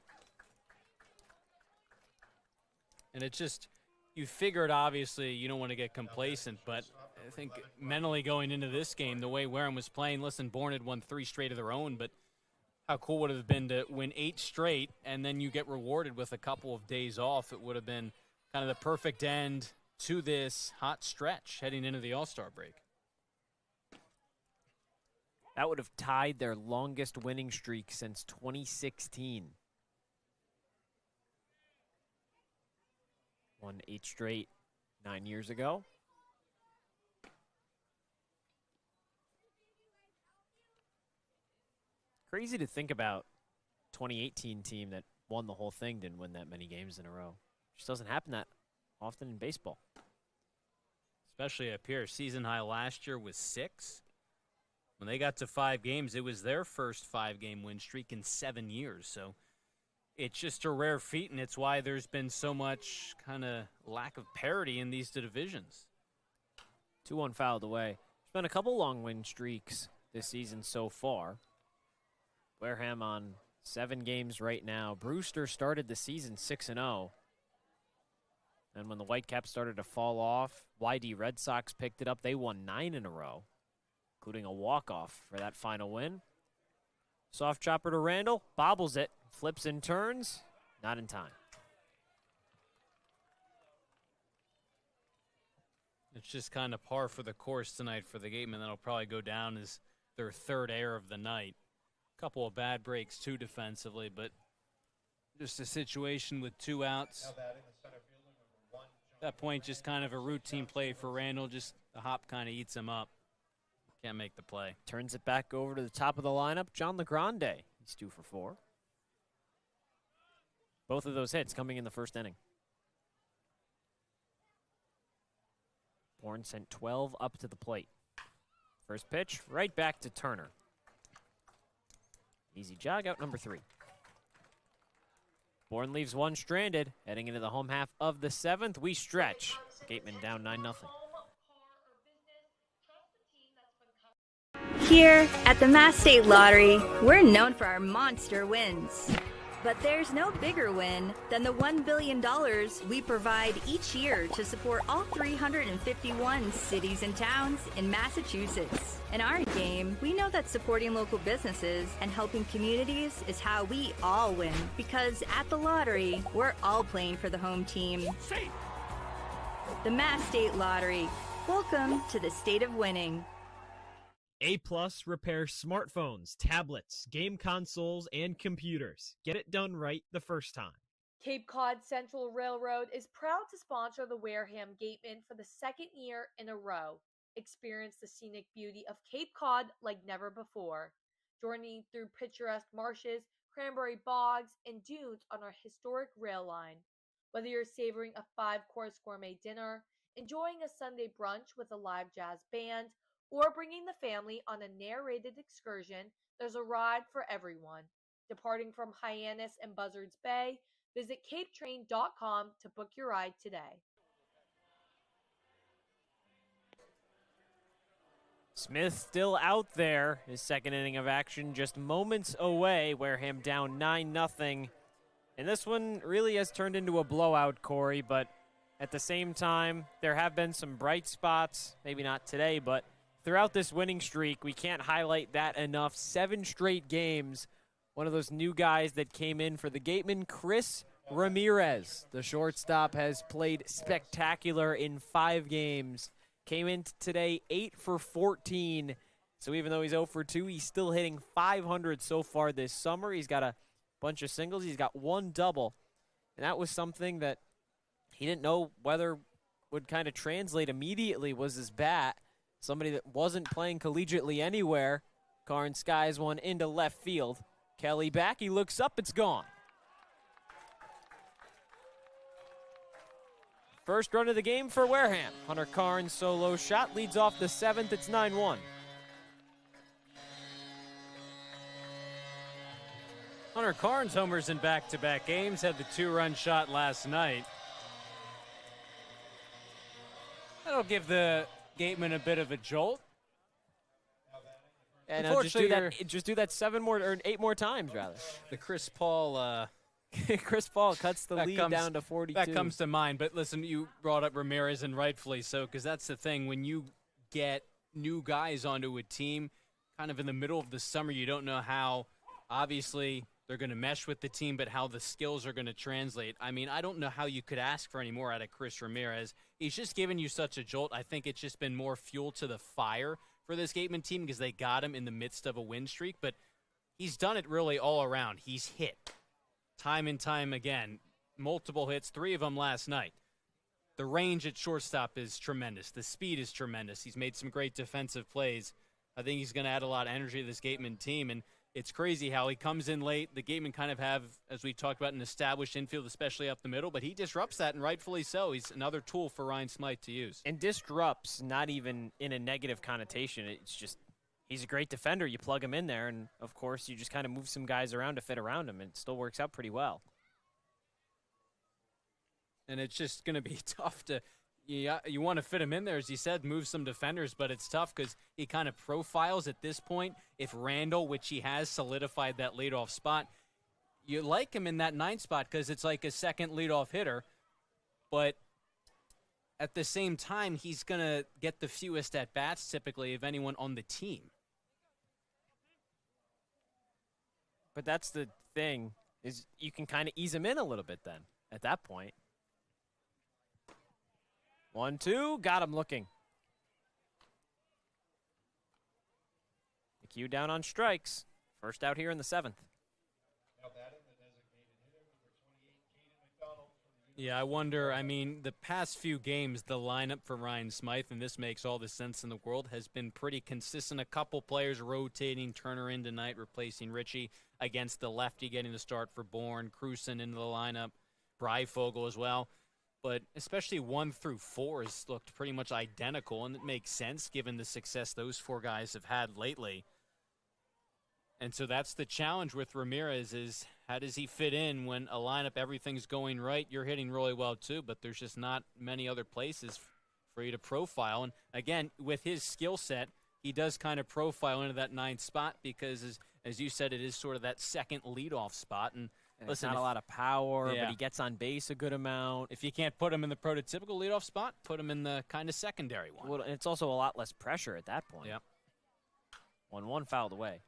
And it's just, you figured obviously you don't want to get complacent, but I think mentally going into this game, the way Wareham was playing, listen, Bourne had won 3 straight of their own, but how cool would it have been to win 8 straight and then you get rewarded with a couple of days off? It would have been kind of the perfect end to this hot stretch heading into the All-Star break. That would have tied their longest winning streak since 2016. Won 8 straight 9 years ago. Crazy to think about 2018 team that won the whole thing didn't win that many games in a row. Just doesn't happen that often in baseball. Especially up here. Season high last year was 6. When they got to 5 games, it was their first 5-game win streak in 7 years. So it's just a rare feat, and it's why there's been so much kind of lack of parity in these 2 divisions. 2-1 fouled away. There's been a couple long win streaks this season so far. Wareham on 7 games right now. Brewster started the season 6-0. And when the Whitecaps started to fall off, YD Red Sox picked it up. They won 9 in a row, including a walk-off for that final win. Soft chopper to Randall, bobbles it, flips and turns, not in time. It's just kind of par for the course tonight for the Gatemen. That'll probably go down as their 3rd error of the night. Couple of bad breaks, too, defensively, but Just a situation with 2 outs. Now batting the center fielder, number 1, At that point, just kind of a routine play for Randall. Just the hop kind of eats him up. Can't make the play. Turns it back over to the top of the lineup, John LeGrande. He's 2 for 4. Both of those hits coming in the first inning. Bourne sent 12 up to the plate. First pitch, right back to Turner. Easy jog out, number 3. Bourne leaves 1 stranded. Heading into the home half of the 7th, we stretch. Gatemen down 9-0. Here at the Mass State Lottery, we're known for our monster wins. But there's no bigger win than the $1 billion we provide each year to support all 351 cities and towns in Massachusetts. In our game, we know that supporting local businesses and helping communities is how we all win. Because at the lottery, we're all playing for the home team. The Mass State Lottery. Welcome to the state of winning. A+ repairs smartphones, tablets, game consoles, and computers. Get it done right the first time. Cape Cod Central Railroad is proud to sponsor the Wareham Gatemen for the 2nd year in a row. Experience the scenic beauty of Cape Cod like never before. Journey through picturesque marshes, cranberry bogs, and dunes on our historic rail line. Whether you're savoring a 5-course gourmet dinner, enjoying a Sunday brunch with a live jazz band, or bringing the family on a narrated excursion, there's a ride for everyone. Departing from Hyannis and Buzzards Bay, visit capetrain.com to book your ride today. Smith still out there. His 2nd inning of action just moments away. Wareham down 9-0. And this one really has turned into a blowout, Cory, but at the same time, there have been some bright spots. Maybe not today, but throughout this winning streak, we can't highlight that enough. 7 straight games. One of those new guys that came in for the Gatemen, Chris Ramirez. The shortstop has played spectacular in 5 games. Came in today 8 for 14. So even though he's 0 for 2, he's still hitting 500 so far this summer. He's got a bunch of singles. He's got 1 double. And that was something that he didn't know whether would kind of translate immediately, was his bat. Somebody that wasn't playing collegiately anywhere. Karn skies one into left field. Kelly back, he looks up, it's gone. First run of the game for Wareham. Hunter Karn's solo shot leads off the 7th, it's 9-1. Hunter Karn's homers in back-to-back games, had the 2-run shot last night. That'll give the Gatemen a bit of a jolt. And just do that 7 more or 8 more times rather. The Chris Paul Chris Paul cuts the lead down to 42. That comes to mind, but listen, you brought up Ramirez, and rightfully so, because that's the thing. When you get new guys onto a team kind of in the middle of the summer, you don't know how, obviously, they're going to mesh with the team, but how the skills are going to translate. I mean, I don't know how you could ask for any more out of Chris Ramirez. He's just given you such a jolt. I think it's just been more fuel to the fire for this Gateman team because they got him in the midst of a win streak, but he's done it really all around. He's hit time and time again. Multiple hits, 3 of them last night. The range at shortstop is tremendous. The speed is tremendous. He's made some great defensive plays. I think he's going to add a lot of energy to this Gateman team, and it's crazy how he comes in late. The Gatemen kind of have, as we talked about, an established infield, especially up the middle, but he disrupts that, and rightfully so. He's another tool for Ryan Smythe to use. And disrupts, not even in a negative connotation. It's just he's a great defender. You plug him in there, and, of course, you just kind of move some guys around to fit around him, and it still works out pretty well. And it's just going to be tough to you want to fit him in there, as you said, move some defenders, but it's tough because he kind of profiles at this point. If Randall, which he has solidified that leadoff spot, you like him in that 9th spot because it's like a second leadoff hitter, but at the same time, he's going to get the fewest at-bats typically of anyone on the team. But that's the thing, is you can kind of ease him in a little bit then at that point. 1-2, got him looking. McHugh down on strikes. First out here in the 7th. Now batting the designated hitter, number Yeah, I wonder, I mean, the past few games, the lineup for Ryan Smythe, and this makes all the sense in the world, has been pretty consistent. A couple players rotating, Turner in tonight, replacing Richie against the lefty, getting the start for Bourne, Cruson into the lineup, Breifogel as well. But especially 1 through 4 has looked pretty much identical, and it makes sense given the success those 4 guys have had lately. And so that's the challenge with Ramirez is how does he fit in when a lineup, everything's going right, you're hitting really well too, but there's just not many other places for you to profile. And again, with his skill set, he does kind of profile into that 9th spot because, as you said, it is sort of that second leadoff spot. And listen, not a lot of power, Yeah. but he gets on base a good amount. If you can't put him in the prototypical leadoff spot, put him in the kind of secondary one. Well, it's also a lot less pressure at that point. Yep. 1-1 fouled away.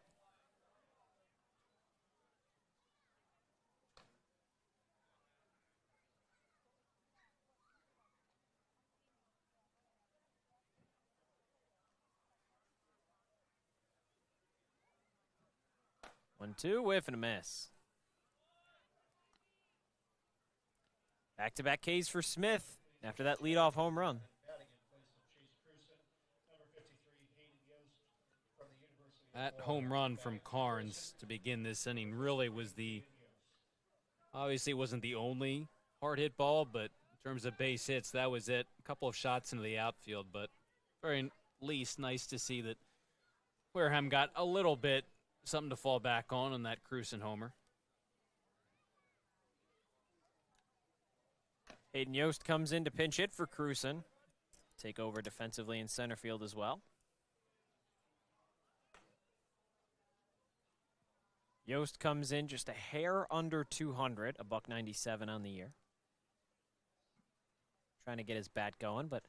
One, two, whiff and a miss. Back-to-back Ks for Smith after that leadoff home run. That home run from Carnes to begin this inning really was obviously it wasn't the only hard hit ball, but in terms of base hits, that was it. A couple of shots into the outfield, but very least nice to see that Wareham got a little bit something to fall back on that Cruson homer. Hayden Yost comes in to pinch hit for Cruson. Take over defensively in center field as well. Yost comes in just a hair under 200, a $197 on the year. Trying to get his bat going, but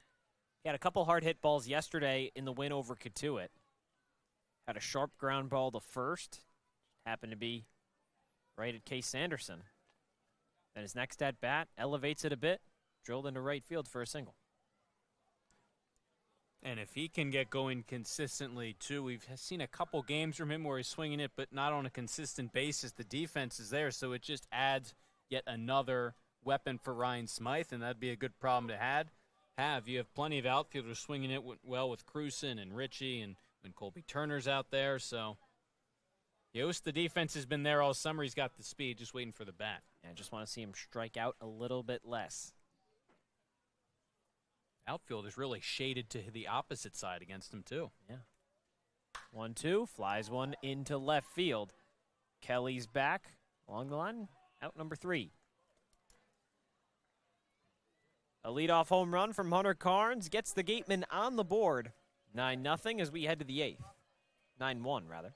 he had a couple hard hit balls yesterday in the win over Katuitt. Had a sharp ground ball to first. Happened to be right at Case Sanderson. Then his next at bat elevates it a bit, drilled into right field for a single. And if he can get going consistently, too, we've seen a couple games from him where he's swinging it, but not on a consistent basis. The defense is there, so it just adds yet another weapon for Ryan Smythe, and that'd be a good problem to have. You have plenty of outfielders swinging it well with Cruson and Richie and Colby Turner's out there. So, Yost, the defense has been there all summer. He's got the speed, just waiting for the bat. I just want to see him strike out a little bit less. Outfield is really shaded to the opposite side against him, too. Yeah. 1-2, flies one into left field. Kelly's back along the line, out number 3. A leadoff home run from Hunter Carnes gets the Gatemen on the board. 9-0 as we head to the 8th. 9-1, rather.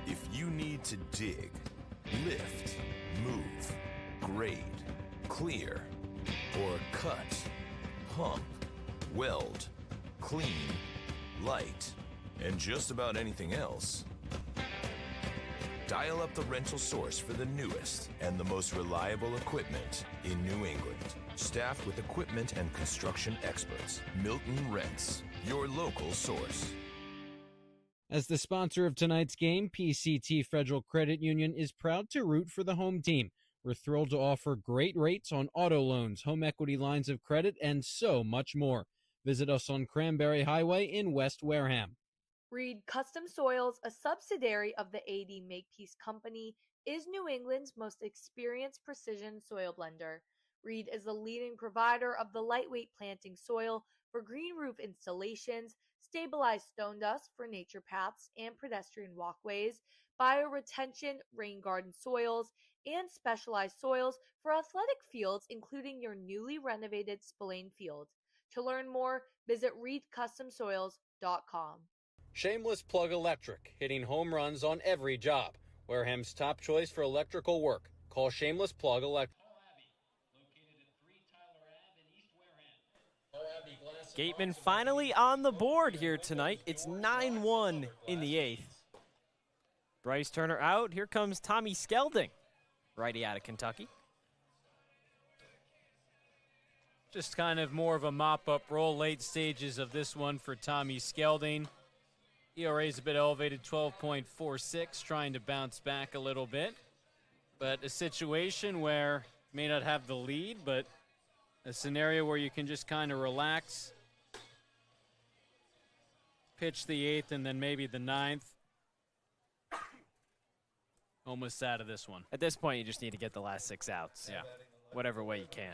If you need to dig, lift, move, grade, clear, or cut, pump, weld, clean, light, and just about anything else, dial up the rental source for the newest and the most reliable equipment in New England. Staffed with equipment and construction experts, Milton Rents, your local source. As the sponsor of tonight's game, PCT Federal Credit Union is proud to root for the home team. We're thrilled to offer great rates on auto loans, home equity lines of credit, and so much more. Visit us on Cranberry Highway in West Wareham. Reed Custom Soils, a subsidiary of the AD Makepeace Company, is New England's most experienced precision soil blender. Reed is the leading provider of the lightweight planting soil for green roof installations, stabilized stone dust for nature paths and pedestrian walkways, bioretention rain garden soils, and specialized soils for athletic fields, including your newly renovated Spillane Field. To learn more, visit reedcustomsoils.com. Shameless Plug Electric, hitting home runs on every job. Wareham's top choice for electrical work. Call Shameless Plug Electric. Gatemen finally on the board here tonight. It's 9-1 in the 8th. Bryce Turner out. Here comes Tommy Skelding, righty out of Kentucky. Just kind of more of a mop-up role late stages of this one for Tommy Skelding. ERA is a bit elevated, 12.46, trying to bounce back a little bit. But a situation where you may not have the lead, but a scenario where you can just kind of relax, pitch the 8th and then maybe the 9th. Almost out of this one. At this point, you just need to get the last 6 outs. Yeah. Whatever way you can.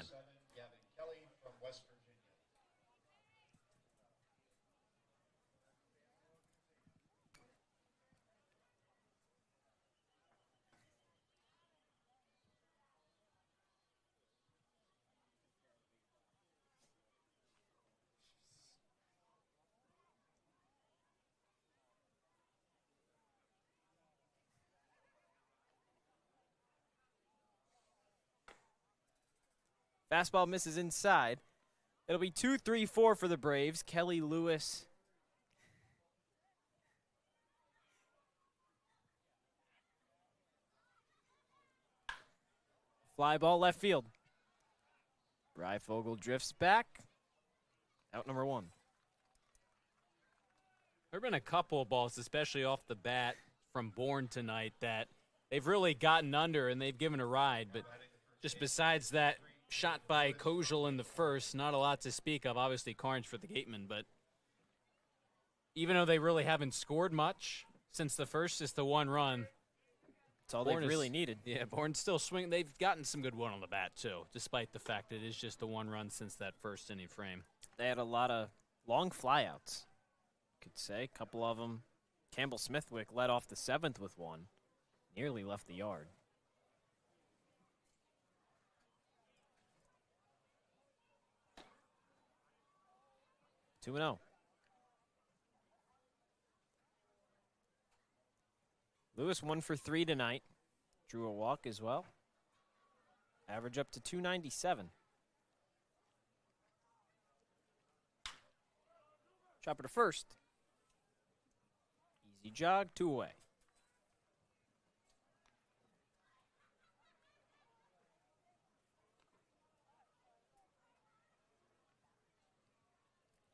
Fastball misses inside. It'll be 2-3-4 for the Braves. Kelly Lewis. Fly ball left field. Breyfogle drifts back. Out number 1. There have been a couple of balls, especially off the bat from Bourne tonight, that they've really gotten under and they've given a ride. But just besides that shot by Kojal in the first, not a lot to speak of. Obviously, carnage for the Gatemen, but even though they really haven't scored much since the first, just the 1 run. That's all they've really needed. Yeah, Bourne's still swinging. They've gotten some good one on the bat, too, despite the fact that it is just the 1 run since that first inning frame. They had a lot of long flyouts, could say. A couple of them. Campbell Smithwick led off the 7th with 1. Nearly left the yard. Two and 0. Lewis 1 for 3 tonight. Drew a walk as well. Average up to 297. Chopper to first. Easy jog, 2 away.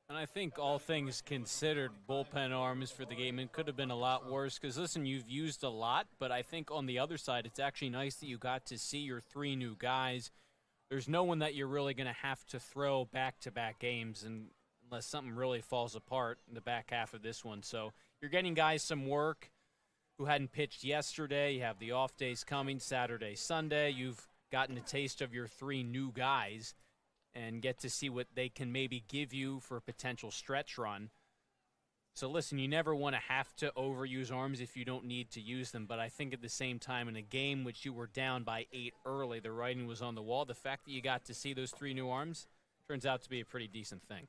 And I think all things considered, bullpen arms for the Gatemen could have been a lot worse because, listen, you've used a lot, but I think on the other side, it's actually nice that you got to see your 3 new guys. There's no one that you're really going to have to throw back-to-back games unless something really falls apart in the back half of this one. So you're getting guys some work who hadn't pitched yesterday. You have the off days coming, Saturday, Sunday. You've gotten a taste of your 3 new guys and get to see what they can maybe give you for a potential stretch run. So listen, you never want to have to overuse arms if you don't need to use them, but I think at the same time in a game which you were down by 8 early, the writing was on the wall. The fact that you got to see those 3 new arms turns out to be a pretty decent thing.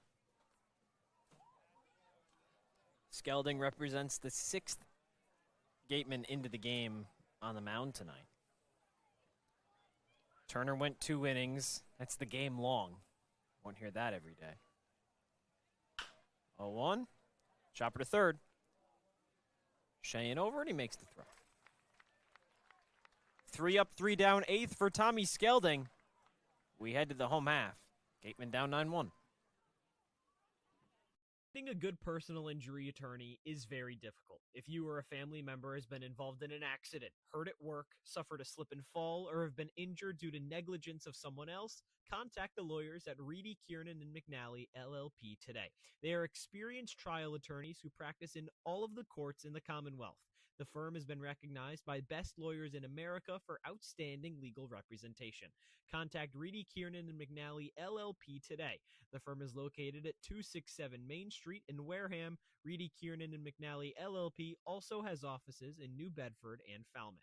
Skelding represents the 6th Gateman into the game on the mound tonight. Turner went 2 innings. That's the game long. Won't hear that every day. 0-1. Chopper to third. Cheyenne over, and he makes the throw. 3 up, 3 down, 8th for Tommy Skelding. We head to the home half. Gateman down 9-1. Getting a good personal injury attorney is very difficult. If you or a family member has been involved in an accident, hurt at work, suffered a slip and fall, or have been injured due to negligence of someone else, contact the lawyers at Reedy, Kiernan, and McNally, LLP today. They are experienced trial attorneys who practice in all of the courts in the Commonwealth. The firm has been recognized by Best Lawyers in America for outstanding legal representation. Contact Reedy, Kiernan, and McNally, LLP today. The firm is located at 267 Main Street in Wareham. Reedy, Kiernan, and McNally, LLP also has offices in New Bedford and Falmouth.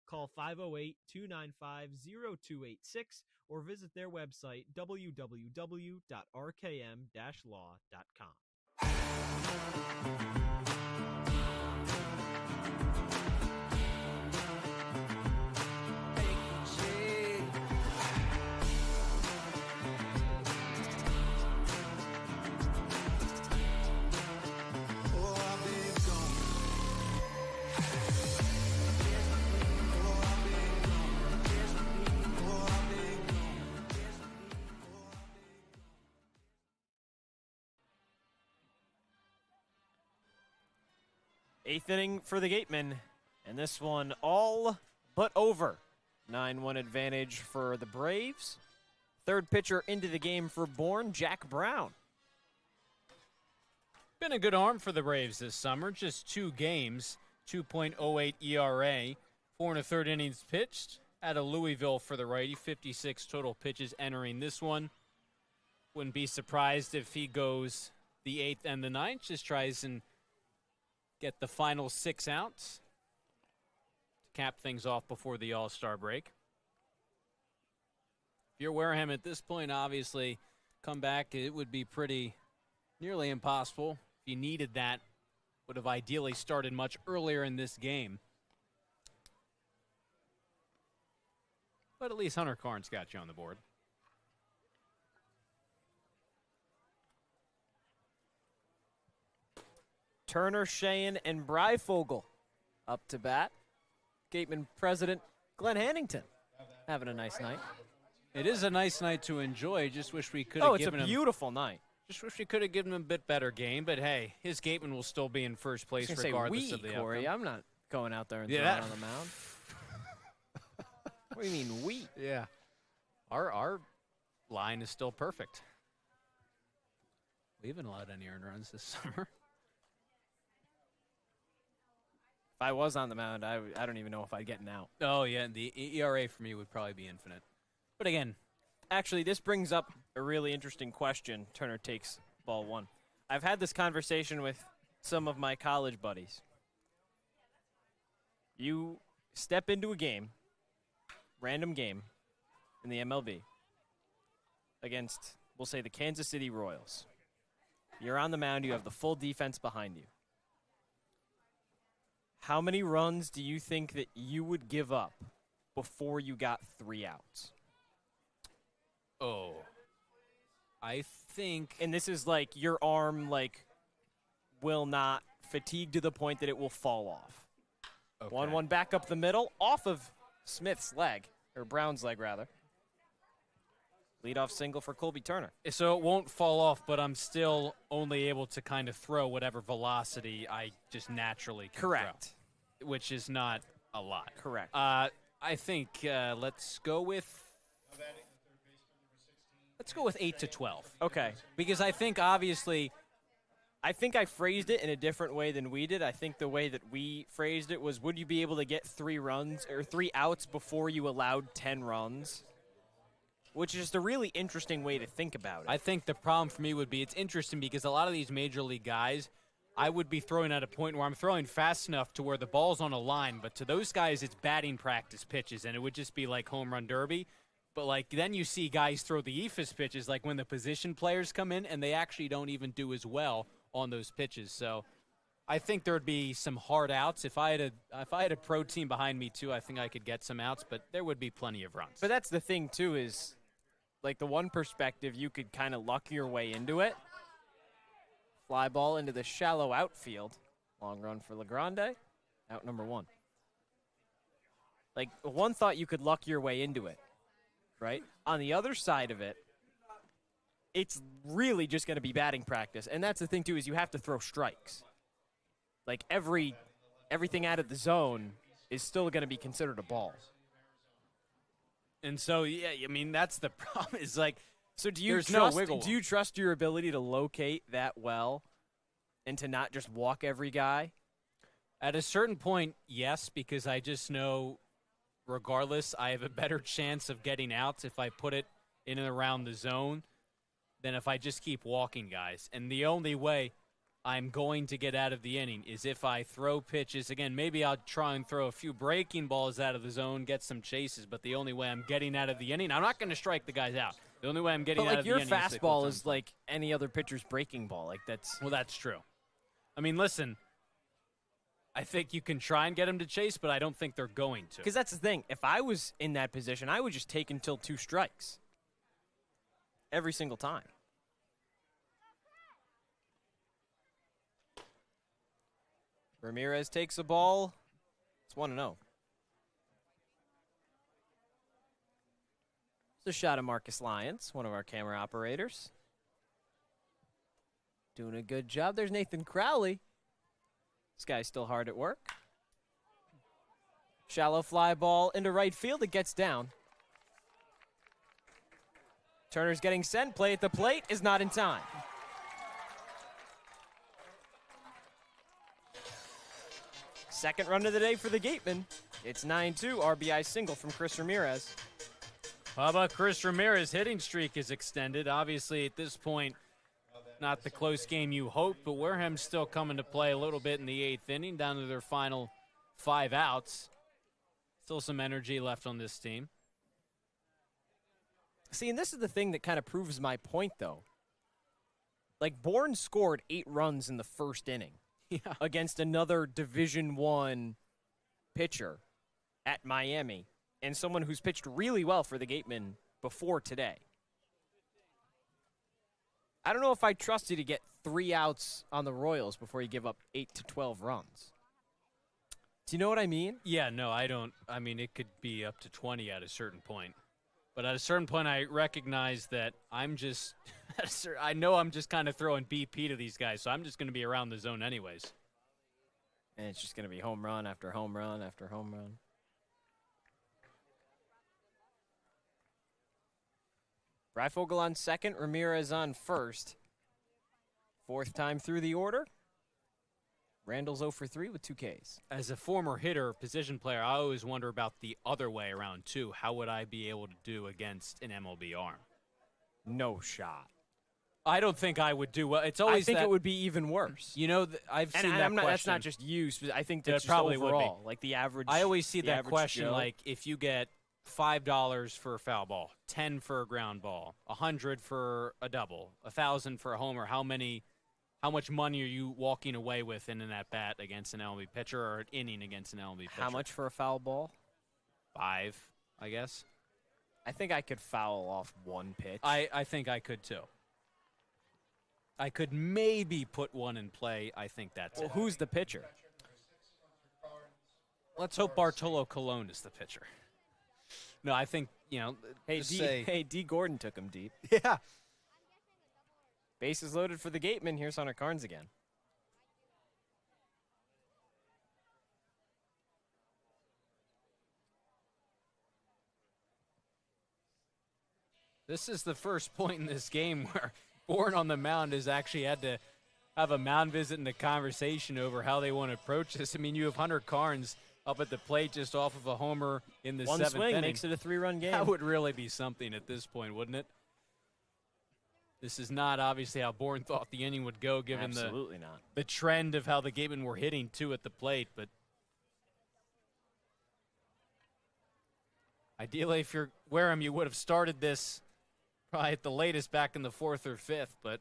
Call 508-295-0286 or visit their website, www.rkm-law.com. Eighth inning for the Gatemen, and this one all but over. 9-1 advantage for the Braves. Third pitcher into the game for Bourne, Jack Brown. Been a good arm for the Braves this summer. Just 2 games, 2.08 ERA, 4 1/3 innings pitched out of Louisville for the righty. 56 total pitches entering this one. Wouldn't be surprised if he goes the 8th and the 9th. Just tries and get the final 6 outs to cap things off before the All-Star break. If you're Wareham at this point, obviously, come back, it would be pretty nearly impossible. If you needed that, would have ideally started much earlier in this game. But at least Hunter Carnes got you on the board. Turner, Sheehan, and Breifogel up to bat. Gatemen president Glenn Hannington having a nice night. It is a nice night to enjoy. Just wish we could have given him... Oh, it's a beautiful night. Just wish we could have given him a bit better game. But, hey, his Gatemen will still be in first place regardless of the Cory. outcome. I'm not going out there and throwing on the mound. What do you mean, we? Yeah. Our line is still perfect. We haven't allowed any earned runs this summer. If I was on the mound, I don't even know if I'd get an out. Oh, yeah, the ERA for me would probably be infinite. But again, actually, this brings up a really interesting question. Turner takes ball 1. I've had this conversation with some of my college buddies. You step into a game, random game, in the MLB against, we'll say, the Kansas City Royals. You're on the mound. You have the full defense behind you. How many runs do you think that you would give up before you got 3 outs? Oh, I think... And this is like your arm will not fatigue to the point that it will fall off. Okay. 1-1 back up the middle, off of Smith's leg, or Brown's leg rather. Leadoff single for Colby Turner. So it won't fall off, but I'm still only able to kind of throw whatever velocity I just naturally can Correct. throw, which is not a lot. Correct. I think let's go with 8 to 12. Okay. Because I think obviously I think I phrased it in a different way than we did. I think the way that we phrased it was, would you be able to get 3 runs or 3 outs before you allowed 10 runs? Which is just a really interesting way to think about it. I think the problem for me would be, it's interesting because a lot of these major league guys, I would be throwing at a point where I'm throwing fast enough to where the ball's on a line, but to those guys it's batting practice pitches, and it would just be like home run derby. But then you see guys throw the eephus pitches, like when the position players come in, and they actually don't even do as well on those pitches. So I think there would be some hard outs. If I had a pro team behind me too, I think I could get some outs, but there would be plenty of runs. But that's the thing too, is the one perspective, you could kind of luck your way into it. Fly ball into the shallow outfield. Long run for Legrande. Out number 1. One thought you could luck your way into it, right? On the other side of it, it's really just going to be batting practice. And that's the thing too, is you have to throw strikes. Everything out of the zone is still going to be considered a ball. And so, yeah, I mean, that's the problem. Is so do you there's trust, no wiggle. Do you trust your ability to locate that well and to not just walk every guy? At a certain point, yes, because I just know regardless, I have a better chance of getting outs if I put it in and around the zone than if I just keep walking guys. And the only way I'm going to get out of the inning is if I throw pitches. Again, maybe I'll try and throw a few breaking balls out of the zone, get some chases, but the only way I'm getting out of the inning, I'm not going to strike the guys out. The only way I'm getting out of the inning is your fastball is like any other pitcher's breaking ball. Well, that's true. I mean, listen, I think you can try and get them to chase, but I don't think they're going to. Because that's the thing. If I was in that position, I would just take until 2 strikes every single time. Ramirez takes a ball. It's 1-0. It's a shot of Marcus Lyons, one of our camera operators. Doing a good job. There's Nathan Crowley. This guy's still hard at work. Shallow fly ball into right field. It gets down. Turner's getting sent. Play at the plate is not in time. Second run of the day for the Gatemen. It's 9-2, RBI single from Chris Ramirez. How about Chris Ramirez? Hitting streak is extended. Obviously, at this point, not the close game you hoped, but Wareham's still coming to play a little bit in the 8th inning, down to their final 5 outs. Still some energy left on this team. See, and this is the thing that kind of proves my point, though. Like, Bourne scored 8 runs in the first inning against another Division I pitcher at Miami, and someone who's pitched really well for the Gatemen before today. I don't know if I trust you to get 3 outs on the Royals before you give up 8 to 12 runs. Do you know what I mean? Yeah, no, I don't. I mean, it could be up to 20 at a certain point. But at a certain point, I recognize that I'm just, I know I'm just kind of throwing BP to these guys, so I'm just going to be around the zone anyways. And it's just going to be home run after home run after home run. Breifogel on second, Ramirez on first. 4th time through the order. Randall's 0 for 3 with 2 Ks. As a former hitter, position player, I always wonder about the other way around, too. How would I be able to do against an MLB arm? No shot. I don't think I would do well. It's always I think it would be even worse. You know, I've seen that question. That's not just you. I think that's just probably overall. Like the average. I always see that question, Joe. like if you get $5 for a foul ball, 10 for a ground ball, 100 for a double, 1,000 for a homer, how much money are you walking away with in an at-bat against an MLB pitcher or an inning against an MLB pitcher? How much for a foul ball? 5, I guess. I think I could foul off 1 pitch. I think I could, too. I could maybe put 1 in play. I think that's it. Who's the pitcher? Let's hope Bartolo Colon is the pitcher. No, I think, Hey, D. Gordon took him deep. Yeah. Bases loaded for the Gatemen. Here's Hunter Carnes again. This is the first point in this game where Bourne on the mound has actually had to have a mound visit and a conversation over how they want to approach this. I mean, you have Hunter Carnes up at the plate just off of a homer in the 7th inning. One swing makes it a 3-run game. That would really be something at this point, wouldn't it? This is not obviously how Bourne thought the inning would go, given Absolutely not. the trend of how the Gatemen were hitting, too, at the plate. But ideally, if you're Wareham, you would have started this probably at the latest back in the 4th or 5th. But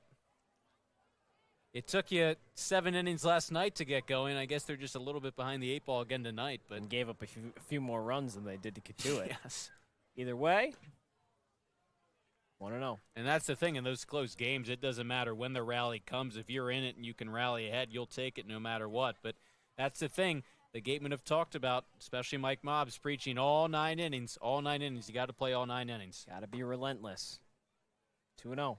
it took you 7 innings last night to get going. I guess they're just a little bit behind the 8 ball again tonight. But And gave up a few more runs than they did to Katuitt. Yes. Either way, 1-0. And that's the thing in those close games. It doesn't matter when the rally comes. If you're in it and you can rally ahead, you'll take it no matter what. But that's the thing the Gatemen have talked about, especially Mike Mobbs, preaching all 9 innings. All 9 innings. You got to play all 9 innings. Got to be relentless. 2-0.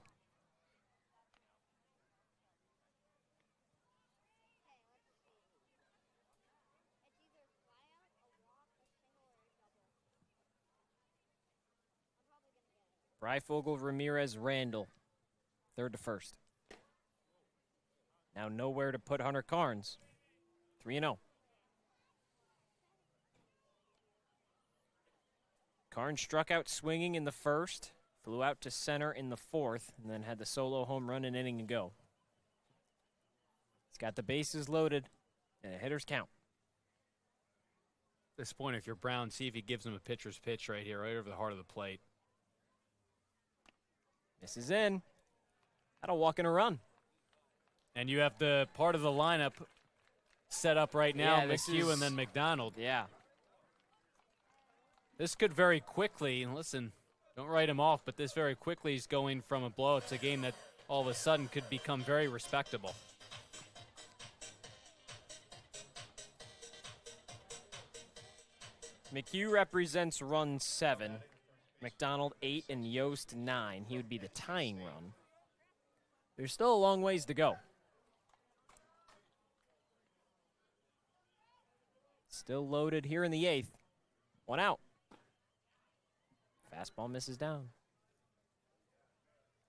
Breifogel, Ramirez, Randall. 3rd to 1st. Now nowhere to put Hunter Carnes. 3-0. Carnes struck out swinging in the 1st, flew out to center in the 4th, and then had the solo home run an inning ago. He's got the bases loaded and a hitter's count. At this point, if you're Brown, see if he gives him a pitcher's pitch right here, right over the heart of the plate. This is in. That'll walk in a run. And you have the part of the lineup set up right now, Yeah, McHugh and then McDonald. Yeah. This could very quickly, and listen, don't write him off, but this very quickly is going from a blowout to a game that all of a sudden could become very respectable. McHugh represents run 7. McDonald 8 and Yost 9. He would be the tying run. There's still a long ways to go. Still loaded here in the 8th. 1 out. Fastball misses down.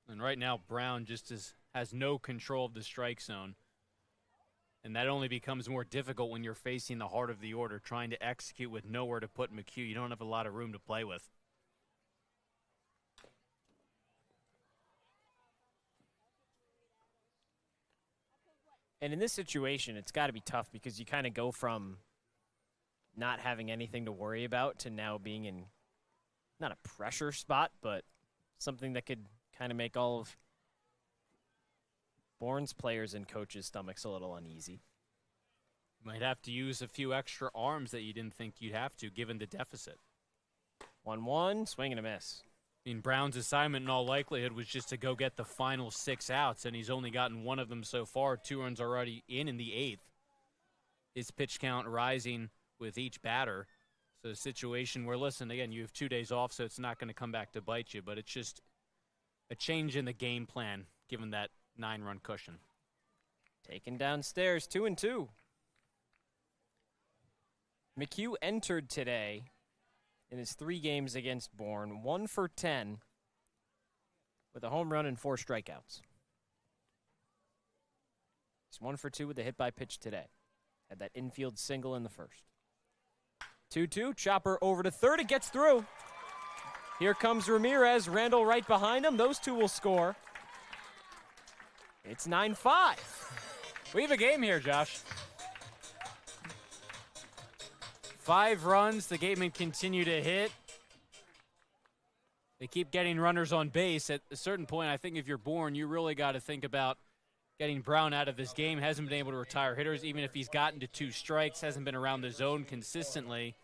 And right now, Brown just has no control of the strike zone. And that only becomes more difficult when you're facing the heart of the order, trying to execute with nowhere to put McHugh. You don't have a lot of room to play with. And in this situation, it's got to be tough because you kind of go from not having anything to worry about to now being in not a pressure spot, but something that could kind of make all of Bourne's players and coaches' stomachs a little uneasy. Might have to use a few extra arms that you didn't think you'd have to, given the deficit. 1-1, swing and a miss. I mean, Brown's assignment in all likelihood was just to go get the final 6 outs, and he's only gotten 1 of them so far. 2 runs already in the 8th. His pitch count rising with each batter. So a situation where, listen, again, you have 2 days off, so it's not going to come back to bite you, but it's just a change in the game plan, given that 9-run cushion. Taken downstairs, 2-2. McHugh entered today in his 3 games against Bourne, 1 for 10 with a home run and 4 strikeouts. He's 1 for 2 with a hit by pitch today. Had that infield single in the first. 2-2, chopper over to third, it gets through. Here comes Ramirez, Randall right behind him. Those two will score. It's 9-5. We have a game here, Josh. 5 runs, the Gatemen continue to hit. They keep getting runners on base. At a certain point, I think if you're Bourne, you really got to think about getting Brown out of this game. Hasn't been able to retire hitters, even if he's gotten to 2 strikes. Hasn't been around the zone consistently.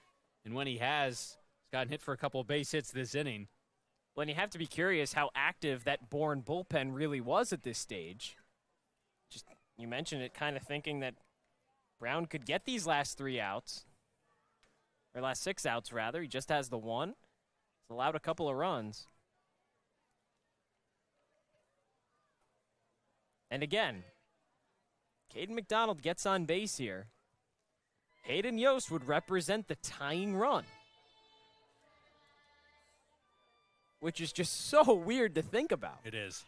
And when he has, he's gotten hit for a couple of base hits this inning. Well, and you have to be curious how active that Bourne bullpen really was at this stage. Just, you mentioned it, kind of thinking that Brown could get these last 3 outs. Or last 6 outs, rather. He just has the 1. He's allowed a couple of runs. And again, Caden McDonald gets on base here. Hayden Yost would represent the tying run. Which is just so weird to think about. It is.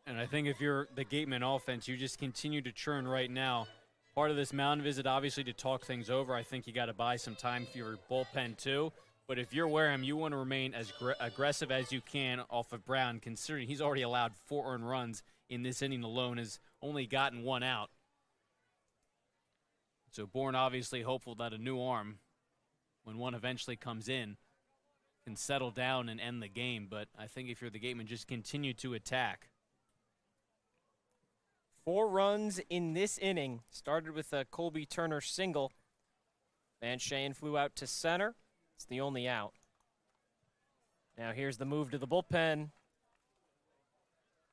And I think if you're the Gatemen offense, you just continue to churn right now. Part of this mound visit, obviously, to talk things over. I think you got to buy some time for your bullpen, too. But if you're Wareham, you want to remain as aggressive as you can off of Brown, considering he's already allowed 4 earned runs in this inning alone, has only gotten 1 out. So Bourne obviously hopeful that a new arm, when one eventually comes in, can settle down and end the game. But I think if you're the Gatemen, just continue to attack. 4 runs in this inning. Started with a Colby Turner single. Van Shane flew out to center. It's the only out. Now here's the move to the bullpen.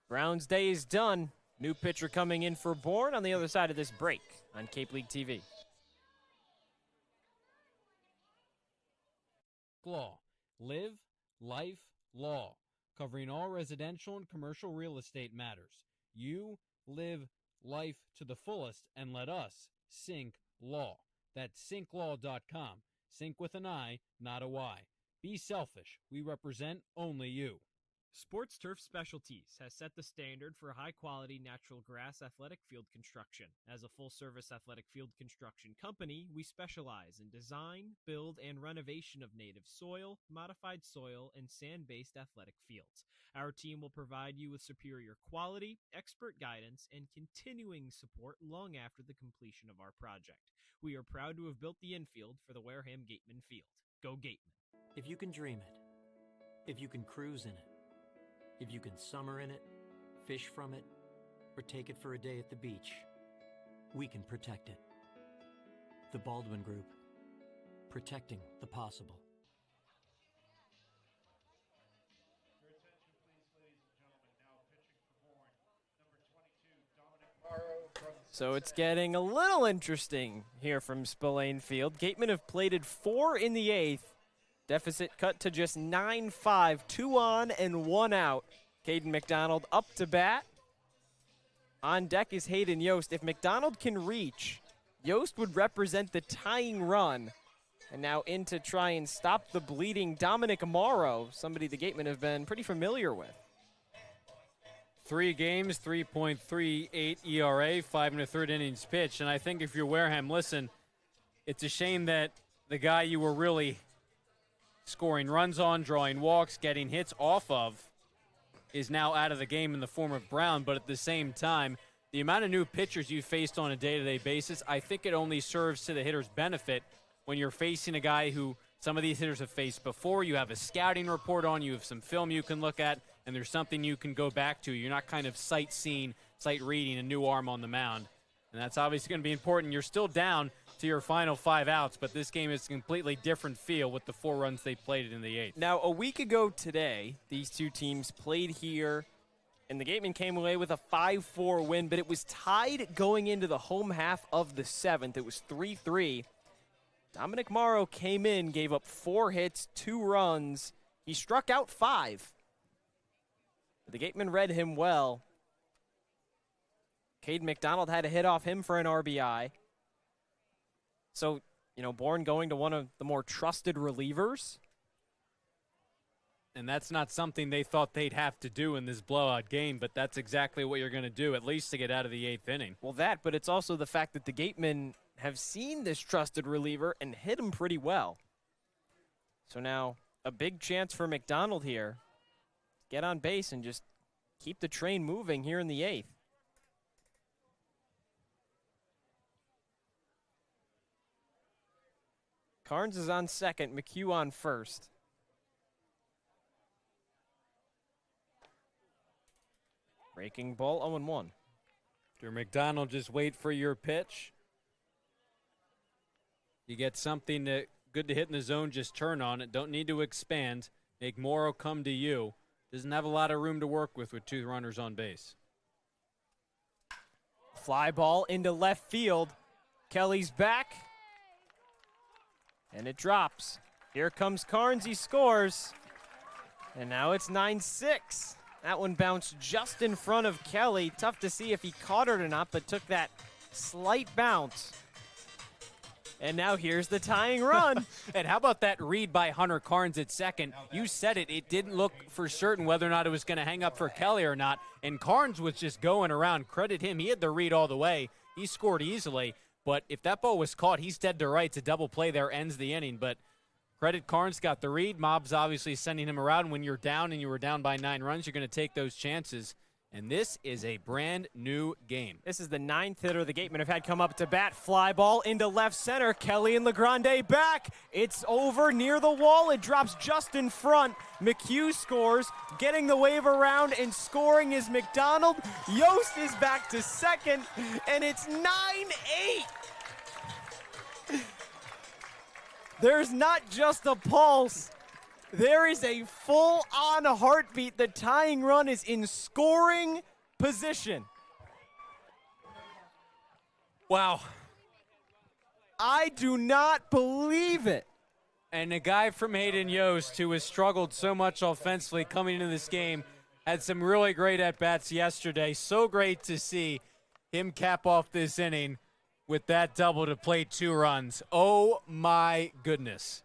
Brown's day is done. New pitcher coming in for Bourne on the other side of this break on Cape League TV. Law. Live, life, law. Covering all residential and commercial real estate matters. You live life to the fullest and let us sync law. That's synklaw.com. Sync with an I, not a Y. Be selfish. We represent only you. Sports Turf Specialties has set the standard for high-quality natural grass athletic field construction. As a full-service athletic field construction company, we specialize in design, build, and renovation of native soil, modified soil, and sand-based athletic fields. Our team will provide you with superior quality, expert guidance, and continuing support long after the completion of our project. We are proud to have built the infield for the Wareham Gatemen field. Go Gatemen! If you can dream it, if you can cruise in it, if you can summer in it, fish from it, or take it for a day at the beach, we can protect it. The Baldwin Group, protecting the possible. Your attention, please, ladies and gentlemen. Now pitching for Bourne, number 22, Dominic Morrow from So it's getting a little interesting here from Spillane Field. Gatemen have plated 4 in the 8th. Deficit cut to just 9-5, 2 on and 1 out. Caden McDonald up to bat. On deck is Hayden Yost. If McDonald can reach Yost would represent the tying run. And now in to try and stop the bleeding Dominic Morrow, somebody the Gatemen have been pretty familiar with. 3 games, 3.38 ERA, 5 1/3 innings pitched. And I think if you're Wareham, listen, it's a shame that the guy you were really scoring runs on, drawing walks, getting hits off of is now out of the game in the form of Brown. But at the same time, the amount of new pitchers you faced on a day-to-day basis, I think it only serves to the hitter's benefit when you're facing a guy who some of these hitters have faced before. You have a scouting report on, you have some film you can look at, and there's something you can go back to. You're not kind of sight reading a new arm on the mound. And that's obviously going to be important. You're still down to your final 5 outs, but this game is a completely different feel with the 4 runs they played in the 8th. Now, a week ago today, these two teams played here, and the Gatemen came away with a 5-4 win, but it was tied going into the home half of the 7th. It was 3-3. Dominic Morrow came in, gave up 4 hits, 2 runs. He struck out 5. The Gatemen read him well. Cade McDonald had a hit off him for an RBI. So, Bourne going to one of the more trusted relievers. And that's not something they thought they'd have to do in this blowout game, but that's exactly what you're going to do, at least to get out of the 8th inning. Well, but it's also the fact that the Gatemen have seen this trusted reliever and hit him pretty well. So now a big chance for McDonald here. Get on base and just keep the train moving here in the 8th. Carnes is on second, McHugh on first. Breaking ball 0-1. Drew McDonald, just wait for your pitch. You get something good to hit in the zone, just turn on it. Don't need to expand. Make Morrow come to you. Doesn't have a lot of room to work with 2 runners on base. Fly ball into left field. Kelly's back. And it drops. Here comes Carnes, he scores. And now it's 9-6. That one bounced just in front of Kelly. Tough to see if he caught it or not, but took that slight bounce. And now here's the tying run. And how about that read by Hunter Carnes at second? You said it. It didn't look for certain whether or not it was going to hang up for Kelly or not. And Carnes was just going around. Credit him. He had the read all the way. He scored easily. But if that ball was caught, he's dead to rights. A double play there ends the inning. But credit Carnes, got the read. Mob's obviously sending him around. When you're down and you were down by 9 runs, you're going to take those chances. And this is a brand new game. This is the 9th hitter the Gatemen have had come up to bat. Fly ball into left center. Kelly and LeGrande back. It's over near the wall. It drops just in front. McHugh scores. Getting the wave around and scoring is McDonald. Yost is back to second, and it's 9-8. There's not just a pulse. There is a full-on heartbeat. The tying run is in scoring position. Wow. I do not believe it. And a guy from Hayden Yost, who has struggled so much offensively coming into this game, had some really great at-bats yesterday. So great to see him cap off this inning with that double to play 2 runs. Oh, my goodness.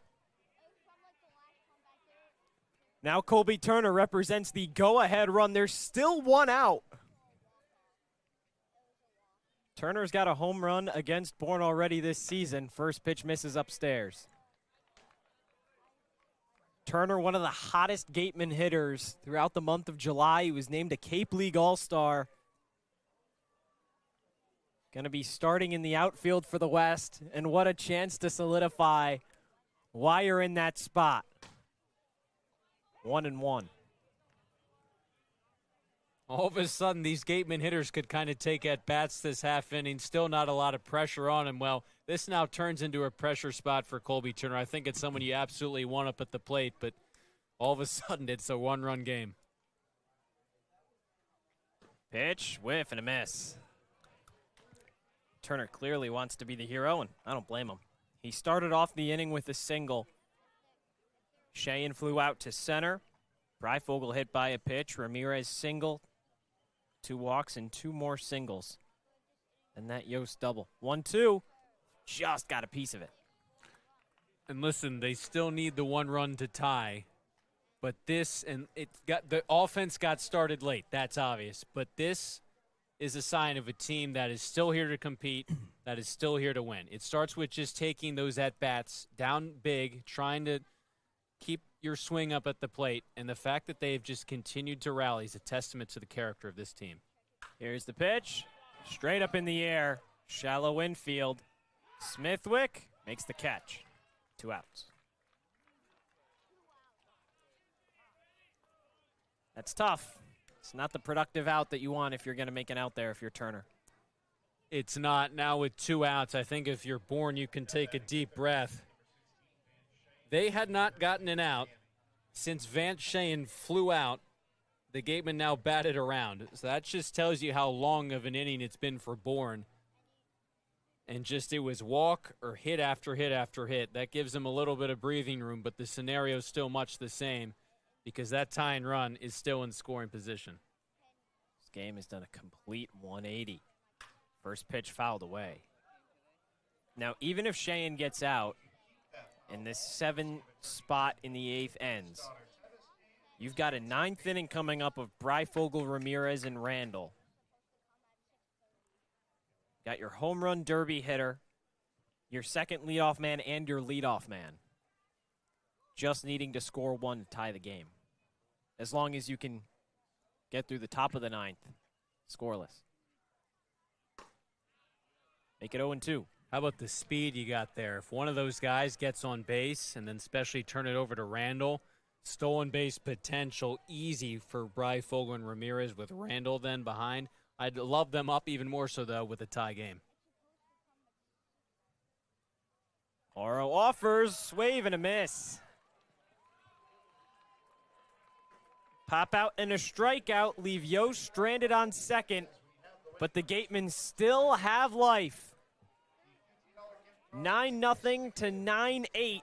Now Colby Turner represents the go-ahead run. There's still 1 out. Turner's got a home run against Bourne already this season. First pitch misses upstairs. Turner, one of the hottest Gatemen hitters throughout the month of July. He was named a Cape League All-Star. Going to be starting in the outfield for the West, and what a chance to solidify why you're in that spot. 1-1. All of a sudden, these Gatemen hitters could kind of take at bats this half inning. Still not a lot of pressure on him. Well, this now turns into a pressure spot for Colby Turner. I think it's someone you absolutely want up at the plate, but all of a sudden, it's a 1-run game. Pitch, whiff, and a miss. Turner clearly wants to be the hero, and I don't blame him. He started off the inning with a single. Sheehan flew out to center. Breifogel hit by a pitch. Ramirez single. 2 walks and 2 more singles. And that Yost double. 1-2. just got a piece of it. And listen, they still need the 1 run to tie. But this, and the offense got started late. That's obvious. But this is a sign of a team that is still here to compete, that is still here to win. It starts with just taking those at-bats down big, trying to keep your swing up at the plate. And the fact that they've just continued to rally is a testament to the character of this team. Here's the pitch. Straight up in the air. Shallow infield. Smithwick makes the catch. 2 outs. That's tough. It's not the productive out that you want if you're going to make an out there if you're Turner. It's not. Now with 2 outs, I think if you're Bourne, you can take a deep breath. They had not gotten an out since Vance Shayen flew out. The Gatemen now batted around. So that just tells you how long of an inning it's been for Bourne. And just it was walk or hit after hit after hit. That gives them a little bit of breathing room, but the scenario is still much the same because that tying run is still in scoring position. This game has done a complete 180. First pitch fouled away. Now, even if Shayen gets out and this 7 spot in the 8th ends, you've got a 9th inning coming up of Breyfogle, Ramirez, and Randall. Got your home run derby hitter, your second leadoff man, and your leadoff man. Just needing to score 1 to tie the game. As long as you can get through the top of the 9th, scoreless. Make it 0-2. How about the speed you got there? If one of those guys gets on base and then especially turn it over to Randall, stolen base potential easy for Breyfogle and Ramirez with Randall then behind. I'd love them up even more so, though, with a tie game. Oro offers, swave and a miss. Pop out and a strikeout, leave Yost stranded on second, but the Gatemen still have life. 9-0 to 9-8.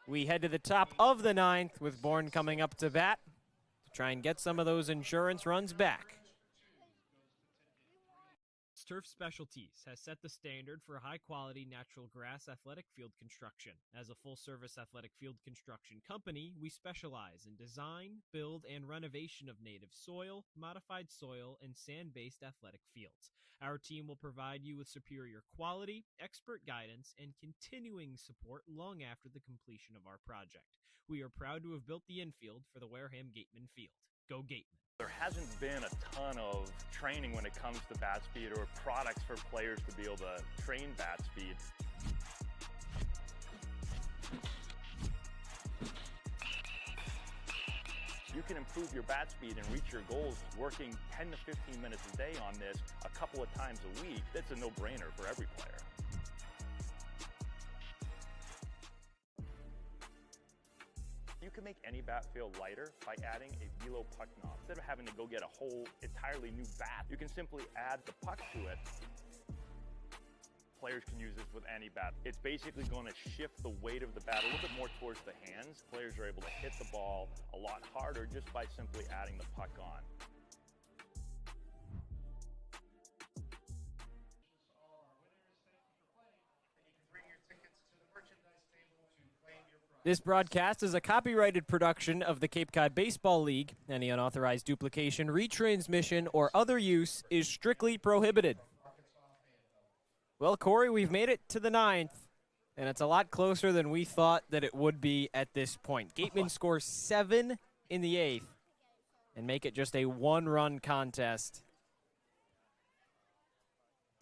We head to the top of the 9th with Bourne coming up to bat to try and get some of those insurance runs back. Turf Specialties has set the standard for high-quality natural grass athletic field construction. As a full-service athletic field construction company, we specialize in design, build, and renovation of native soil, modified soil, and sand-based athletic fields. Our team will provide you with superior quality, expert guidance, and continuing support long after the completion of our project. We are proud to have built the infield for the Wareham Gatemen field. Go Gatemen! There hasn't been a ton of training when it comes to bat speed or products for players to be able to train bat speed. You can improve your bat speed and reach your goals working 10 to 15 minutes a day on this a couple of times a week. That's a no-brainer for every player. You can make any bat feel lighter by adding a velo puck knob. Instead of having to go get a whole entirely new bat, you can simply add the puck to it. Players can use this with any bat. It's basically going to shift the weight of the bat a little bit more towards the hands. Players are able to hit the ball a lot harder just by simply adding the puck on. This broadcast is a copyrighted production of the Cape Cod Baseball League. Any unauthorized duplication, retransmission, or other use is strictly prohibited. Well, Cory, we've made it to the 9th, and it's a lot closer than we thought that it would be at this point. Gatemen score 7 in the 8th and make it just a 1-run contest.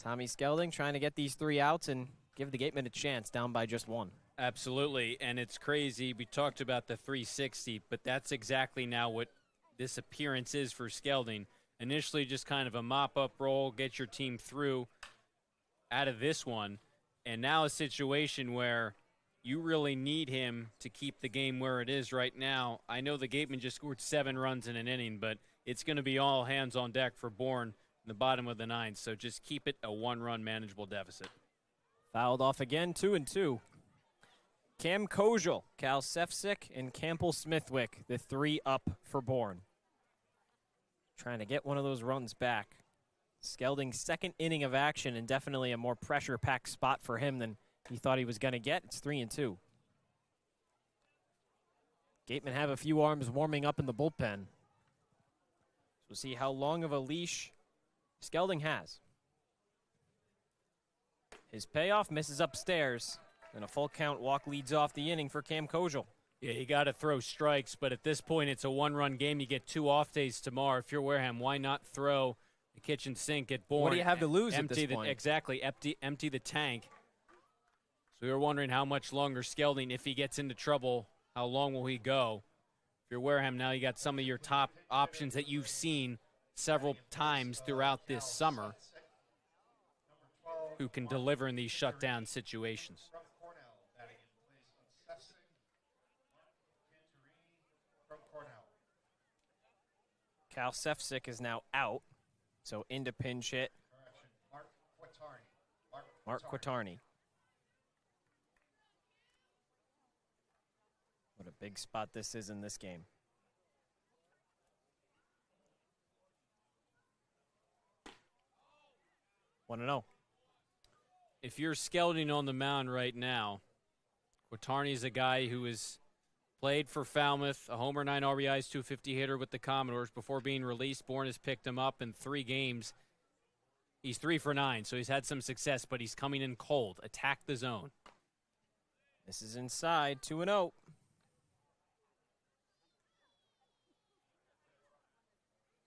Tommy Skelding trying to get these 3 outs and give the Gatemen a chance, down by just 1. Absolutely, and it's crazy. We talked about the 360, but that's exactly now what this appearance is for Skelding. Initially just kind of a mop-up role, get your team through out of this one, and now a situation where you really need him to keep the game where it is right now. I know the Gatemen just scored 7 runs in an inning, but it's going to be all hands on deck for Bourne in the bottom of the 9th, so just keep it a 1-run manageable deficit. Fouled off again, 2-2. Cam Kojal, Cal Sefcik, and Campbell Smithwick, the 3 up for Bourne. Trying to get one of those runs back. Skelding's second inning of action, and definitely a more pressure-packed spot for him than he thought he was going to get. It's 3-2. Gatemen have a few arms warming up in the bullpen. So we'll see how long of a leash Skelding has. His payoff misses upstairs, and a full count walk leads off the inning for Cam Kojal. Yeah, you got to throw strikes, but at this point, it's a one-run game. You get 2 off days tomorrow. If you're Wareham, why not throw the kitchen sink at Bourne? What do you have to lose at this point? Exactly, empty the tank. So we were wondering how much longer Skelding, if he gets into trouble, how long will he go? If you're Wareham now, you got some of your top options that you've seen several times throughout this summer who can deliver in these shutdown situations. Cal Sefcik is now out, so into pinch hit Mark Quattarni. What a big spot this is in this game. Want to know? If you're Skelding on the mound right now, Quattarni is a guy who has played for Falmouth, a homer, 9 RBIs, 250 hitter with the Commodores. Before being released, Bourne has picked him up in 3 games. He's 3 for 9, so he's had some success, but he's coming in cold. Attack the zone. This is inside, 2-0.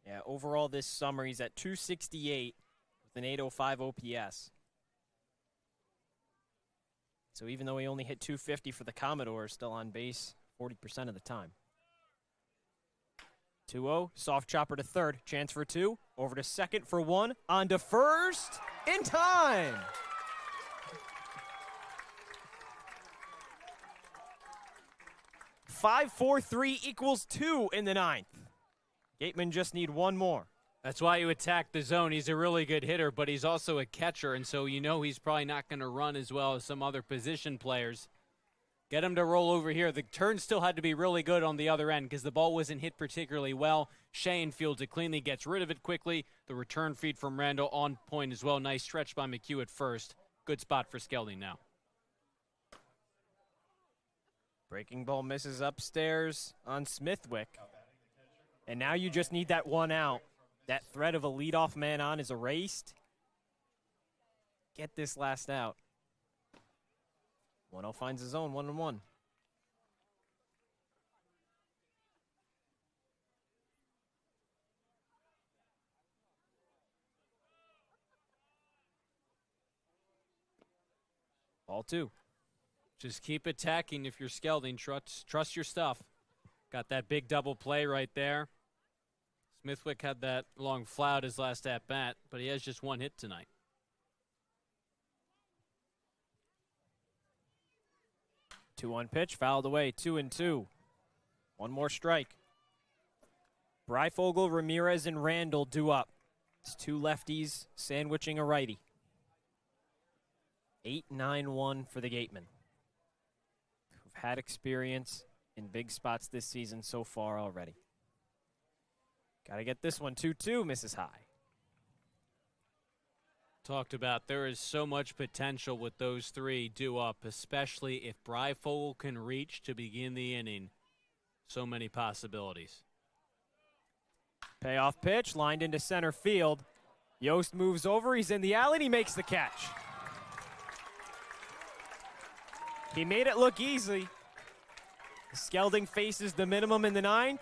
Yeah, overall this summer, he's at 268 with an 805 OPS. So even though he only hit 250 for the Commodores, still on base 40% of the time. 2-0, soft chopper to third, chance for 2, over to second for 1, on to first, in time! Five, 4, 3 equals 2 in the 9th. Gatemen just need 1 more. That's why you attack the zone. He's a really good hitter, but he's also a catcher, and so you know he's probably not going to run as well as some other position players. Get him to roll over here. The turn still had to be really good on the other end because the ball wasn't hit particularly well. Shane fields it cleanly, gets rid of it quickly. The return feed from Randall on point as well. Nice stretch by McHugh at first. Good spot for Skelding now. Breaking ball misses upstairs on Smithwick. And now you just need that 1 out. That threat of a leadoff man on is erased. Get this last out. 1-0 finds his own, 1-1. Ball 2. Just keep attacking if you're Skelding. Trust your stuff. Got that big double play right there. Smithwick had that long flout his last at-bat, but he has just 1 hit tonight. Two-one pitch, fouled away, 2-2. 1 more strike. Breyfogle, Ramirez, and Randall due up. It's 2 lefties sandwiching a righty. 8-9-1 for the Gatemen, who've had experience in big spots this season so far already. Got to get this one, 2-2, misses high. Talked about there is so much potential with those 3 due up, especially if Breyfogle can reach to begin the inning. So many possibilities. Payoff pitch, lined into center field. Yost moves over, he's in the alley, and he makes the catch. He made it look easy. Skelding faces the minimum in the 9th.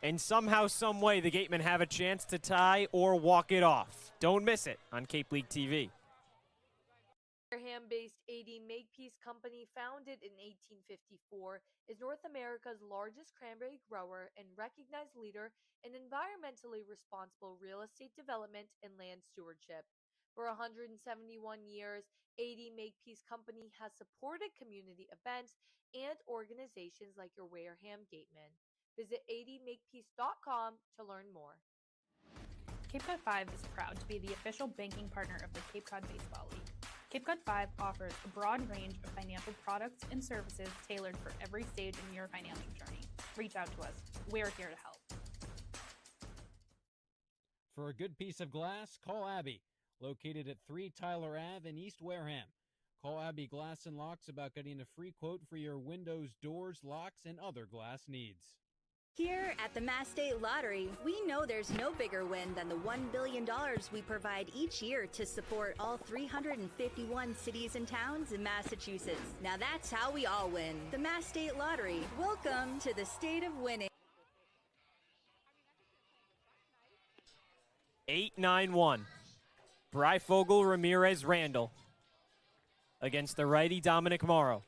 And somehow, some way, the Gatemen have a chance to tie or walk it off. Don't miss it on Cape League TV. Wareham-based 80 Makepeace Company, founded in 1854, is North America's largest cranberry grower and recognized leader in environmentally responsible real estate development and land stewardship. For 171 years, 80 Makepeace Company has supported community events and organizations like your Wareham Gatemen. Visit 80makepeace.com to learn more. Cape Cod 5 is proud to be the official banking partner of the Cape Cod Baseball League. Cape Cod 5 offers a broad range of financial products and services tailored for every stage in your financial journey. Reach out to us. We're here to help. For a good piece of glass, call Abby, located at 3 Tyler Ave in East Wareham. Call Abby Glass and Locks about getting a free quote for your windows, doors, locks, and other glass needs. Here at the Mass State Lottery, we know there's no bigger win than the $1 billion we provide each year to support all 351 cities and towns in Massachusetts. Now that's how we all win. The Mass State Lottery. Welcome to the state of winning. 8-9-1. Breyfogle, Ramirez, Randall against the righty Dominic Morrow.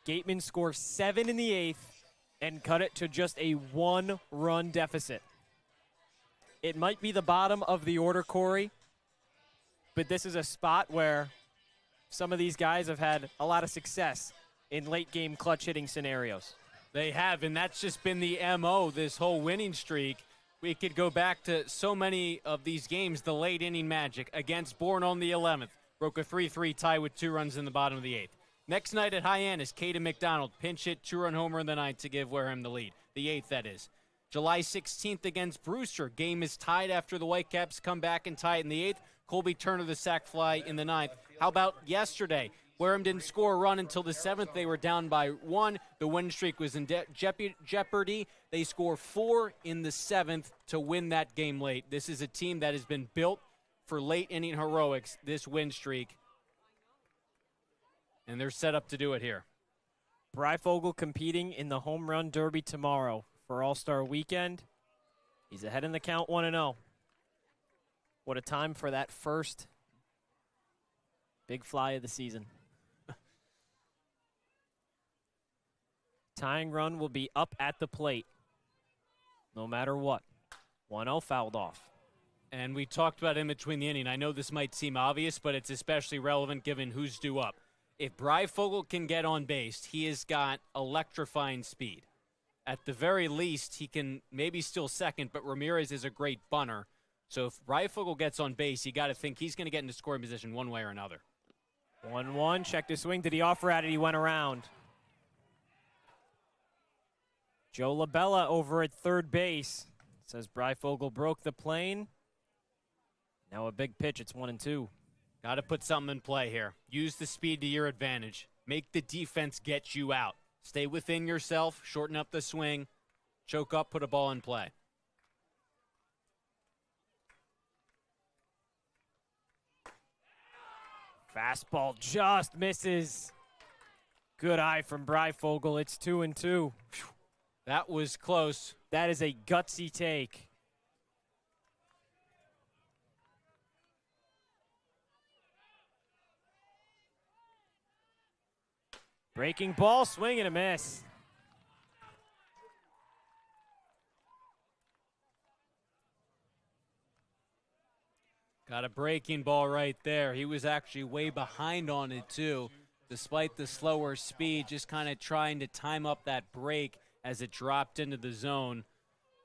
Gatemen score 7 in the 8th and cut it to just a 1-run deficit. It might be the bottom of the order, Cory, but this is a spot where some of these guys have had a lot of success in late-game clutch hitting scenarios. They have, and that's just been the MO this whole winning streak. We could go back to so many of these games. The late inning magic against Bourne on the 11th. Broke a 3-3 tie with 2 runs in the bottom of the 8th. Next night at Hyannis, Caden McDonald pinch hit 2-run homer in the 9th to give Wareham the lead. The 8th, that is. July 16th against Brewster. Game is tied after the Whitecaps come back and tie it in the 8th. Colby Turner the sac fly in the 9th. How about yesterday? Wareham didn't score a run until the 7th. They were down by 1. The win streak was in jeopardy. They score 4 in the 7th to win that game late. This is a team that has been built for late inning heroics, this win streak. And they're set up to do it here. Breyfogle competing in the home run derby tomorrow for All-Star Weekend. He's ahead in the count 1-0. What a time for that first big fly of the season. Tying run will be up at the plate, no matter what. 1-0 fouled off. And we talked about in between the inning. I know this might seem obvious, but it's especially relevant given who's due up. If Breyfogle can get on base, he has got electrifying speed. At the very least, he can maybe still second, but Ramirez is a great bunter. So if Breyfogle gets on base, you got to think he's going to get into scoring position one way or another. 1-1, check to swing. Did he offer at it? He went around. Joe LaBella over at third base. Says Breyfogle broke the plane. Now a big pitch. It's 1-2. Got to put something in play here. Use the speed to your advantage. Make the defense get you out. Stay within yourself. Shorten up the swing. Choke up. Put a ball in play. Fastball just misses. Good eye from Breyfogle. It's 2-2. That was close. That is a gutsy take. Breaking ball, swing and a miss. Got a breaking ball right there. He was actually way behind on it, too, despite the slower speed, just kind of trying to time up that break as it dropped into the zone.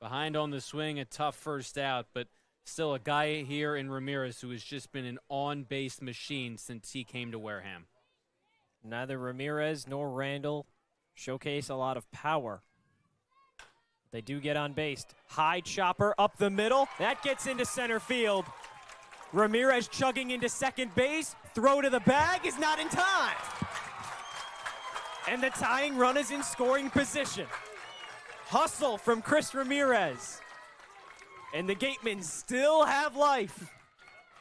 Behind on the swing, a tough first out, but still a guy here in Ramirez who has just been an on-base machine since he came to Wareham. Neither Ramirez nor Randall showcase a lot of power. They do get on base. High chopper up the middle. That gets into center field. Ramirez chugging into second base. Throw to the bag is not in time. And the tying run is in scoring position. Hustle from Chris Ramirez. And the Gatemen still have life.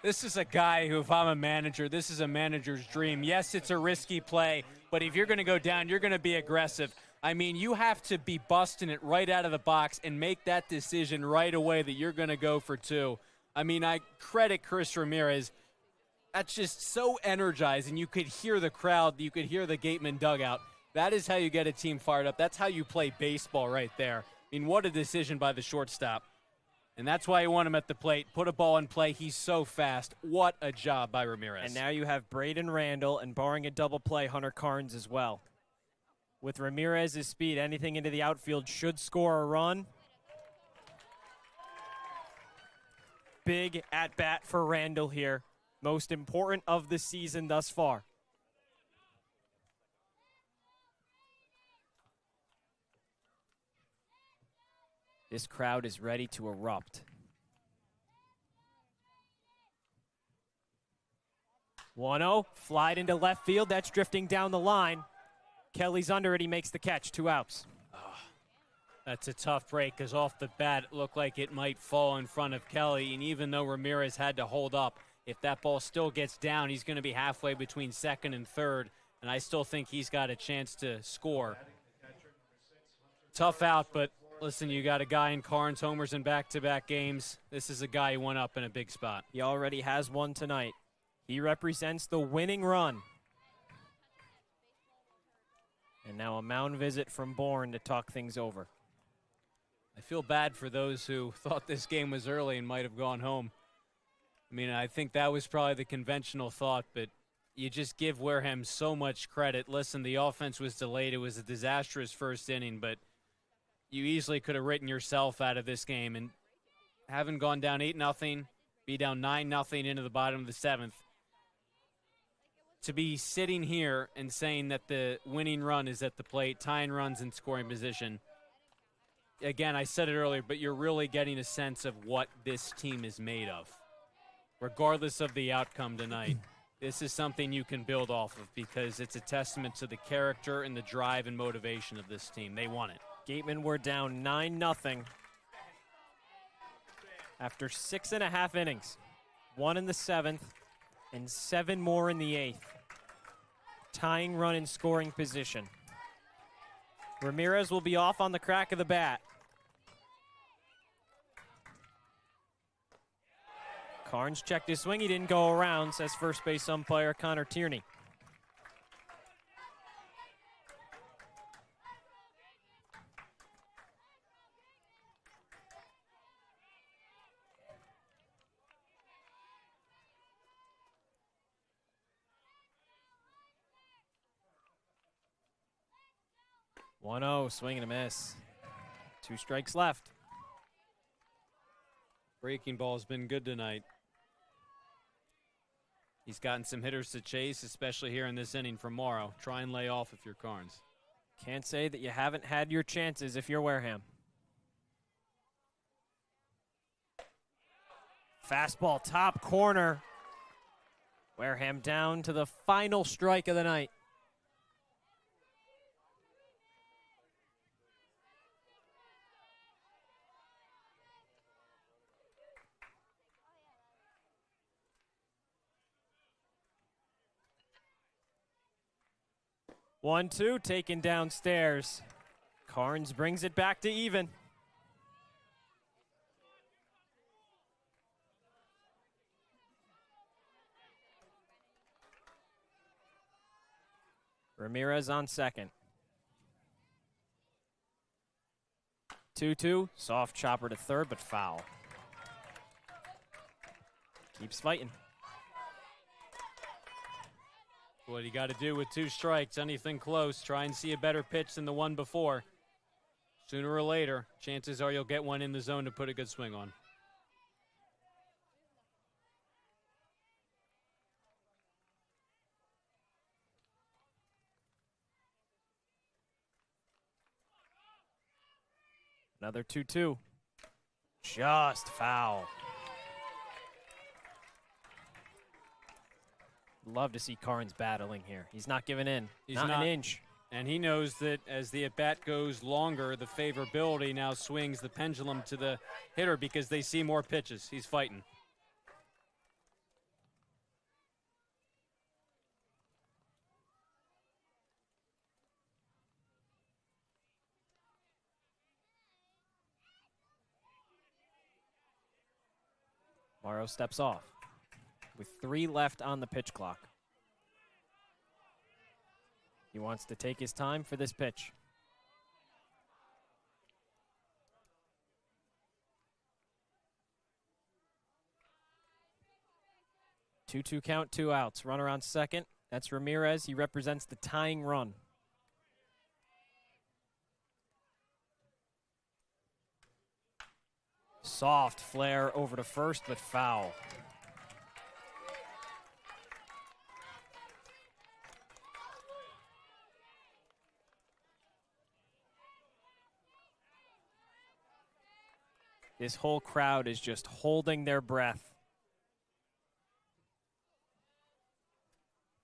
This is a guy who, if I'm a manager, this is a manager's dream. Yes, it's a risky play, but if you're going to go down, you're going to be aggressive. I mean, you have to be busting it right out of the box and make that decision right away that you're going to go for 2. I mean, I credit Chris Ramirez. That's just so energizing. You could hear the crowd. You could hear the Gatemen dugout. That is how you get a team fired up. That's how you play baseball right there. I mean, what a decision by the shortstop. And that's why you want him at the plate. Put a ball in play. He's so fast. What a job by Ramirez. And now you have Braden Randall, and barring a double play, Hunter Carnes as well. With Ramirez's speed, anything into the outfield should score a run. Big at-bat for Randall here. Most important of the season thus far. This crowd is ready to erupt. 1-0, flied into left field. That's drifting down the line. Kelly's under it. He makes the catch. 2 outs. That's a tough break because off the bat it looked like it might fall in front of Kelly. And even though Ramirez had to hold up, if that ball still gets down, he's going to be halfway between second and third. And I still think he's got a chance to score. Tough out, but listen, you got a guy in Carnes homers in back-to-back games. This is a guy who went up in a big spot. He already has one tonight. He represents the winning run. And now a mound visit from Bourne to talk things over. I feel bad for those who thought this game was early and might have gone home. I mean, I think that was probably the conventional thought, but you just give Wareham so much credit. Listen, the offense was delayed. It was a disastrous first inning, but you easily could have written yourself out of this game. And having gone down 8-0, be down 9-0 into the bottom of the 7th, to be sitting here and saying that the winning run is at the plate, tying runs in scoring position, again, I said it earlier, but you're really getting a sense of what this team is made of. Regardless of the outcome tonight, this is something you can build off of because it's a testament to the character and the drive and motivation of this team. They want it. Gatemen were down 9-0 after 6.5 innings. 1 in the 7th and 7 more in the 8th. Tying run in scoring position. Ramirez will be off on the crack of the bat. Carnes checked his swing. He didn't go around, says first base umpire Connor Tierney. One-0, swing and a miss. 2 strikes left. Breaking ball's been good tonight. He's gotten some hitters to chase, especially here in this inning from Morrow. Try and lay off if you're Carnes. Can't say that you haven't had your chances if you're Wareham. Fastball top corner. Wareham down to the final strike of the night. One-two, taken downstairs. Carnes brings it back to even. Ramirez on second. 2-2, soft chopper to third, but foul. Keeps fighting. What you got to do with 2 strikes, anything close, try and see a better pitch than the one before. Sooner or later, chances are you'll get one in the zone to put a good swing on. Another 2-2. Just foul. Love to see Carnes battling here. He's not giving in. He's not an inch. And he knows that as the at-bat goes longer, the favorability now swings the pendulum to the hitter because they see more pitches. He's fighting. Morrow steps off with 3 left on the pitch clock. He wants to take his time for this pitch. Two count, 2 outs. Runner on second. That's Ramirez. He represents the tying run. Soft flare over to first, but foul. This whole crowd is just holding their breath.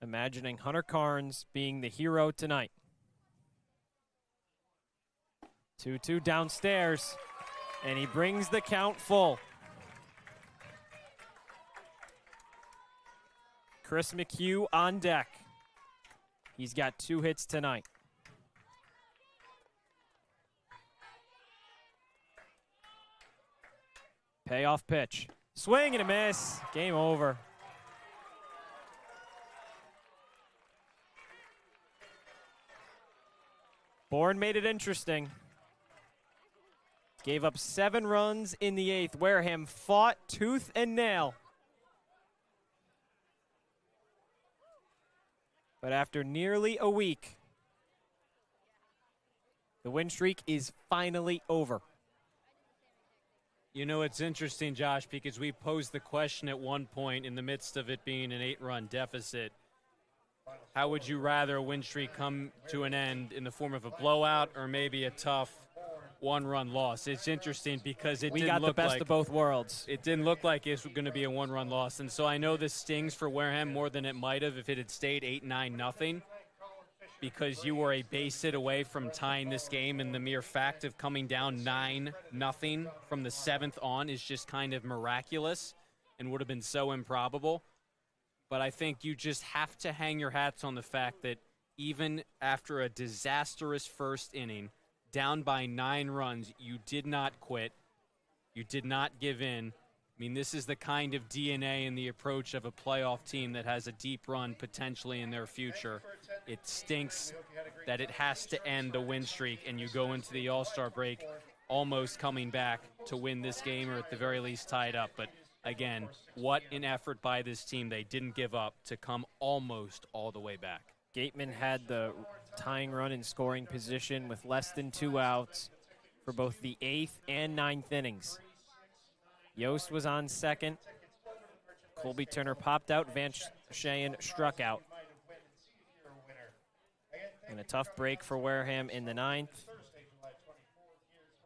Imagining Hunter Carnes being the hero tonight. 2-2 downstairs, and he brings the count full. Chris McHugh on deck. He's got 2 hits tonight. Payoff pitch. Swing and a miss. Game over. Bourne made it interesting. Gave up 7 runs in the 8th. Wareham fought tooth and nail. But after nearly a week, the win streak is finally over. You know, it's interesting, Josh, because we posed the question at one point in the midst of it being an 8-run deficit. How would you rather a win streak come to an end in the form of a blowout or maybe a tough 1-run loss? It's interesting because we got the best of both worlds. It didn't look like it was going to be a 1-run loss. And so I know this stings for Wareham more than it might have if it had stayed 8-9-0. Because you were a base hit away from tying this game, and the mere fact of coming down 9-0 from the 7th on is just kind of miraculous and would have been so improbable. But I think you just have to hang your hats on the fact that even after a disastrous first inning, down by 9 runs, you did not quit. You did not give in. I mean, this is the kind of DNA and the approach of a playoff team that has a deep run potentially in their future. It stinks that it has to end the win streak and you go into the All-Star break almost coming back to win this game or at the very least tie it up. But again, what an effort by this team. They didn't give up to come almost all the way back. Gatemen had the tying run in scoring position with less than 2 outs for both the 8th and 9th innings. Yost was on second. Colby Turner popped out. Van Shayen struck out. And a tough break for Wareham in the 9th.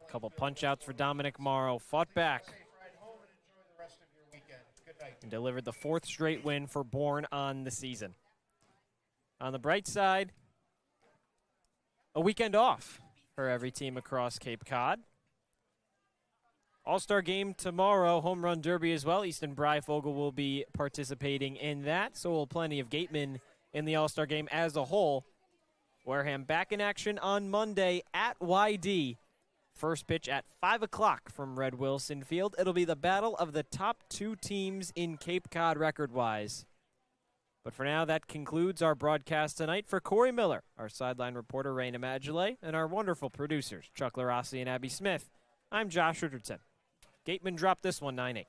A couple punch-outs for Dominic Morrow. Fought back. And delivered the 4th straight win for Bourne on the season. On the bright side, a weekend off for every team across Cape Cod. All-Star game tomorrow, home run derby as well. Easton Breyfogle will be participating in that, so will plenty of Gatemen in the All-Star game as a whole. Wareham back in action on Monday at YD. First pitch at 5 o'clock from Red Wilson Field. It'll be the battle of the top 2 teams in Cape Cod record-wise. But for now, that concludes our broadcast tonight. For Cory Miller, our sideline reporter Rayna Maggelet, and our wonderful producers Chuck Luarasi and Abby Smith, I'm Josh Richardson. Gatemen dropped this one 9-8.